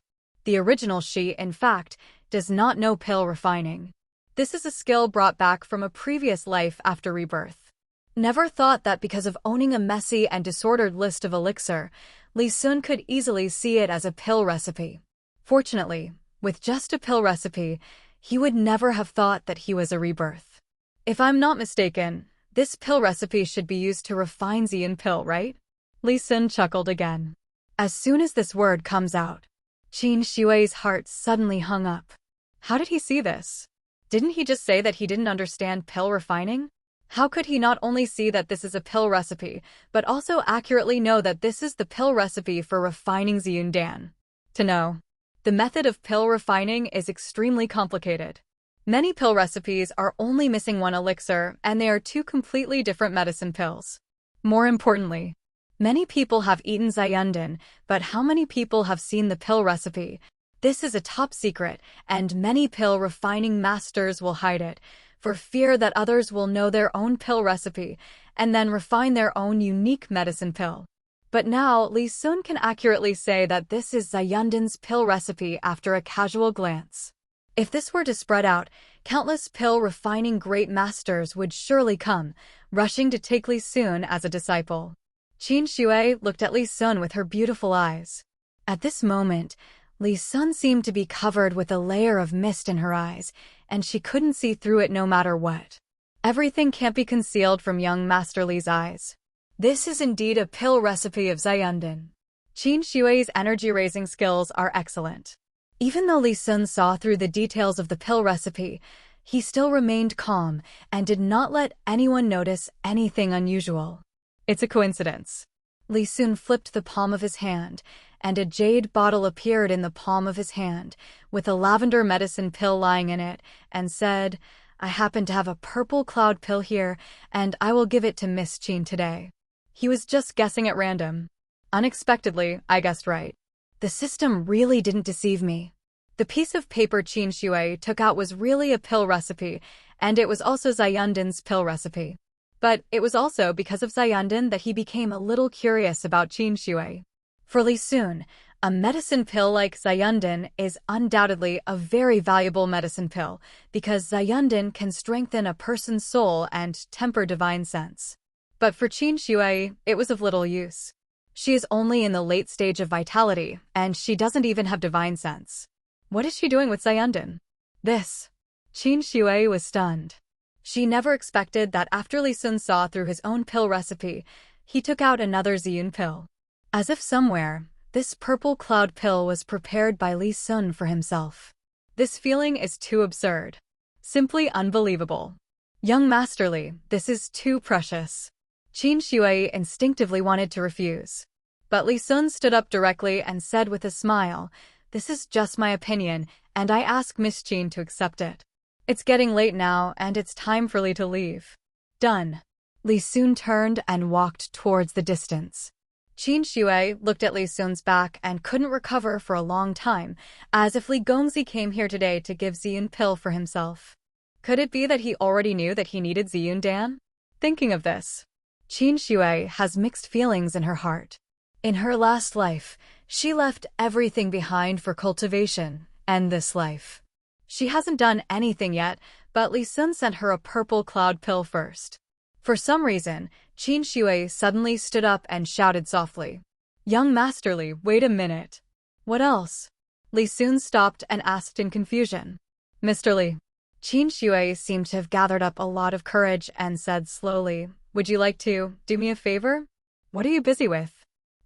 the original she, in fact, does not know pill refining. This is a skill brought back from a previous life after rebirth. Never thought that because of owning a messy and disordered list of elixir, Li Sun could easily see it as a pill recipe. Fortunately, with just a pill recipe, he would never have thought that he was a rebirth. If I'm not mistaken, this pill recipe should be used to refine Xian pill, right? Li Sun chuckled again. As soon as this word comes out, Qin Shui's heart suddenly hung up. How did he see this? Didn't he just say that he didn't understand pill refining? How could he not only see that this is a pill recipe, but also accurately know that this is the pill recipe for refining Xiundan? To know, the method of pill refining is extremely complicated. Many pill recipes are only missing one elixir, and they are two completely different medicine pills. More importantly, many people have eaten Xiundan, but how many people have seen the pill recipe? This is a top secret, and many pill refining masters will hide it, for fear that others will know their own pill recipe, and then refine their own unique medicine pill. But now, Li Sun can accurately say that this is Xiundan's pill recipe after a casual glance. If this were to spread out, countless pill refining great masters would surely come, rushing to take Li Sun as a disciple. Qin Shui looked at Li Sun with her beautiful eyes. At this moment, Li Sun seemed to be covered with a layer of mist in her eyes, and she couldn't see through it no matter what. Everything can't be concealed from young Master Li's eyes. This is indeed a pill recipe of Xiundan. Qin Shui's energy-raising skills are excellent. Even though Li Sun saw through the details of the pill recipe, he still remained calm and did not let anyone notice anything unusual. It's a coincidence. Li Sun flipped the palm of his hand, and a jade bottle appeared in the palm of his hand, with a lavender medicine pill lying in it, and said, "I happen to have a purple cloud pill here, and I will give it to Miss Qin today." He was just guessing at random. Unexpectedly, I guessed right. The system really didn't deceive me. The piece of paper Qin Shui took out was really a pill recipe, and it was also Ziyundan's pill recipe. But it was also because of Ziyundan that he became a little curious about Qin Shui. For Li Sun, a medicine pill like Ziyundan is undoubtedly a very valuable medicine pill because Ziyundan can strengthen a person's soul and temper divine sense. But for Qin Shui, it was of little use. She is only in the late stage of vitality, and she doesn't even have divine sense. What is she doing with Ziyundan? This. Qin Shui was stunned. She never expected that after Li Sun saw through his own pill recipe, he took out another Ziyun pill. As if somewhere, this purple cloud pill was prepared by Li Sun for himself. This feeling is too absurd. Simply unbelievable. Young Master Li, this is too precious. Qin Shui instinctively wanted to refuse. But Li Sun stood up directly and said with a smile, "This is just my opinion, and I ask Miss Qin to accept it. It's getting late now, and it's time for Li to leave." Done. Li Sun turned and walked towards the distance. Qin Shui looked at Li Sun's back and couldn't recover for a long time, as if Li Gongzi came here today to give Ziyun pill for himself. Could it be that he already knew that he needed Ziyun Dan? Thinking of this, Qin Shui has mixed feelings in her heart. In her last life, she left everything behind for cultivation, and this life. She hasn't done anything yet, but Li Sun sent her a purple cloud pill first. For some reason, Qin Shui suddenly stood up and shouted softly, "Young Master Li, wait a minute." "What else?" Li Sun stopped and asked in confusion. "Mr. Li." Qin Shui seemed to have gathered up a lot of courage and said slowly, "Would you like to do me a favor?" "What are you busy with?"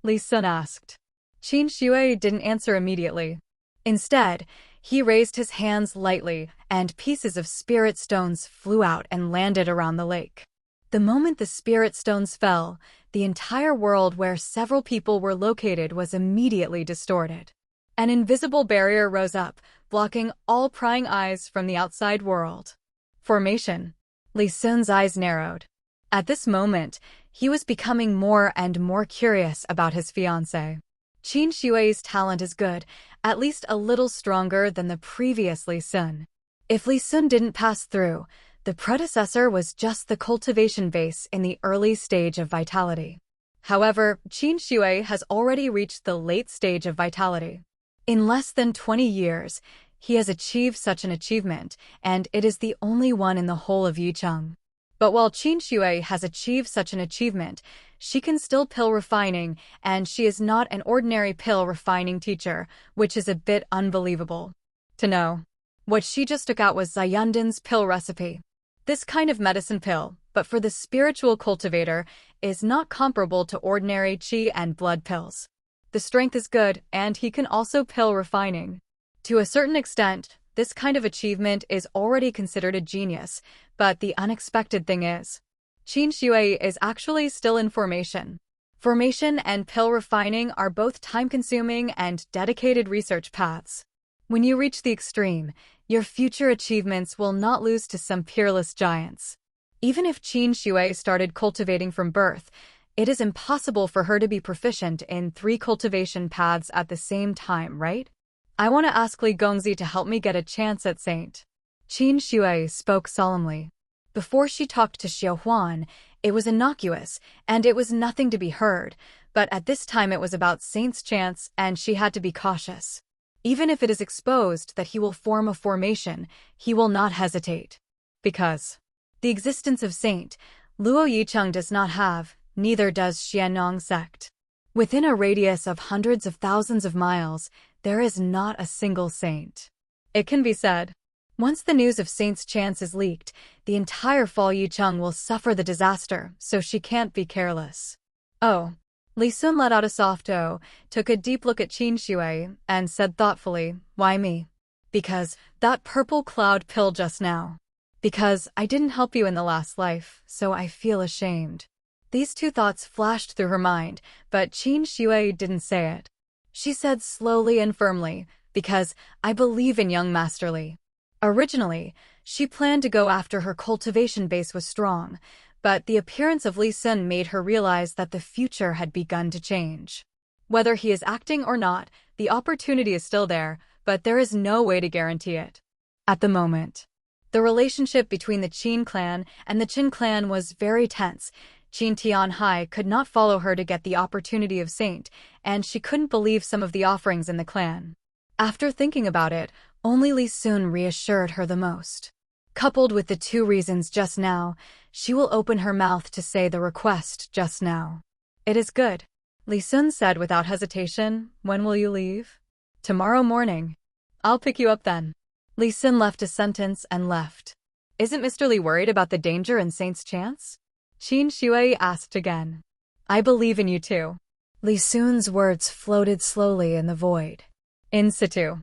Li Sun asked. Qin Shui didn't answer immediately. Instead, he raised his hands lightly, and pieces of spirit stones flew out and landed around the lake. The moment the spirit stones fell, the entire world where several people were located was immediately distorted. An invisible barrier rose up, blocking all prying eyes from the outside world. Formation. Li Sun's eyes narrowed. At this moment, he was becoming more and more curious about his fiancée. Qin Shui's talent is good, at least a little stronger than the previous Li Sun. If Li Sun didn't pass through, the predecessor was just the cultivation base in the early stage of vitality. However, Qin Shui has already reached the late stage of vitality. In less than 20 years, he has achieved such an achievement, and it is the only one in the whole of Yicheng. But while Qin Shui has achieved such an achievement, she can still pill refining, and she is not an ordinary pill refining teacher, which is a bit unbelievable. To know. What she just took out was Ziyundan's pill recipe. This kind of medicine pill, but for the spiritual cultivator, is not comparable to ordinary qi and blood pills. The strength is good, and he can also pill refining. To a certain extent, this kind of achievement is already considered a genius, but the unexpected thing is, Qin Shui is actually still in formation. Formation and pill refining are both time-consuming and dedicated research paths. When you reach the extreme, your future achievements will not lose to some peerless giants. Even if Qin Shui started cultivating from birth, it is impossible for her to be proficient in 3 cultivation paths at the same time, right? I want to ask Li Gongzi to help me get a chance at Saint. Qin Shui spoke solemnly. Before she talked to Xiao Huan, it was innocuous, and it was nothing to be heard, but at this time it was about Saint's chance, and she had to be cautious. Even if it is exposed that he will form a formation, he will not hesitate. Because the existence of Saint, Luo Yicheng does not have, neither does Xiannong sect. Within a radius of hundreds of thousands of miles, there is not a single saint. It can be said, once the news of Saint's chance is leaked, the entire Fall Yicheng will suffer the disaster, so she can't be careless. Oh. Li Sun let out a soft "oh," took a deep look at Qin Shui, and said thoughtfully, "Why me?" "Because that purple cloud pill just now. Because I didn't help you in the last life, so I feel ashamed." These 2 thoughts flashed through her mind, but Qin Shui didn't say it. she said slowly and firmly, because I believe in young Master Li. Originally, she planned to go after her cultivation base was strong, but the appearance of Li Sun made her realize that the future had begun to change. Whether he is acting or not, the opportunity is still there, but there is no way to guarantee it. At the moment, the relationship between the Qin clan and the Qin clan was very tense. Qin Tianhai could not follow her to get the opportunity of saint, and she couldn't believe some of the offerings in the clan. After thinking about it, only Li Sun reassured her the most. Coupled with the two reasons just now, she will open her mouth to say the request just now. It is good, Li Sun said without hesitation. When will you leave? Tomorrow morning. I'll pick you up then. Li Sun left a sentence and left. Isn't Mr. Li worried about the danger in Saint's chance? Qin Shui asked again. I believe in you too. Li Sun's words floated slowly in the void. In situ.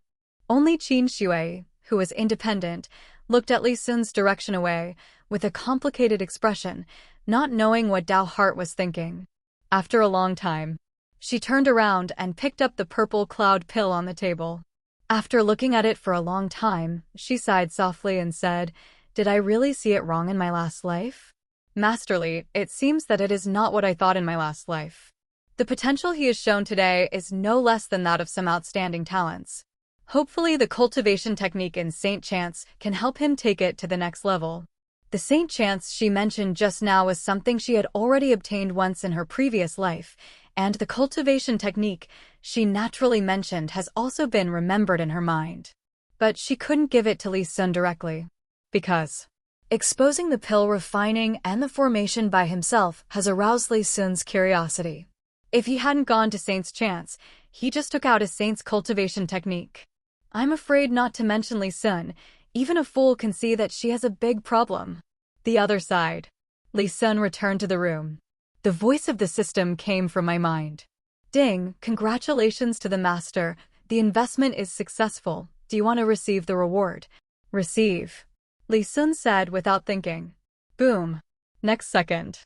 Only Qin Shui, who was independent, looked at Li Sun's direction away, with a complicated expression, not knowing what Dao Heart was thinking. After a long time, she turned around and picked up the purple cloud pill on the table. After looking at it for a long time, she sighed softly and said, Did I really see it wrong in my last life? Master Li, it seems that it is not what I thought in my last life. The potential he has shown today is no less than that of some outstanding talents. Hopefully the cultivation technique in Saint Chance can help him take it to the next level. The Saint Chance she mentioned just now was something she had already obtained once in her previous life, and the cultivation technique she naturally mentioned has also been remembered in her mind. But she couldn't give it to Li Sun directly. Because exposing the pill refining and the formation by himself has aroused Li Sun's curiosity. If he hadn't gone to Saint's Chance, he just took out a Saint's cultivation technique. I'm afraid not to mention Li Sun, even a fool can see that she has a big problem. The other side. Li Sun returned to the room. The voice of the system came from my mind. Ding, congratulations to the master, the investment is successful. Do you want to receive the reward? Receive. Li Sun said without thinking. Boom. Next second.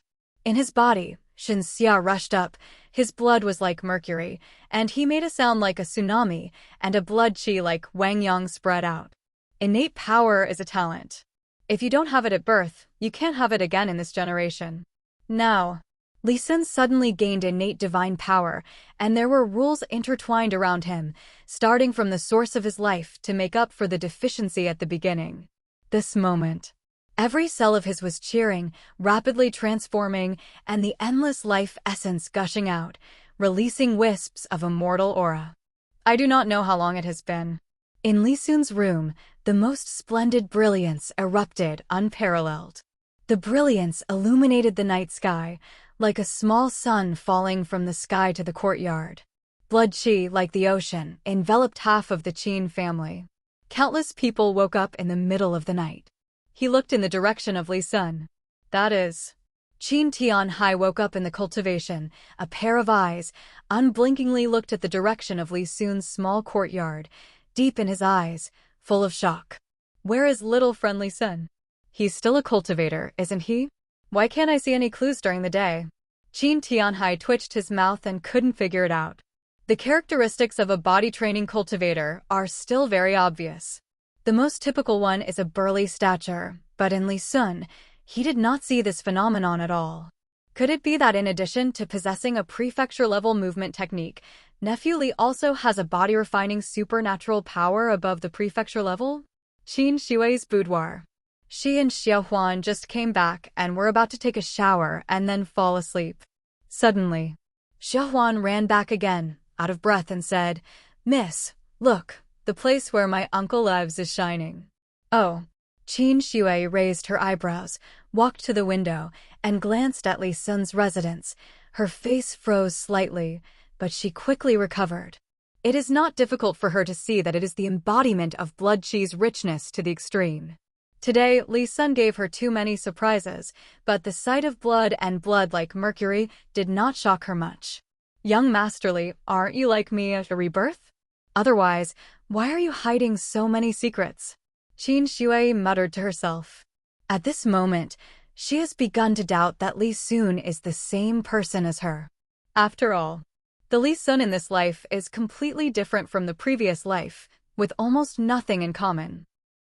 In his body, Shen Xia rushed up. His blood was like mercury, and he made a sound like a tsunami, and a blood qi like Wang Yang spread out. Innate power is a talent. If you don't have it at birth, you can't have it again in this generation. Now, Li Sun suddenly gained innate divine power, and there were rules intertwined around him, starting from the source of his life to make up for the deficiency at the beginning. This moment, every cell of his was cheering, rapidly transforming, and the endless life essence gushing out, releasing wisps of immortal aura. I do not know how long it has been. In Li Sun's room, the most splendid brilliance erupted unparalleled. The brilliance illuminated the night sky, like a small sun falling from the sky to the courtyard. Blood qi, like the ocean, enveloped half of the Qin family. Countless people woke up in the middle of the night. He looked in the direction of Li Sun. That is. Qin Tianhai woke up in the cultivation. A pair of eyes unblinkingly looked at the direction of Li Sun's small courtyard, deep in his eyes, full of shock. Where is little friend Li Sun? He's still a cultivator, isn't he? Why can't I see any clues during the day? Qin Tianhai twitched his mouth and couldn't figure it out. The characteristics of a body training cultivator are still very obvious. The most typical one is a burly stature, but in Li Sun, he did not see this phenomenon at all. Could it be that in addition to possessing a prefecture-level movement technique, Nephew Li also has a body-refining supernatural power above the prefecture level? Qin Shui's boudoir. She and Xiaohuan just came back and were about to take a shower and then fall asleep. Suddenly, Xiaohuan ran back again, out of breath, and said, Miss, look, the place where my uncle lives is shining. Oh. Qin Shui raised her eyebrows, walked to the window, and glanced at Li Sun's residence. Her face froze slightly, but she quickly recovered. It is not difficult for her to see that it is the embodiment of blood qi's richness to the extreme. Today, Li Sun gave her too many surprises, but the sight of blood and blood like mercury did not shock her much. Young Master Li, aren't you like me at a rebirth? Otherwise, why are you hiding so many secrets? Qin Shui muttered to herself. At this moment, she has begun to doubt that Li Sun is the same person as her. After all, The Li Sun in this life is completely different from the previous life, with almost nothing in common.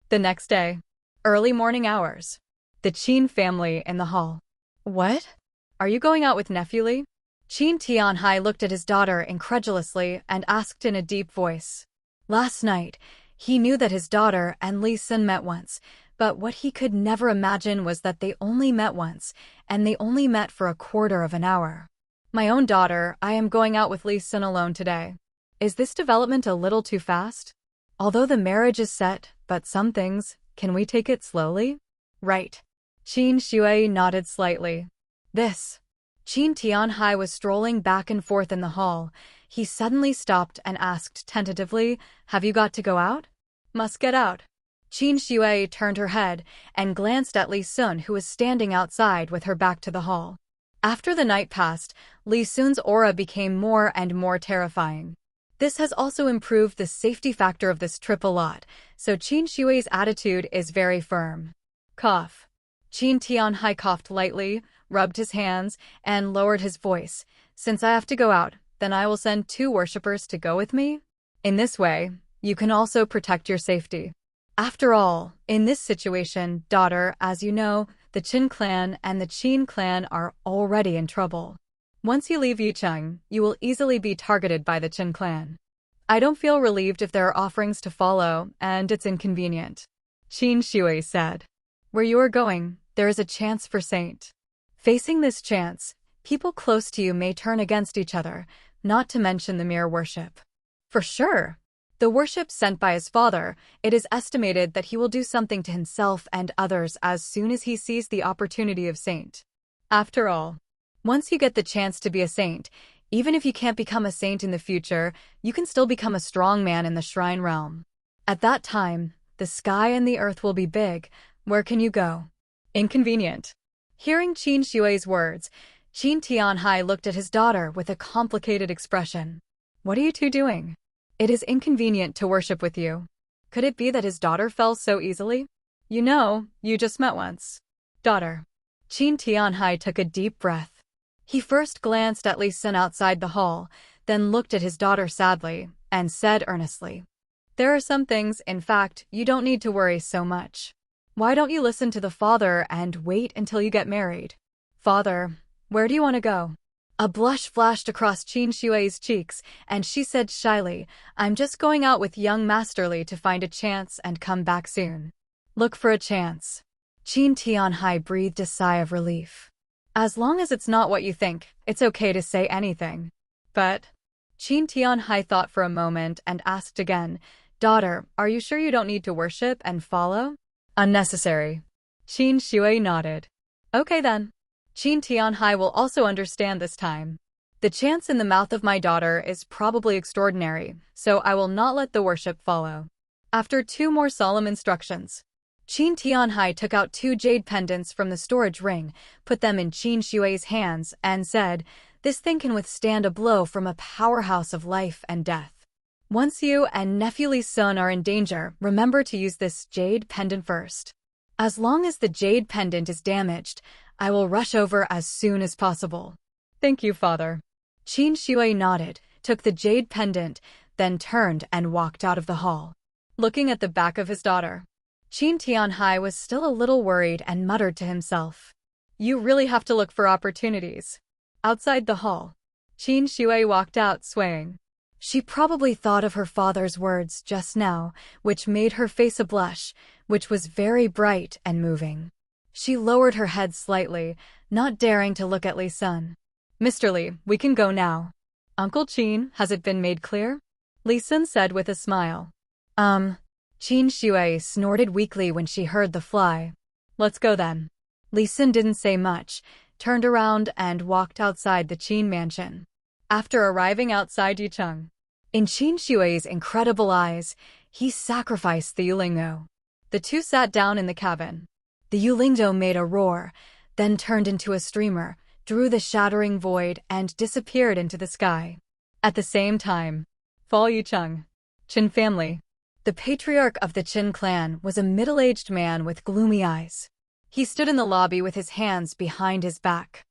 The next day, early morning hours. The Qin family in the hall. What? Are you going out with nephew Li? Qin Tianhai looked at his daughter incredulously and asked in a deep voice. Last night, he knew that his daughter and Li Sun met once, but what he could never imagine was that they only met once, and they only met for a quarter of an hour. My own daughter, I am going out with Li Sun alone today. Is this development a little too fast? Although the marriage is set, but some things, can we take it slowly? Right. Qin Shui nodded slightly. This. Qin Tianhai was strolling back and forth in the hall. He suddenly stopped and asked tentatively, "Have you got to go out?" "Must get out." Qin Shui turned her head and glanced at Li Sun, who was standing outside with her back to the hall. After the night passed, Li Sun's aura became more and more terrifying. This has also improved the safety factor of this trip a lot, so Qin Shui's attitude is very firm. Cough. Qin Tianhai coughed lightly, rubbed his hands, and lowered his voice. "Since I have to go out, then I will send 2 worshippers to go with me. In this way, you can also protect your safety. After all, in this situation, daughter, as you know, the Qin clan and the Qin clan are already in trouble. Once you leave Yicheng, you will easily be targeted by the Qin clan. I don't feel relieved if there are offerings to follow, and it's inconvenient." Qin Shui said. "Where you are going, there is a chance for Saint. Facing this chance, people close to you may turn against each other, not to mention the mere worship. For sure. The worship sent by his father, it is estimated that he will do something to himself and others as soon as he sees the opportunity of saint. After all, once you get the chance to be a saint, even if you can't become a saint in the future, you can still become a strong man in the shrine realm. At that time, the sky and the earth will be big. Where can you go? Inconvenient." Hearing Qin Shui's words, Qin Tianhai looked at his daughter with a complicated expression. "What are you two doing? It is inconvenient to worship with you." Could it be that his daughter fell so easily? "You know, you just met once." "Daughter." Qin Tianhai took a deep breath. He first glanced at Li Sun outside the hall, then looked at his daughter sadly, and said earnestly, "There are some things, in fact, you don't need to worry so much. Why don't you listen to the father and wait until you get married?" "Father, where do you want to go?" A blush flashed across Qin Shui's cheeks, and she said shyly, "I'm just going out with young Master Li to find a chance and come back soon." "Look for a chance." Qin Tianhai breathed a sigh of relief. "As long as it's not what you think, it's okay to say anything." "But..." Qin Tianhai thought for a moment and asked again, "Daughter, are you sure you don't need to worship and follow?" "Unnecessary." Qin Shui nodded. "Okay then. Qin Tianhai will also understand this time. The chance in the mouth of my daughter is probably extraordinary, so I will not let the worship follow." After 2 more solemn instructions, Qin Tianhai took out 2 jade pendants from the storage ring, put them in Qin Shui's hands, and said, "This thing can withstand a blow from a powerhouse of life and death. Once you and nephew Li Sun are in danger, remember to use this jade pendant first. As long as the jade pendant is damaged, I will rush over as soon as possible." "Thank you, father." Qin Shui nodded, took the jade pendant, then turned and walked out of the hall. Looking at the back of his daughter, Qin Tianhai was still a little worried and muttered to himself, "You really have to look for opportunities." Outside the hall, Qin Shui walked out swaying. She probably thought of her father's words just now, which made her face a blush, which was very bright and moving. She lowered her head slightly, not daring to look at Li Sun. "Mr. Li, we can go now." "Uncle Qin, has it been made clear?" Li Sun said with a smile. Qin Shui snorted weakly when she heard the fly. "Let's go then." Li Sun didn't say much, turned around and walked outside the Qin mansion. After arriving outside Yicheng, in Qin Shui's incredible eyes, he sacrificed the Yulingzhou. The 2 sat down in the cabin. The Yulingzhou made a roar, then turned into a streamer, drew the shattering void, and disappeared into the sky. At the same time, Fall Yicheng, Qin family. The patriarch of the Qin clan was a middle-aged man with gloomy eyes. He stood in the lobby with his hands behind his back.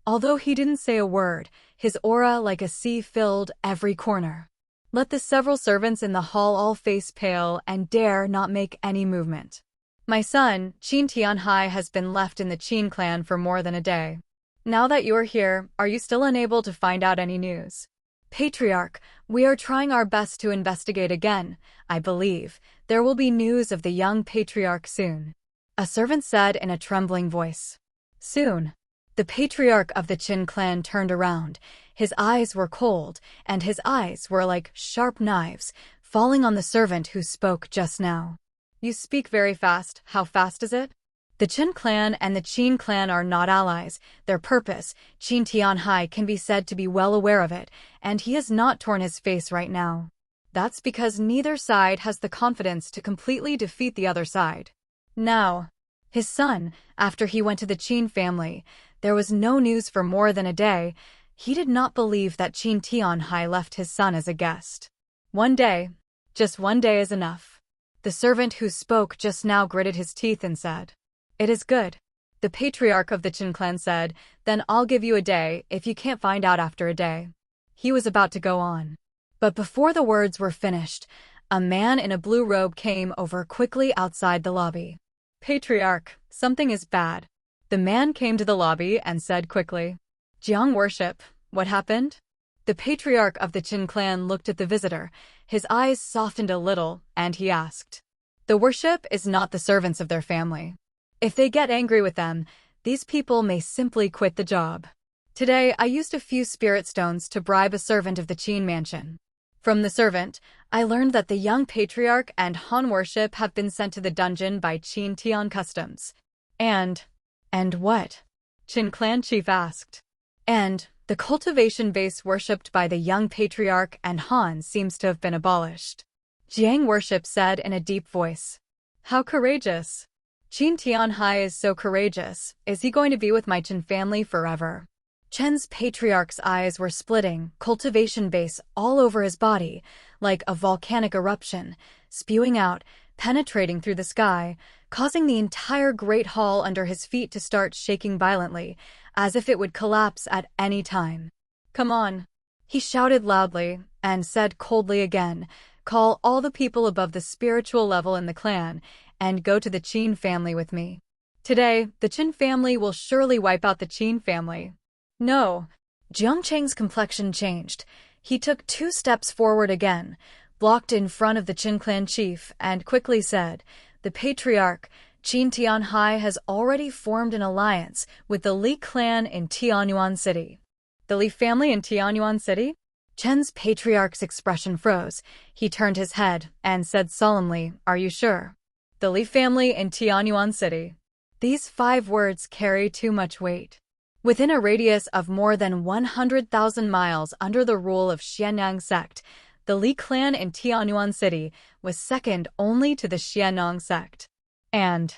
Although he didn't say a word, his aura like a sea filled every corner. Let the several servants in the hall all face pale and dare not make any movement. My son, Qin Tianhai, has been left in the Qin clan for more than a day. Now that you're here, are you still unable to find out any news? Patriarch, we are trying our best to investigate again. I believe there will be news of the young patriarch soon. A servant said in a trembling voice. Soon. The patriarch of the Qin clan turned around. His eyes were cold, and his eyes were like sharp knives, falling on the servant who spoke just now. You speak very fast. How fast is it? The Qin clan and the Qin clan are not allies. Their purpose, Qin Tianhai can be said to be well aware of it, and he has not torn his face right now. That's because neither side has the confidence to completely defeat the other side. Now, his son, after he went to the Qin family, there was no news for more than a day. He did not believe that Qin Tianhai left his son as a guest. One day, just one day is enough. The servant who spoke just now gritted his teeth and said, It is good. The patriarch of the Qin clan said, Then I'll give you a day if you can't find out after a day. He was about to go on. But before the words were finished, a man in a blue robe came over quickly outside the lobby. Patriarch, something is bad. The man came to the lobby and said quickly, Jiang worship, what happened? The patriarch of the Qin clan looked at the visitor. His eyes softened a little, and he asked, The worship is not the servants of their family. If they get angry with them, these people may simply quit the job. Today, I used a few spirit stones to bribe a servant of the Qin mansion. From the servant, I learned that the young patriarch and Han worship have been sent to the dungeon by Qin Tian customs. And what? Qin clan chief asked. And the cultivation base worshipped by the young patriarch and Han seems to have been abolished. Jiang worship said in a deep voice. How courageous. Qin Tianhai is so courageous. Is he going to be with my Qin family forever? Chen's patriarch's eyes were splitting, cultivation base all over his body, like a volcanic eruption, spewing out, penetrating through the sky, causing the entire great hall under his feet to start shaking violently, as if it would collapse at any time. Come on. He shouted loudly, and said coldly again, Call all the people above the spiritual level in the clan, and go to the Qin family with me. Today, the Qin family will surely wipe out the Qin family. No. Jiang Cheng's complexion changed. He took 2 steps forward again, blocked in front of the Qin clan chief, and quickly said, The patriarch, Qin Tianhai, has already formed an alliance with the Li clan in Tianyuan City. The Li family in Tianyuan City? Chen's patriarch's expression froze. He turned his head and said solemnly, Are you sure? The Li family in Tianyuan City. These 5 words carry too much weight. Within a radius of more than 100,000 miles under the rule of Xianyang sect, the Li clan in Tianyuan City was second only to the Xianyang sect. And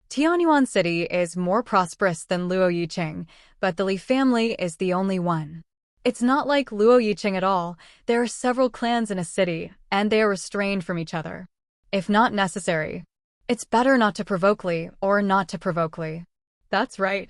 Tianyuan City is more prosperous than Luo Yiqing, but the Li family is the only one. It's not like Luo Yiqing at all. There are several clans in a city, and they are restrained from each other. If not necessary, it's better not to provoke Li or not to provoke Li. That's right.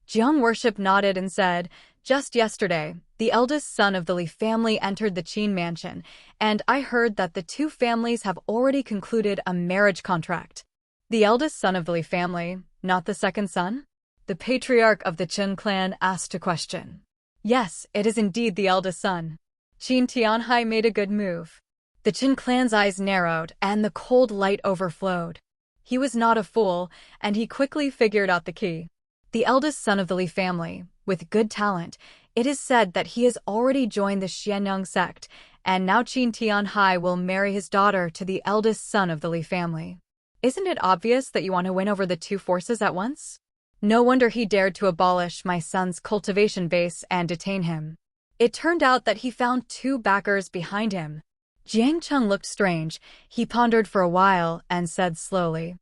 Jiang worship nodded and said, Just yesterday, the eldest son of the Li family entered the Qin mansion, and I heard that the 2 families have already concluded a marriage contract. The eldest son of the Li family, not the second son? The patriarch of the Qin clan asked a question. Yes, it is indeed the eldest son. Qin Tianhai made a good move. The Qin clan's eyes narrowed, and the cold light overflowed. He was not a fool, and he quickly figured out the key. The eldest son of the Li family, with good talent, it is said that he has already joined the Xianyang sect, and now Qin Tianhai will marry his daughter to the eldest son of the Li family. Isn't it obvious that you want to win over the 2 forces at once? No wonder he dared to abolish my son's cultivation base and detain him. It turned out that he found 2 backers behind him. Jiang Cheng looked strange. He pondered for a while and said slowly,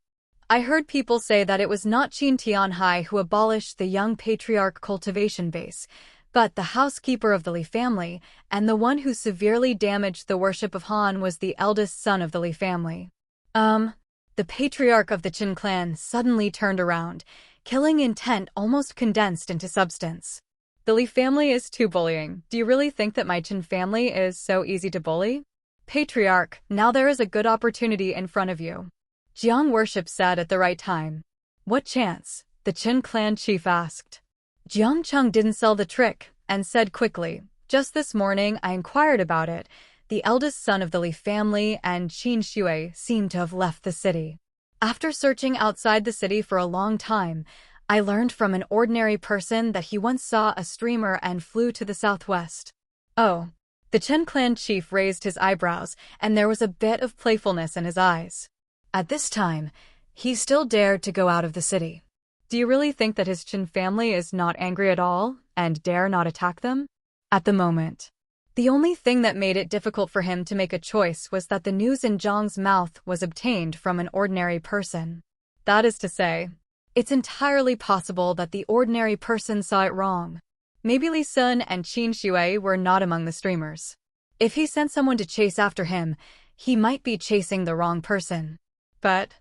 I heard people say that it was not Qin Tianhai who abolished the young patriarch cultivation base, but the housekeeper of the Li family, and the one who severely damaged the worship of Han was the eldest son of the Li family. The patriarch of the Qin clan suddenly turned around, killing intent almost condensed into substance. The Li family is too bullying. Do you really think that my Qin family is so easy to bully? Patriarch, now there is a good opportunity in front of you. Jiang Worship said at the right time. What chance? The Qin clan chief asked. Jiang Cheng didn't sell the trick and said quickly, just this morning I inquired about it. The eldest son of the Li family and Qin Shui seemed to have left the city. After searching outside the city for a long time, I learned from an ordinary person that he once saw a streamer and flew to the southwest. Oh. The Chen clan chief raised his eyebrows, and there was a bit of playfulness in his eyes. At this time, he still dared to go out of the city. Do you really think that his Chen family is not angry at all, and dare not attack them? At the moment. The only thing that made it difficult for him to make a choice was that the news in Zhang's mouth was obtained from an ordinary person. That is to say, it's entirely possible that the ordinary person saw it wrong. Maybe Li Sun and Qin Shui were not among the streamers. If he sent someone to chase after him, he might be chasing the wrong person. But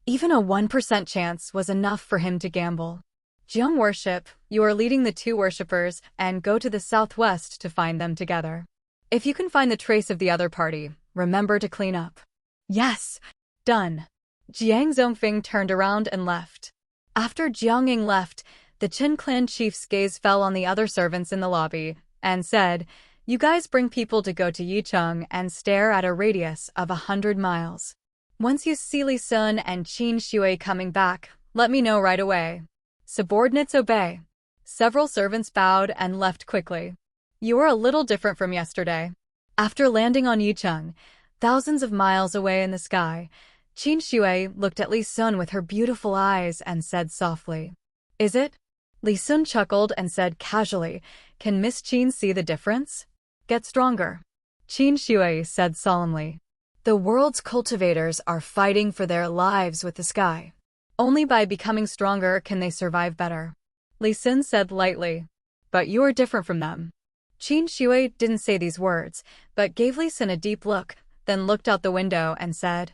even a 1% chance was enough for him to gamble. Jiang Worship, you are leading the two worshippers and go to the southwest to find them together. If you can find the trace of the other party, remember to clean up. Yes, done. Jiang Zhongfeng turned around and left. After Jiang Ying left, the Qin clan chief's gaze fell on the other servants in the lobby and said, you guys bring people to go to Yicheng and stare at a radius of 100 miles. Once you see Li Sun and Qin Shui coming back, let me know right away. Subordinates obey. Several servants bowed and left quickly. You are a little different from yesterday. After landing on Yicheng, thousands of miles away in the sky, Qin Shui looked at Li Sun with her beautiful eyes and said softly, is it? Li Sun chuckled and said casually, can Miss Qin see the difference? Get stronger. Qin Shui said solemnly. The world's cultivators are fighting for their lives with the sky. Only by becoming stronger can they survive better. Li Sun said lightly. But you are different from them. Qin Shui didn't say these words, but gave Li Sun a deep look, then looked out the window and said,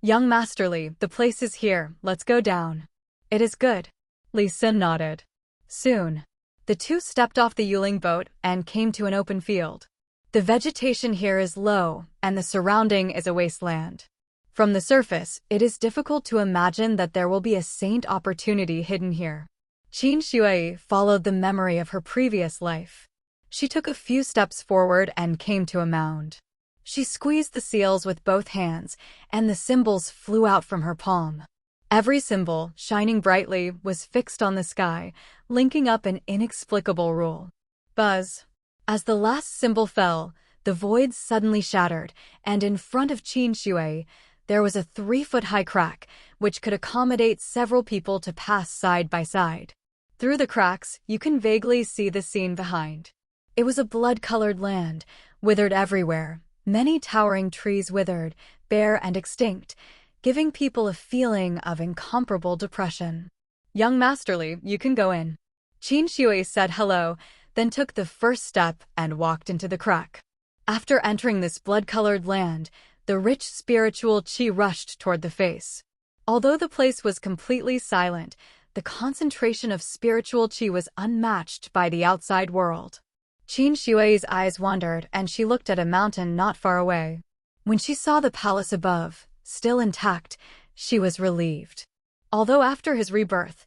young Master Li, the place is here, let's go down. It is good. Li Sun nodded. Soon, the two stepped off the Yuling boat and came to an open field. The vegetation here is low, and the surrounding is a wasteland. From the surface, it is difficult to imagine that there will be a saint opportunity hidden here. Qin Shui followed the memory of her previous life. She took a few steps forward and came to a mound. She squeezed the seals with both hands, and the symbols flew out from her palm. Every symbol, shining brightly, was fixed on the sky, linking up an inexplicable rule. Buzz. As the last symbol fell, the void suddenly shattered, and in front of Qin Shui, there was a 3-foot-high crack, which could accommodate several people to pass side by side. Through the cracks, you can vaguely see the scene behind. It was a blood-colored land, withered everywhere. Many towering trees withered, bare and extinct, giving people a feeling of incomparable depression. Young Master Li, you can go in. Qin Shui said hello, then took the first step and walked into the crack. After entering this blood-colored land, the rich spiritual qi rushed toward the face. Although the place was completely silent, the concentration of spiritual qi was unmatched by the outside world. Qin Shui's eyes wandered, and she looked at a mountain not far away. When she saw the palace above, still intact, she was relieved. Although after his rebirth,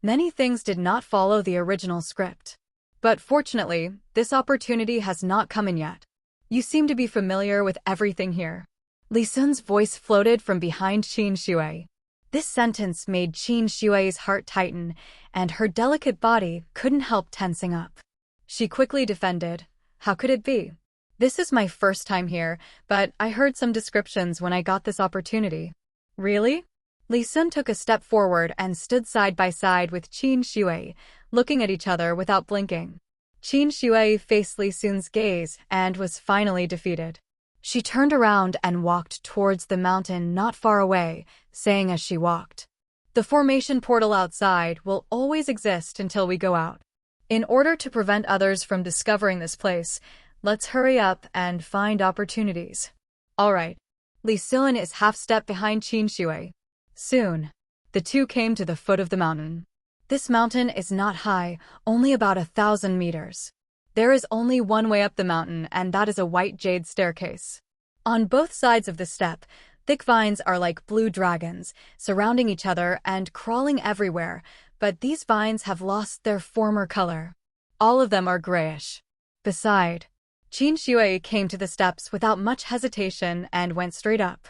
many things did not follow the original script. But fortunately, this opportunity has not come in yet. You seem to be familiar with everything here. Li Sun's voice floated from behind Qin Shui. This sentence made Qin Shui's heart tighten, and her delicate body couldn't help tensing up. She quickly defended. How could it be? This is my first time here, but I heard some descriptions when I got this opportunity. Really? Li Sun took a step forward and stood side by side with Qin Shui, looking at each other without blinking. Qin Shui faced Li Sun's gaze and was finally defeated. She turned around and walked towards the mountain not far away, saying as she walked, the formation portal outside will always exist until we go out. In order to prevent others from discovering this place, let's hurry up and find opportunities. All right. Li Sun is half step behind Qin Shui. Soon, the two came to the foot of the mountain. This mountain is not high, only about 1,000 meters. There is only one way up the mountain, and that is a white jade staircase. On both sides of the step, thick vines are like blue dragons, surrounding each other and crawling everywhere, but these vines have lost their former color. All of them are grayish. Beside, Qin Shui came to the steps without much hesitation and went straight up.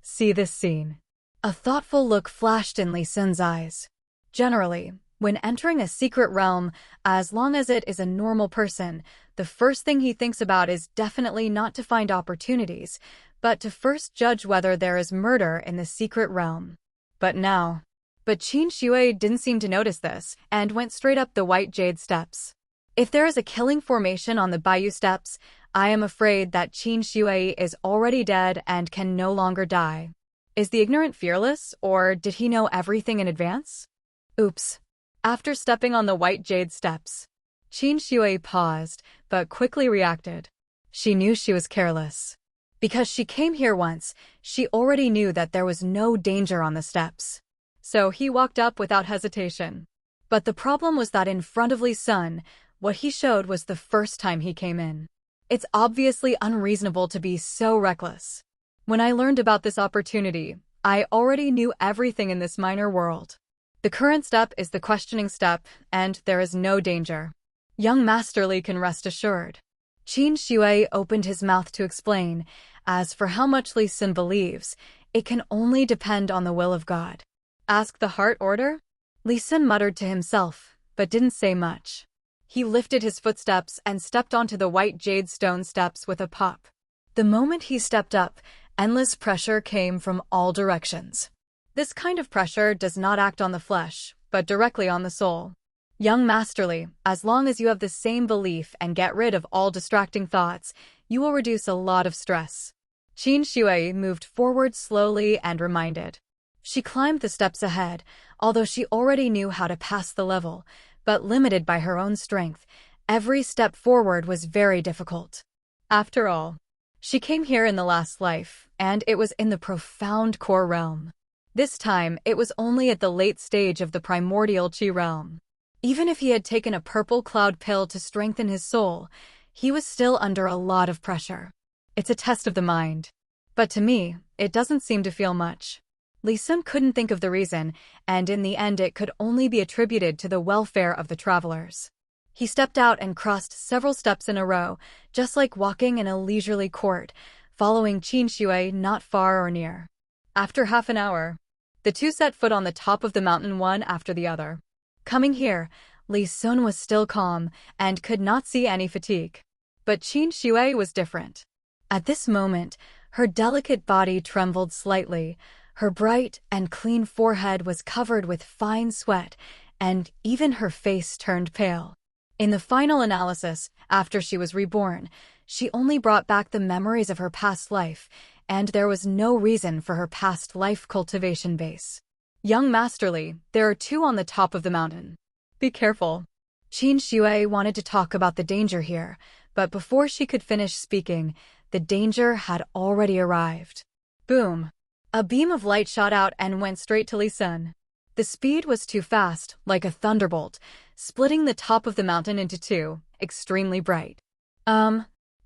See this scene. A thoughtful look flashed in Li Sun's eyes. Generally, when entering a secret realm, as long as it is a normal person, the first thing he thinks about is definitely not to find opportunities, but to first judge whether there is murder in the secret realm. But Qin Shui didn't seem to notice this, and went straight up the white jade steps. If there is a killing formation on the Bayou steps, I am afraid that Qin Shui is already dead and can no longer die. Is the ignorant fearless, or did he know everything in advance? Oops. After stepping on the white jade steps, Qin Shui paused, but quickly reacted. She knew she was careless. Because she came here once, she already knew that there was no danger on the steps. So he walked up without hesitation. But the problem was that in front of Li Sun, what he showed was the first time he came in. It's obviously unreasonable to be so reckless. When I learned about this opportunity, I already knew everything in this minor world. The current step is the questioning step, and there is no danger. Young Master Li can rest assured. Qin Shui opened his mouth to explain. As for how much Li Sun believes, it can only depend on the will of God. Ask the heart order? Li Sun muttered to himself, but didn't say much. He lifted his footsteps and stepped onto the white jade stone steps with a pop. The moment he stepped up, endless pressure came from all directions. This kind of pressure does not act on the flesh, but directly on the soul. Young Master Li, as long as you have the same belief and get rid of all distracting thoughts, you will reduce a lot of stress. Qin Shui moved forward slowly and reminded. She climbed the steps ahead, although she already knew how to pass the level, but limited by her own strength, every step forward was very difficult. After all, she came here in the last life, and it was in the profound core realm. This time, it was only at the late stage of the primordial Qi realm. Even if he had taken a purple cloud pill to strengthen his soul, he was still under a lot of pressure. It's a test of the mind. But to me, it doesn't seem to feel much. Li Sun couldn't think of the reason, and in the end it could only be attributed to the welfare of the travelers. He stepped out and crossed several steps in a row, just like walking in a leisurely court, following Qin Shui not far or near. After half an hour, the two set foot on the top of the mountain one after the other. Coming here, Li Sun was still calm and could not see any fatigue. But Qin Shui was different. At this moment, her delicate body trembled slightly. Her bright and clean forehead was covered with fine sweat, and even her face turned pale. In the final analysis, after she was reborn, she only brought back the memories of her past life, and there was no reason for her past life cultivation base. Young Master Li, there are two on the top of the mountain. Be careful. Qin Shui wanted to talk about the danger here, but before she could finish speaking, the danger had already arrived. Boom! A beam of light shot out and went straight to Li Sun. The speed was too fast, like a thunderbolt, splitting the top of the mountain into two, extremely bright.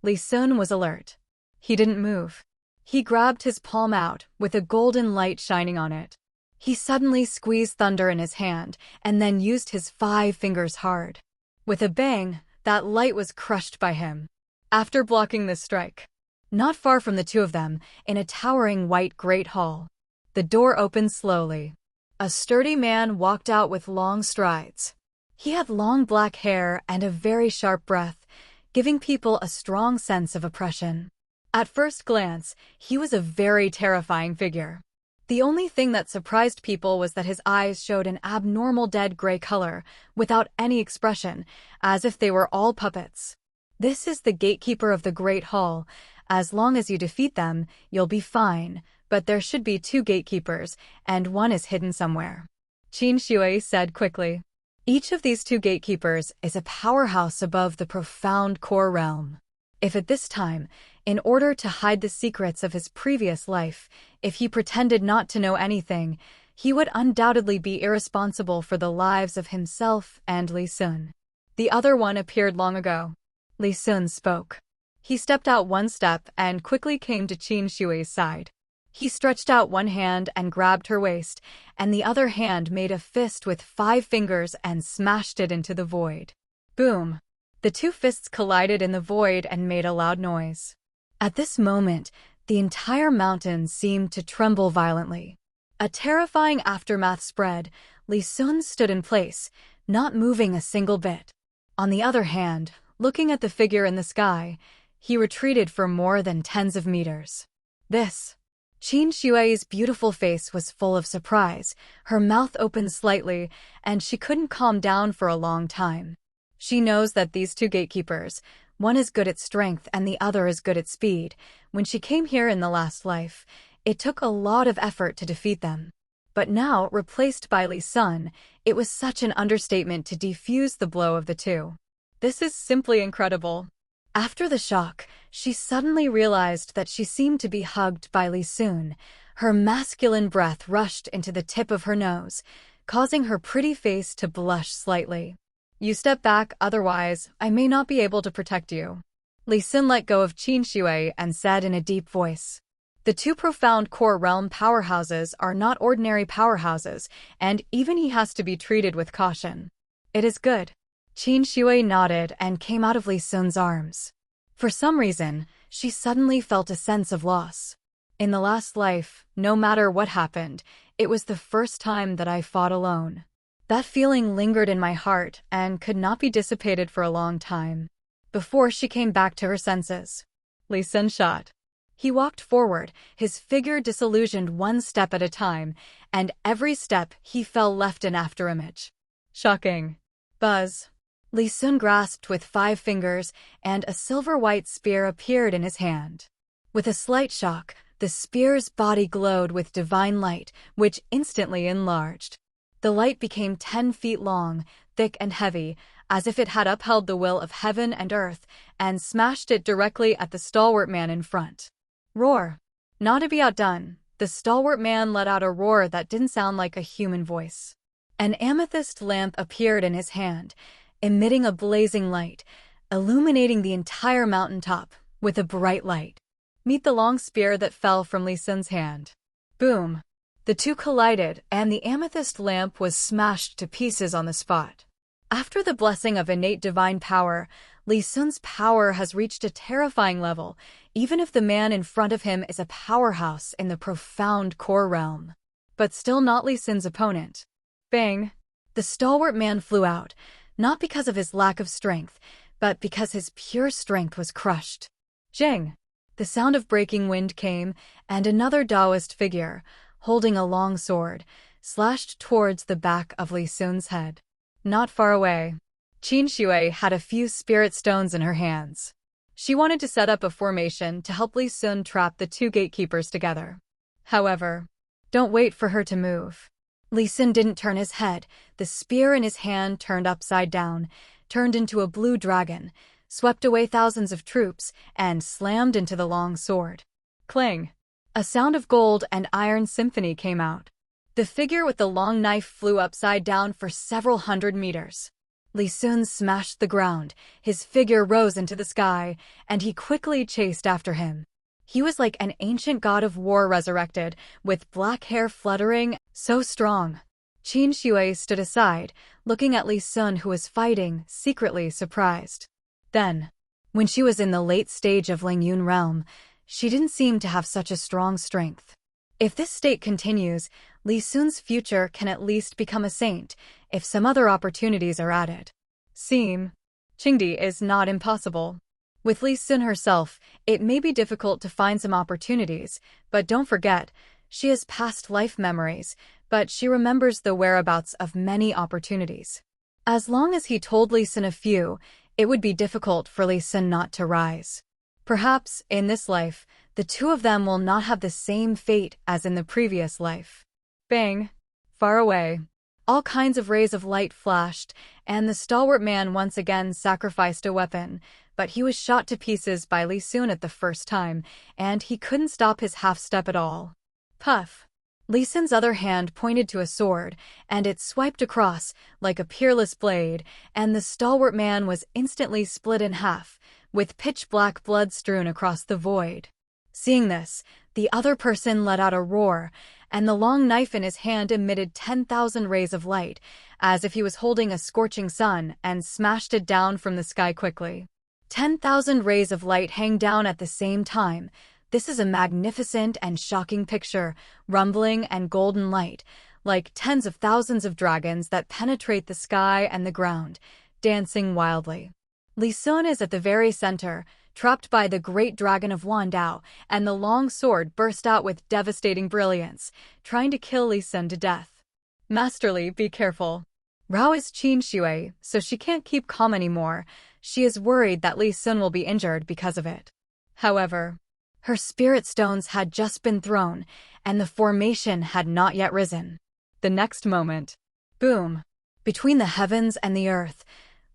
Li Sun was alert. He didn't move. He grabbed his palm out, with a golden light shining on it. He suddenly squeezed thunder in his hand, and then used his 5 fingers hard. With a bang, that light was crushed by him. After blocking this strike, not far from the two of them, in a towering white great hall, the door opened slowly. A sturdy man walked out with long strides. He had long black hair and a very sharp breath, giving people a strong sense of oppression. At first glance, he was a very terrifying figure. The only thing that surprised people was that his eyes showed an abnormal dead gray color, without any expression, as if they were all puppets. This is the gatekeeper of the Great Hall. As long as you defeat them, you'll be fine, but there should be 2 gatekeepers, and one is hidden somewhere. Qin Shui said quickly. Each of these 2 gatekeepers is a powerhouse above the profound core realm. If at this time, in order to hide the secrets of his previous life, if he pretended not to know anything, he would undoubtedly be irresponsible for the lives of himself and Li Sun. The other one appeared long ago. Li Sun spoke. He stepped out one step and quickly came to Qin Shui's side. He stretched out one hand and grabbed her waist, and the other hand made a fist with 5 fingers and smashed it into the void. Boom! The 2 fists collided in the void and made a loud noise. At this moment, the entire mountain seemed to tremble violently. A terrifying aftermath spread. Li Sun stood in place, not moving a single bit. On the other hand, looking at the figure in the sky, he retreated for more than tens of meters. Qin Shui's beautiful face was full of surprise, her mouth opened slightly, and she couldn't calm down for a long time. She knows that these 2 gatekeepers, one is good at strength and the other is good at speed. When she came here in the last life, it took a lot of effort to defeat them. But now, replaced by Li Sun, it was such an understatement to defuse the blow of the 2. This is simply incredible. After the shock, she suddenly realized that she seemed to be hugged by Li Sun. Her masculine breath rushed into the tip of her nose, causing her pretty face to blush slightly. You step back, otherwise, I may not be able to protect you. Li Sun let go of Qin Shui and said in a deep voice. The 2 profound core realm powerhouses are not ordinary powerhouses, and even he has to be treated with caution. It is good. Qin Shui nodded and came out of Li Sun's arms. For some reason, she suddenly felt a sense of loss. In the last life, no matter what happened, it was the first time that I fought alone. That feeling lingered in my heart and could not be dissipated for a long time. Before she came back to her senses, Li Sun shot. He walked forward, his figure disillusioned one step at a time, and every step he fell left an afterimage. Shocking. Buzz. Li Sun grasped with 5 fingers, and a silver-white spear appeared in his hand. With a slight shock, the spear's body glowed with divine light, which instantly enlarged. The light became 10 feet long, thick and heavy, as if it had upheld the will of heaven and earth, and smashed it directly at the stalwart man in front. Roar. Not to be outdone, the stalwart man let out a roar that didn't sound like a human voice. An amethyst lamp appeared in his hand, emitting a blazing light, illuminating the entire mountaintop with a bright light. Meet the long spear that fell from Li Sun's hand. Boom! The 2 collided, and the amethyst lamp was smashed to pieces on the spot. After the blessing of innate divine power, Li Sun's power has reached a terrifying level, even if the man in front of him is a powerhouse in the profound core realm. But still not Li Sun's opponent. Bang! The stalwart man flew out, not because of his lack of strength, but because his pure strength was crushed. Jing! The sound of breaking wind came, and another Daoist figure, holding a long sword, slashed towards the back of Li Sun's head. Not far away, Qin Shui had a few spirit stones in her hands. She wanted to set up a formation to help Li Sun trap the 2 gatekeepers together. However, don't wait for her to move. Li Sun didn't turn his head. The spear in his hand turned upside down, turned into a blue dragon, swept away thousands of troops, and slammed into the long sword. Clang! A sound of gold and iron symphony came out. The figure with the long knife flew upside down for several hundred meters. Li Sun smashed the ground, his figure rose into the sky, and he quickly chased after him. He was like an ancient god of war resurrected, with black hair fluttering, so strong. Qin Shui stood aside, looking at Li Sun, who was fighting, secretly surprised. Then, when she was in the late stage of Lingyun realm, she didn't seem to have such a strong strength. If this state continues, Li Sun's future can at least become a saint, if some other opportunities are added. Qingdi is not impossible. With Li Sun herself, it may be difficult to find some opportunities, but don't forget, she has past life memories, but she remembers the whereabouts of many opportunities. As long as he told Li Sun a few, it would be difficult for Li Sun not to rise. Perhaps, in this life, the 2 of them will not have the same fate as in the previous life. Bang! Far away, all kinds of rays of light flashed, and the stalwart man once again sacrificed a weapon, but he was shot to pieces by Li Sun at the first time, and he couldn't stop his half-step at all. Puff! Li Sun's other hand pointed to a sword, and it swiped across like a peerless blade, and the stalwart man was instantly split in half, with pitch-black blood strewn across the void. Seeing this, the other person let out a roar, and the long knife in his hand emitted 10,000 rays of light, as if he was holding a scorching sun, and smashed it down from the sky quickly. 10,000 rays of light hang down at the same time. This is a magnificent and shocking picture, rumbling and golden light, like tens of thousands of dragons that penetrate the sky and the ground, dancing wildly. Li Sun is at the very center, trapped by the great dragon of Wandao, and the long sword burst out with devastating brilliance, trying to kill Li Sun to death. Master Li, be careful. Rao is Qin Shui, so she can't keep calm anymore. She is worried that Li Sun will be injured because of it. However, her spirit stones had just been thrown, and the formation had not yet risen. The next moment, boom! Between the heavens and the earth,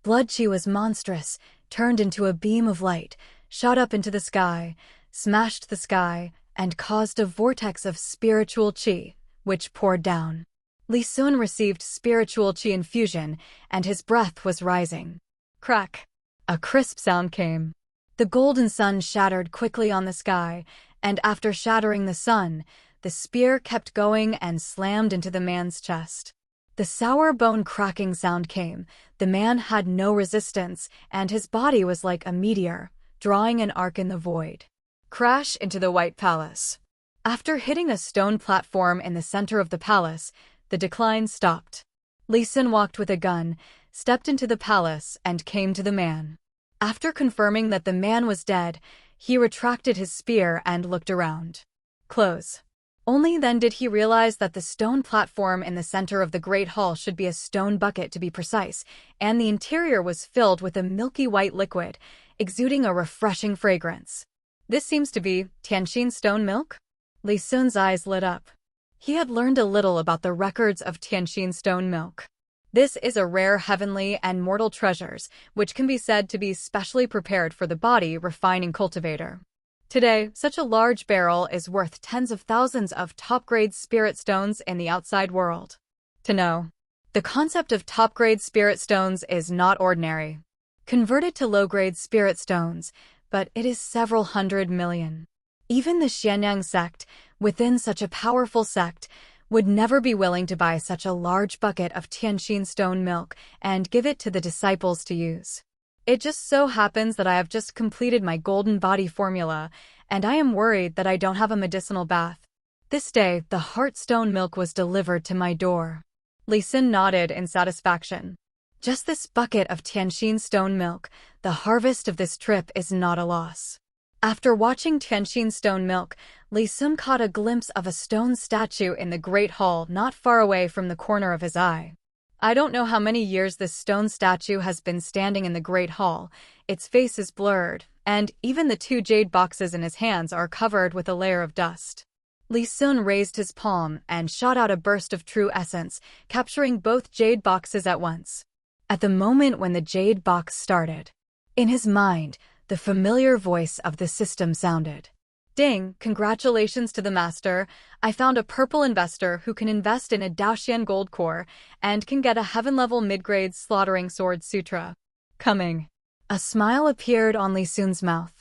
blood chi was monstrous, turned into a beam of light, shot up into the sky, smashed the sky, and caused a vortex of spiritual chi, which poured down. Li Sun received spiritual chi infusion, and his breath was rising. Crack! A crisp sound came. The golden sun shattered quickly on the sky, and after shattering the sun, the spear kept going and slammed into the man's chest. The sour bone cracking sound came. The man had no resistance, and his body was like a meteor, drawing an arc in the void. Crash into the White Palace. After hitting a stone platform in the center of the palace, the decline stopped. Li Sun walked with a gun, stepped into the palace, and came to the man. After confirming that the man was dead, he retracted his spear and looked around. Close. Only then did he realize that the stone platform in the center of the Great Hall should be a stone bucket to be precise, and the interior was filled with a milky white liquid, exuding a refreshing fragrance. This seems to be Tianqin stone milk? Li Sun's eyes lit up. He had learned a little about the records of Tianqin stone milk. This is a rare heavenly and mortal treasures, which can be said to be specially prepared for the body refining cultivator. Today, such a large barrel is worth tens of thousands of top-grade spirit stones in the outside world. To know, the concept of top-grade spirit stones is not ordinary. Converted to low-grade spirit stones, but it is several hundred million. Even the Xianyang sect, within such a powerful sect, would never be willing to buy such a large bucket of Tianqin stone milk and give it to the disciples to use. It just so happens that I have just completed my golden body formula, and I am worried that I don't have a medicinal bath. This day, the heartstone milk was delivered to my door. Li Sun nodded in satisfaction. Just this bucket of Tianqin stone milk, the harvest of this trip is not a loss. After watching Tianqin stone milk, Li Sun caught a glimpse of a stone statue in the Great Hall not far away from the corner of his eye. I don't know how many years this stone statue has been standing in the Great Hall. Its face is blurred, and even the 2 jade boxes in his hands are covered with a layer of dust. Li Sun raised his palm and shot out a burst of true essence, capturing both jade boxes at once. At the moment when the jade box started, in his mind, the familiar voice of the system sounded. Ding, congratulations to the master. I found a purple investor who can invest in a Daoist gold core and can get a heaven-level mid-grade slaughtering sword sutra. Coming. A smile appeared on Li Sun's mouth.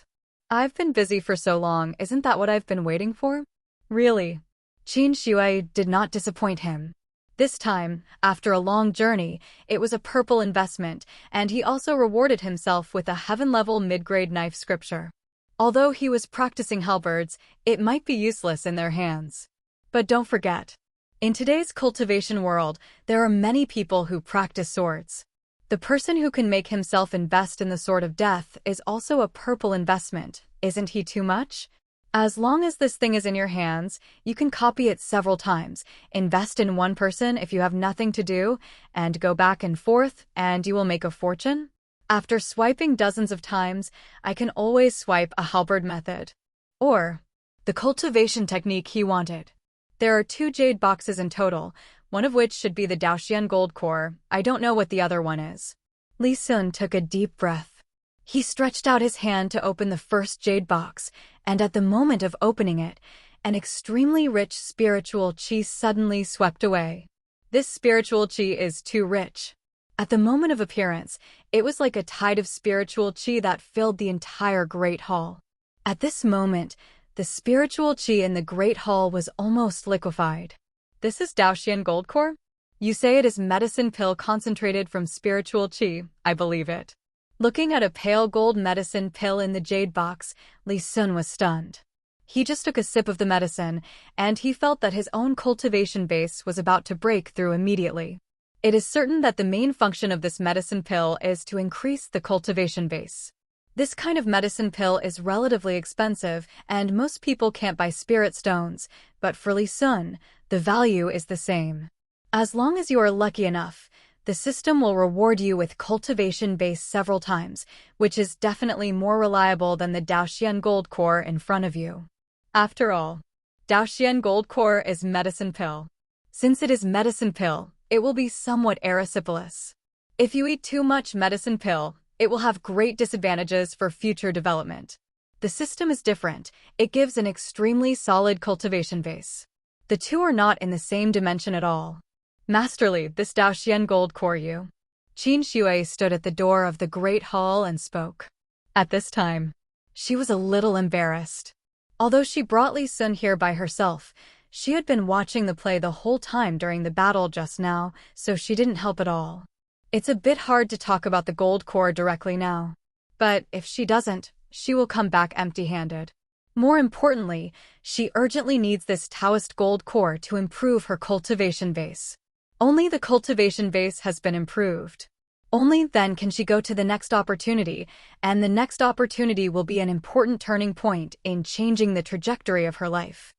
I've been busy for so long, isn't that what I've been waiting for? Really? Qin Shui did not disappoint him. This time, after a long journey, it was a purple investment, and he also rewarded himself with a heaven-level mid-grade knife scripture. Although he was practicing halberds, it might be useless in their hands. But don't forget, in today's cultivation world, there are many people who practice swords. The person who can make himself invest in the sword of death is also a purple investment, isn't he too much? As long as this thing is in your hands, you can copy it several times, invest in one person if you have nothing to do, and go back and forth, and you will make a fortune. After swiping dozens of times, I can always swipe a halberd method. Or the cultivation technique he wanted. There are 2 jade boxes in total, one of which should be the Daoist gold core. I don't know what the other one is. Li Sun took a deep breath. He stretched out his hand to open the first jade box, and at the moment of opening it, an extremely rich spiritual qi suddenly swept away. This spiritual qi is too rich. At the moment of appearance, it was like a tide of spiritual qi that filled the entire Great Hall. At this moment, the spiritual qi in the Great Hall was almost liquefied. This is Daoist gold core? You say it is medicine pill concentrated from spiritual qi, I believe it. Looking at a pale gold medicine pill in the jade box, Li Sun was stunned. He just took a sip of the medicine, and he felt that his own cultivation base was about to break through immediately. It is certain that the main function of this medicine pill is to increase the cultivation base. This kind of medicine pill is relatively expensive, and most people can't buy spirit stones, but for Li Sun, the value is the same. As long as you are lucky enough, the system will reward you with cultivation base several times, which is definitely more reliable than the Daoist gold core in front of you. After all, Daoist gold core is medicine pill. Since it is medicine pill, it will be somewhat erysipelas. If you eat too much medicine pill, it will have great disadvantages for future development. The system is different. It gives an extremely solid cultivation base. The two are not in the same dimension at all. Masterly, this Daoist gold core you. Qin Shui stood at the door of the Great Hall and spoke. At this time, she was a little embarrassed. Although she brought Li Sun here by herself, she had been watching the play the whole time during the battle just now, so she didn't help at all. It's a bit hard to talk about the gold core directly now. But if she doesn't, she will come back empty-handed. More importantly, she urgently needs this Daoist gold core to improve her cultivation base. Only the cultivation base has been improved. Only then can she go to the next opportunity, and the next opportunity will be an important turning point in changing the trajectory of her life.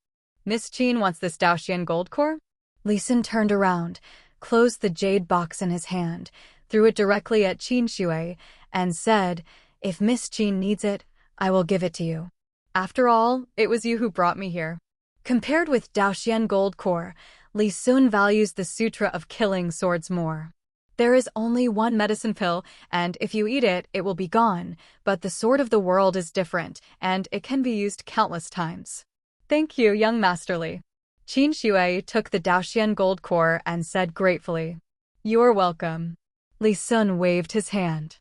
Miss Qin wants this Daoist gold core? Li Sun turned around, closed the jade box in his hand, threw it directly at Qin Shui, and said, "If Miss Qin needs it, I will give it to you. After all, it was you who brought me here." Compared with Daoist gold core, Li Sun values the Sutra of Killing Swords more. There is only one medicine pill, and if you eat it, it will be gone, but the sword of the world is different, and it can be used countless times. Thank you, young masterly. Qin Shui took the Daoist gold core and said gratefully, "You're welcome." Li Sun waved his hand.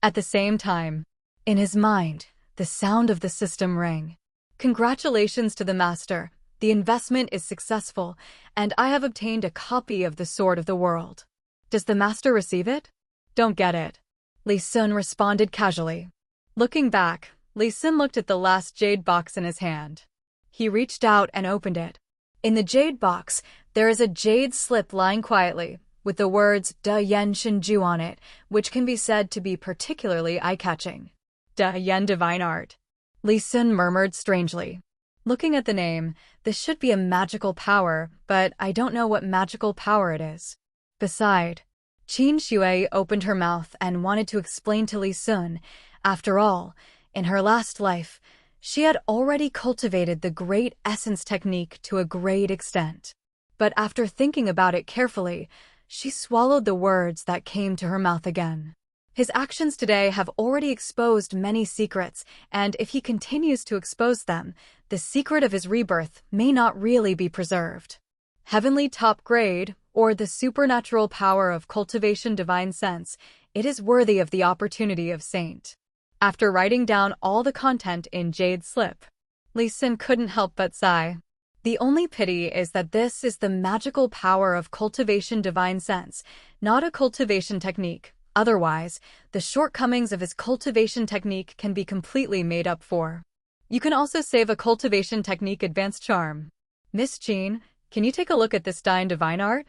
At the same time, in his mind, the sound of the system rang. Congratulations to the master. The investment is successful, and I have obtained a copy of the Sword of the World. Does the master receive it? Don't get it. Li Sun responded casually. Looking back, Li Sun looked at the last jade box in his hand. He reached out and opened it. In the jade box, there is a jade slip lying quietly, with the words Da Yen Shinju on it, which can be said to be particularly eye-catching. Da Yen Divine Art. Li Sun murmured strangely. Looking at the name, this should be a magical power, but I don't know what magical power it is. Beside, Qin Shui opened her mouth and wanted to explain to Li Sun. After all, in her last life, she had already cultivated the great essence technique to a great extent. But after thinking about it carefully, she swallowed the words that came to her mouth again. His actions today have already exposed many secrets, and if he continues to expose them, the secret of his rebirth may not really be preserved. Heavenly top grade, or the supernatural power of cultivation divine sense, it is worthy of the opportunity of saint. After writing down all the content in jade slip, Li Sun couldn't help but sigh. The only pity is that this is the magical power of cultivation divine sense, not a cultivation technique. Otherwise, the shortcomings of his cultivation technique can be completely made up for. You can also save a cultivation technique advanced charm. Miss Qin, can you take a look at this divine art?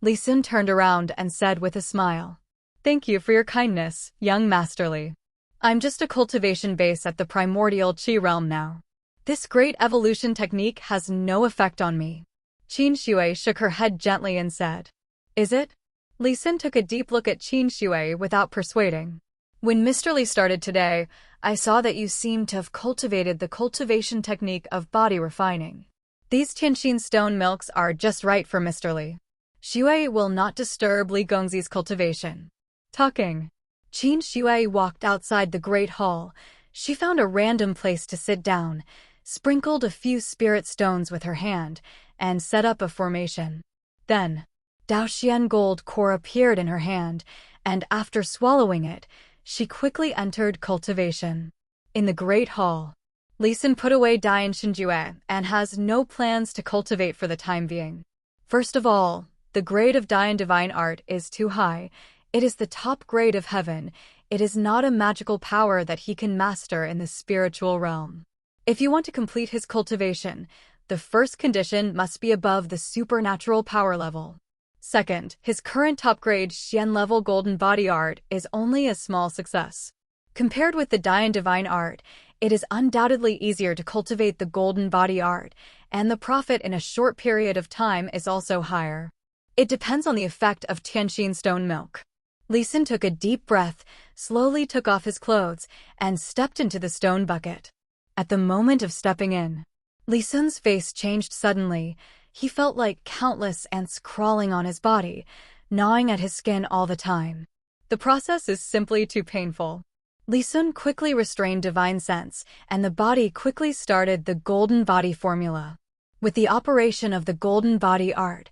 Li Sun turned around and said with a smile. Thank you for your kindness, young masterly. I'm just a cultivation base at the primordial Qi realm now. This great evolution technique has no effect on me. Qin Shui shook her head gently and said, Is it? Li Sun took a deep look at Qin Shui without persuading. When Mr. Li started today, I saw that you seem to have cultivated the cultivation technique of body refining. These Tianxin stone milks are just right for Mr. Li. Shui will not disturb Li Gongzi's cultivation. Talking. Qin Shui walked outside the Great Hall. She found a random place to sit down. sprinkled a few spirit stones with her hand, and set up a formation. Then, Daoist gold core appeared in her hand, and after swallowing it, she quickly entered cultivation. In the Great Hall, Li Sun put away Dian Shinjue and has no plans to cultivate for the time being. First of all, the grade of Dian divine art is too high. It is the top grade of heaven. It is not a magical power that he can master in the spiritual realm. If you want to complete his cultivation, the first condition must be above the supernatural power level. Second, his current top-grade Xian level golden body art is only a small success. Compared with the Dian divine art, it is undoubtedly easier to cultivate the golden body art, and the profit in a short period of time is also higher. It depends on the effect of Tianxin stone milk. Li Sun took a deep breath, slowly took off his clothes, and stepped into the stone bucket. At the moment of stepping in, Li Sun's face changed suddenly. He felt like countless ants crawling on his body, gnawing at his skin all the time. The process is simply too painful. Li Sun quickly restrained divine sense, and the body quickly started the golden body formula. With the operation of the golden body art,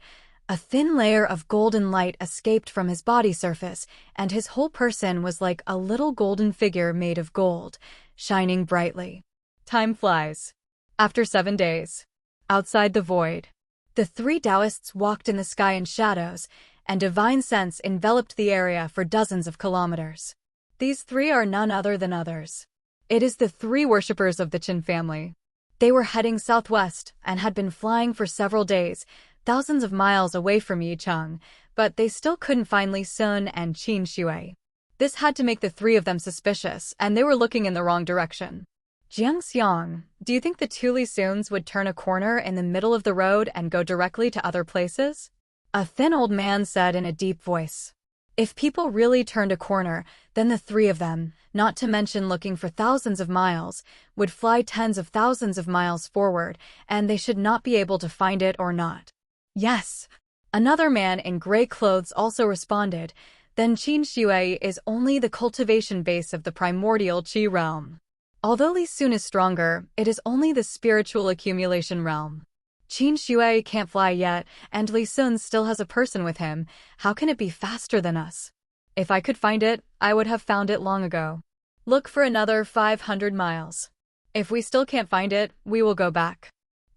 a thin layer of golden light escaped from his body surface, and his whole person was like a little golden figure made of gold, shining brightly. Time flies. After 7 days, outside the void, the 3 Daoists walked in the sky in shadows, and divine sense enveloped the area for dozens of kilometers. These 3 are none other than others. It is the 3 worshippers of the Qin family. They were heading southwest and had been flying for several days, thousands of miles away from Yicheng, but they still couldn't find Li Sun and Qin Shui. This had to make the 3 of them suspicious, and they were looking in the wrong direction. Jiang Xiang, do you think the 2 Li Suns would turn a corner in the middle of the road and go directly to other places? A thin old man said in a deep voice. If people really turned a corner, then the 3 of them, not to mention looking for thousands of miles, would fly tens of thousands of miles forward, and they should not be able to find it or not. Yes. Another man in gray clothes also responded. Then Qin Shui is only the cultivation base of the primordial Qi realm. Although Li Sun is stronger, it is only the spiritual accumulation realm. Qin Shui can't fly yet, and Li Sun still has a person with him. How can it be faster than us? If I could find it, I would have found it long ago. Look for another 500 miles. If we still can't find it, we will go back.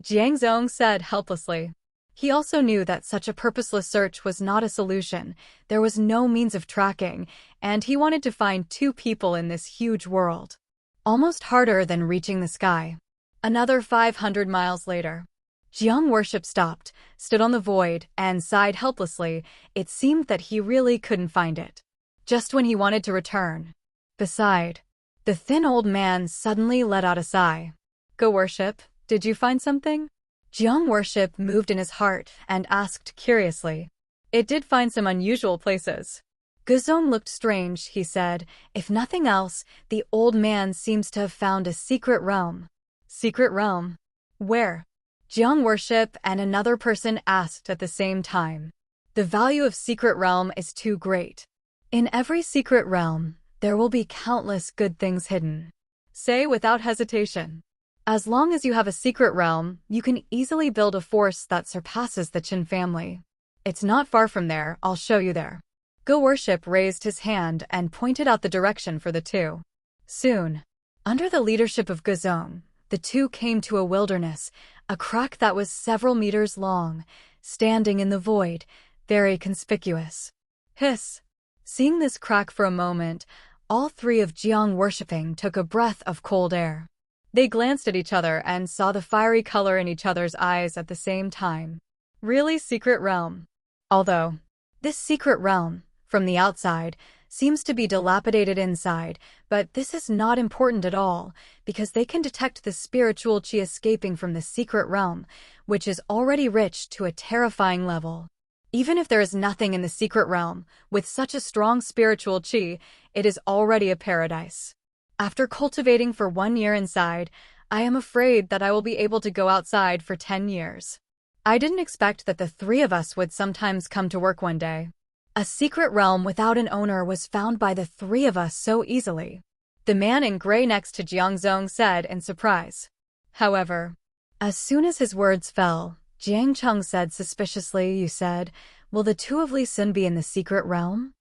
Jiang Zong said helplessly. He also knew that such a purposeless search was not a solution. There was no means of tracking, and he wanted to find 2 people in this huge world. Almost harder than reaching the sky. Another 500 miles later, Jiang worship stopped, stood on the void, and sighed helplessly. It seemed that he really couldn't find it. Just when he wanted to return. Beside, the thin old man suddenly let out a sigh. Go worship, did you find something? Jiang worship moved in his heart and asked curiously. It did find some unusual places. Guzong looked strange, he said. If nothing else, the old man seems to have found a secret realm. Secret realm? Where? Jiang worship and another person asked at the same time. The value of secret realm is too great. In every secret realm, there will be countless good things hidden. Say without hesitation. As long as you have a secret realm, you can easily build a force that surpasses the Qin family. It's not far from there, I'll show you there. Go worship raised his hand and pointed out the direction for the 2. Soon, under the leadership of Guzong, the 2 came to a wilderness, a crack that was several meters long, standing in the void, very conspicuous. Hiss! Seeing this crack for a moment, all 3 of Jiang worshipping took a breath of cold air. They glanced at each other and saw the fiery color in each other's eyes at the same time. Really secret realm. Although, this secret realm, from the outside, seems to be dilapidated inside, but this is not important at all, because they can detect the spiritual qi escaping from the secret realm, which is already rich to a terrifying level. Even if there is nothing in the secret realm, with such a strong spiritual qi, it is already a paradise. After cultivating for 1 year inside, I am afraid that I will be able to go outside for 10 years. I didn't expect that the 3 of us would sometimes come to work one day. A secret realm without an owner was found by the 3 of us so easily. The man in gray next to Jiang Zong said in surprise. However, as soon as his words fell, Jiang Cheng said suspiciously, "You said, will the two of Li Sun be in the secret realm?"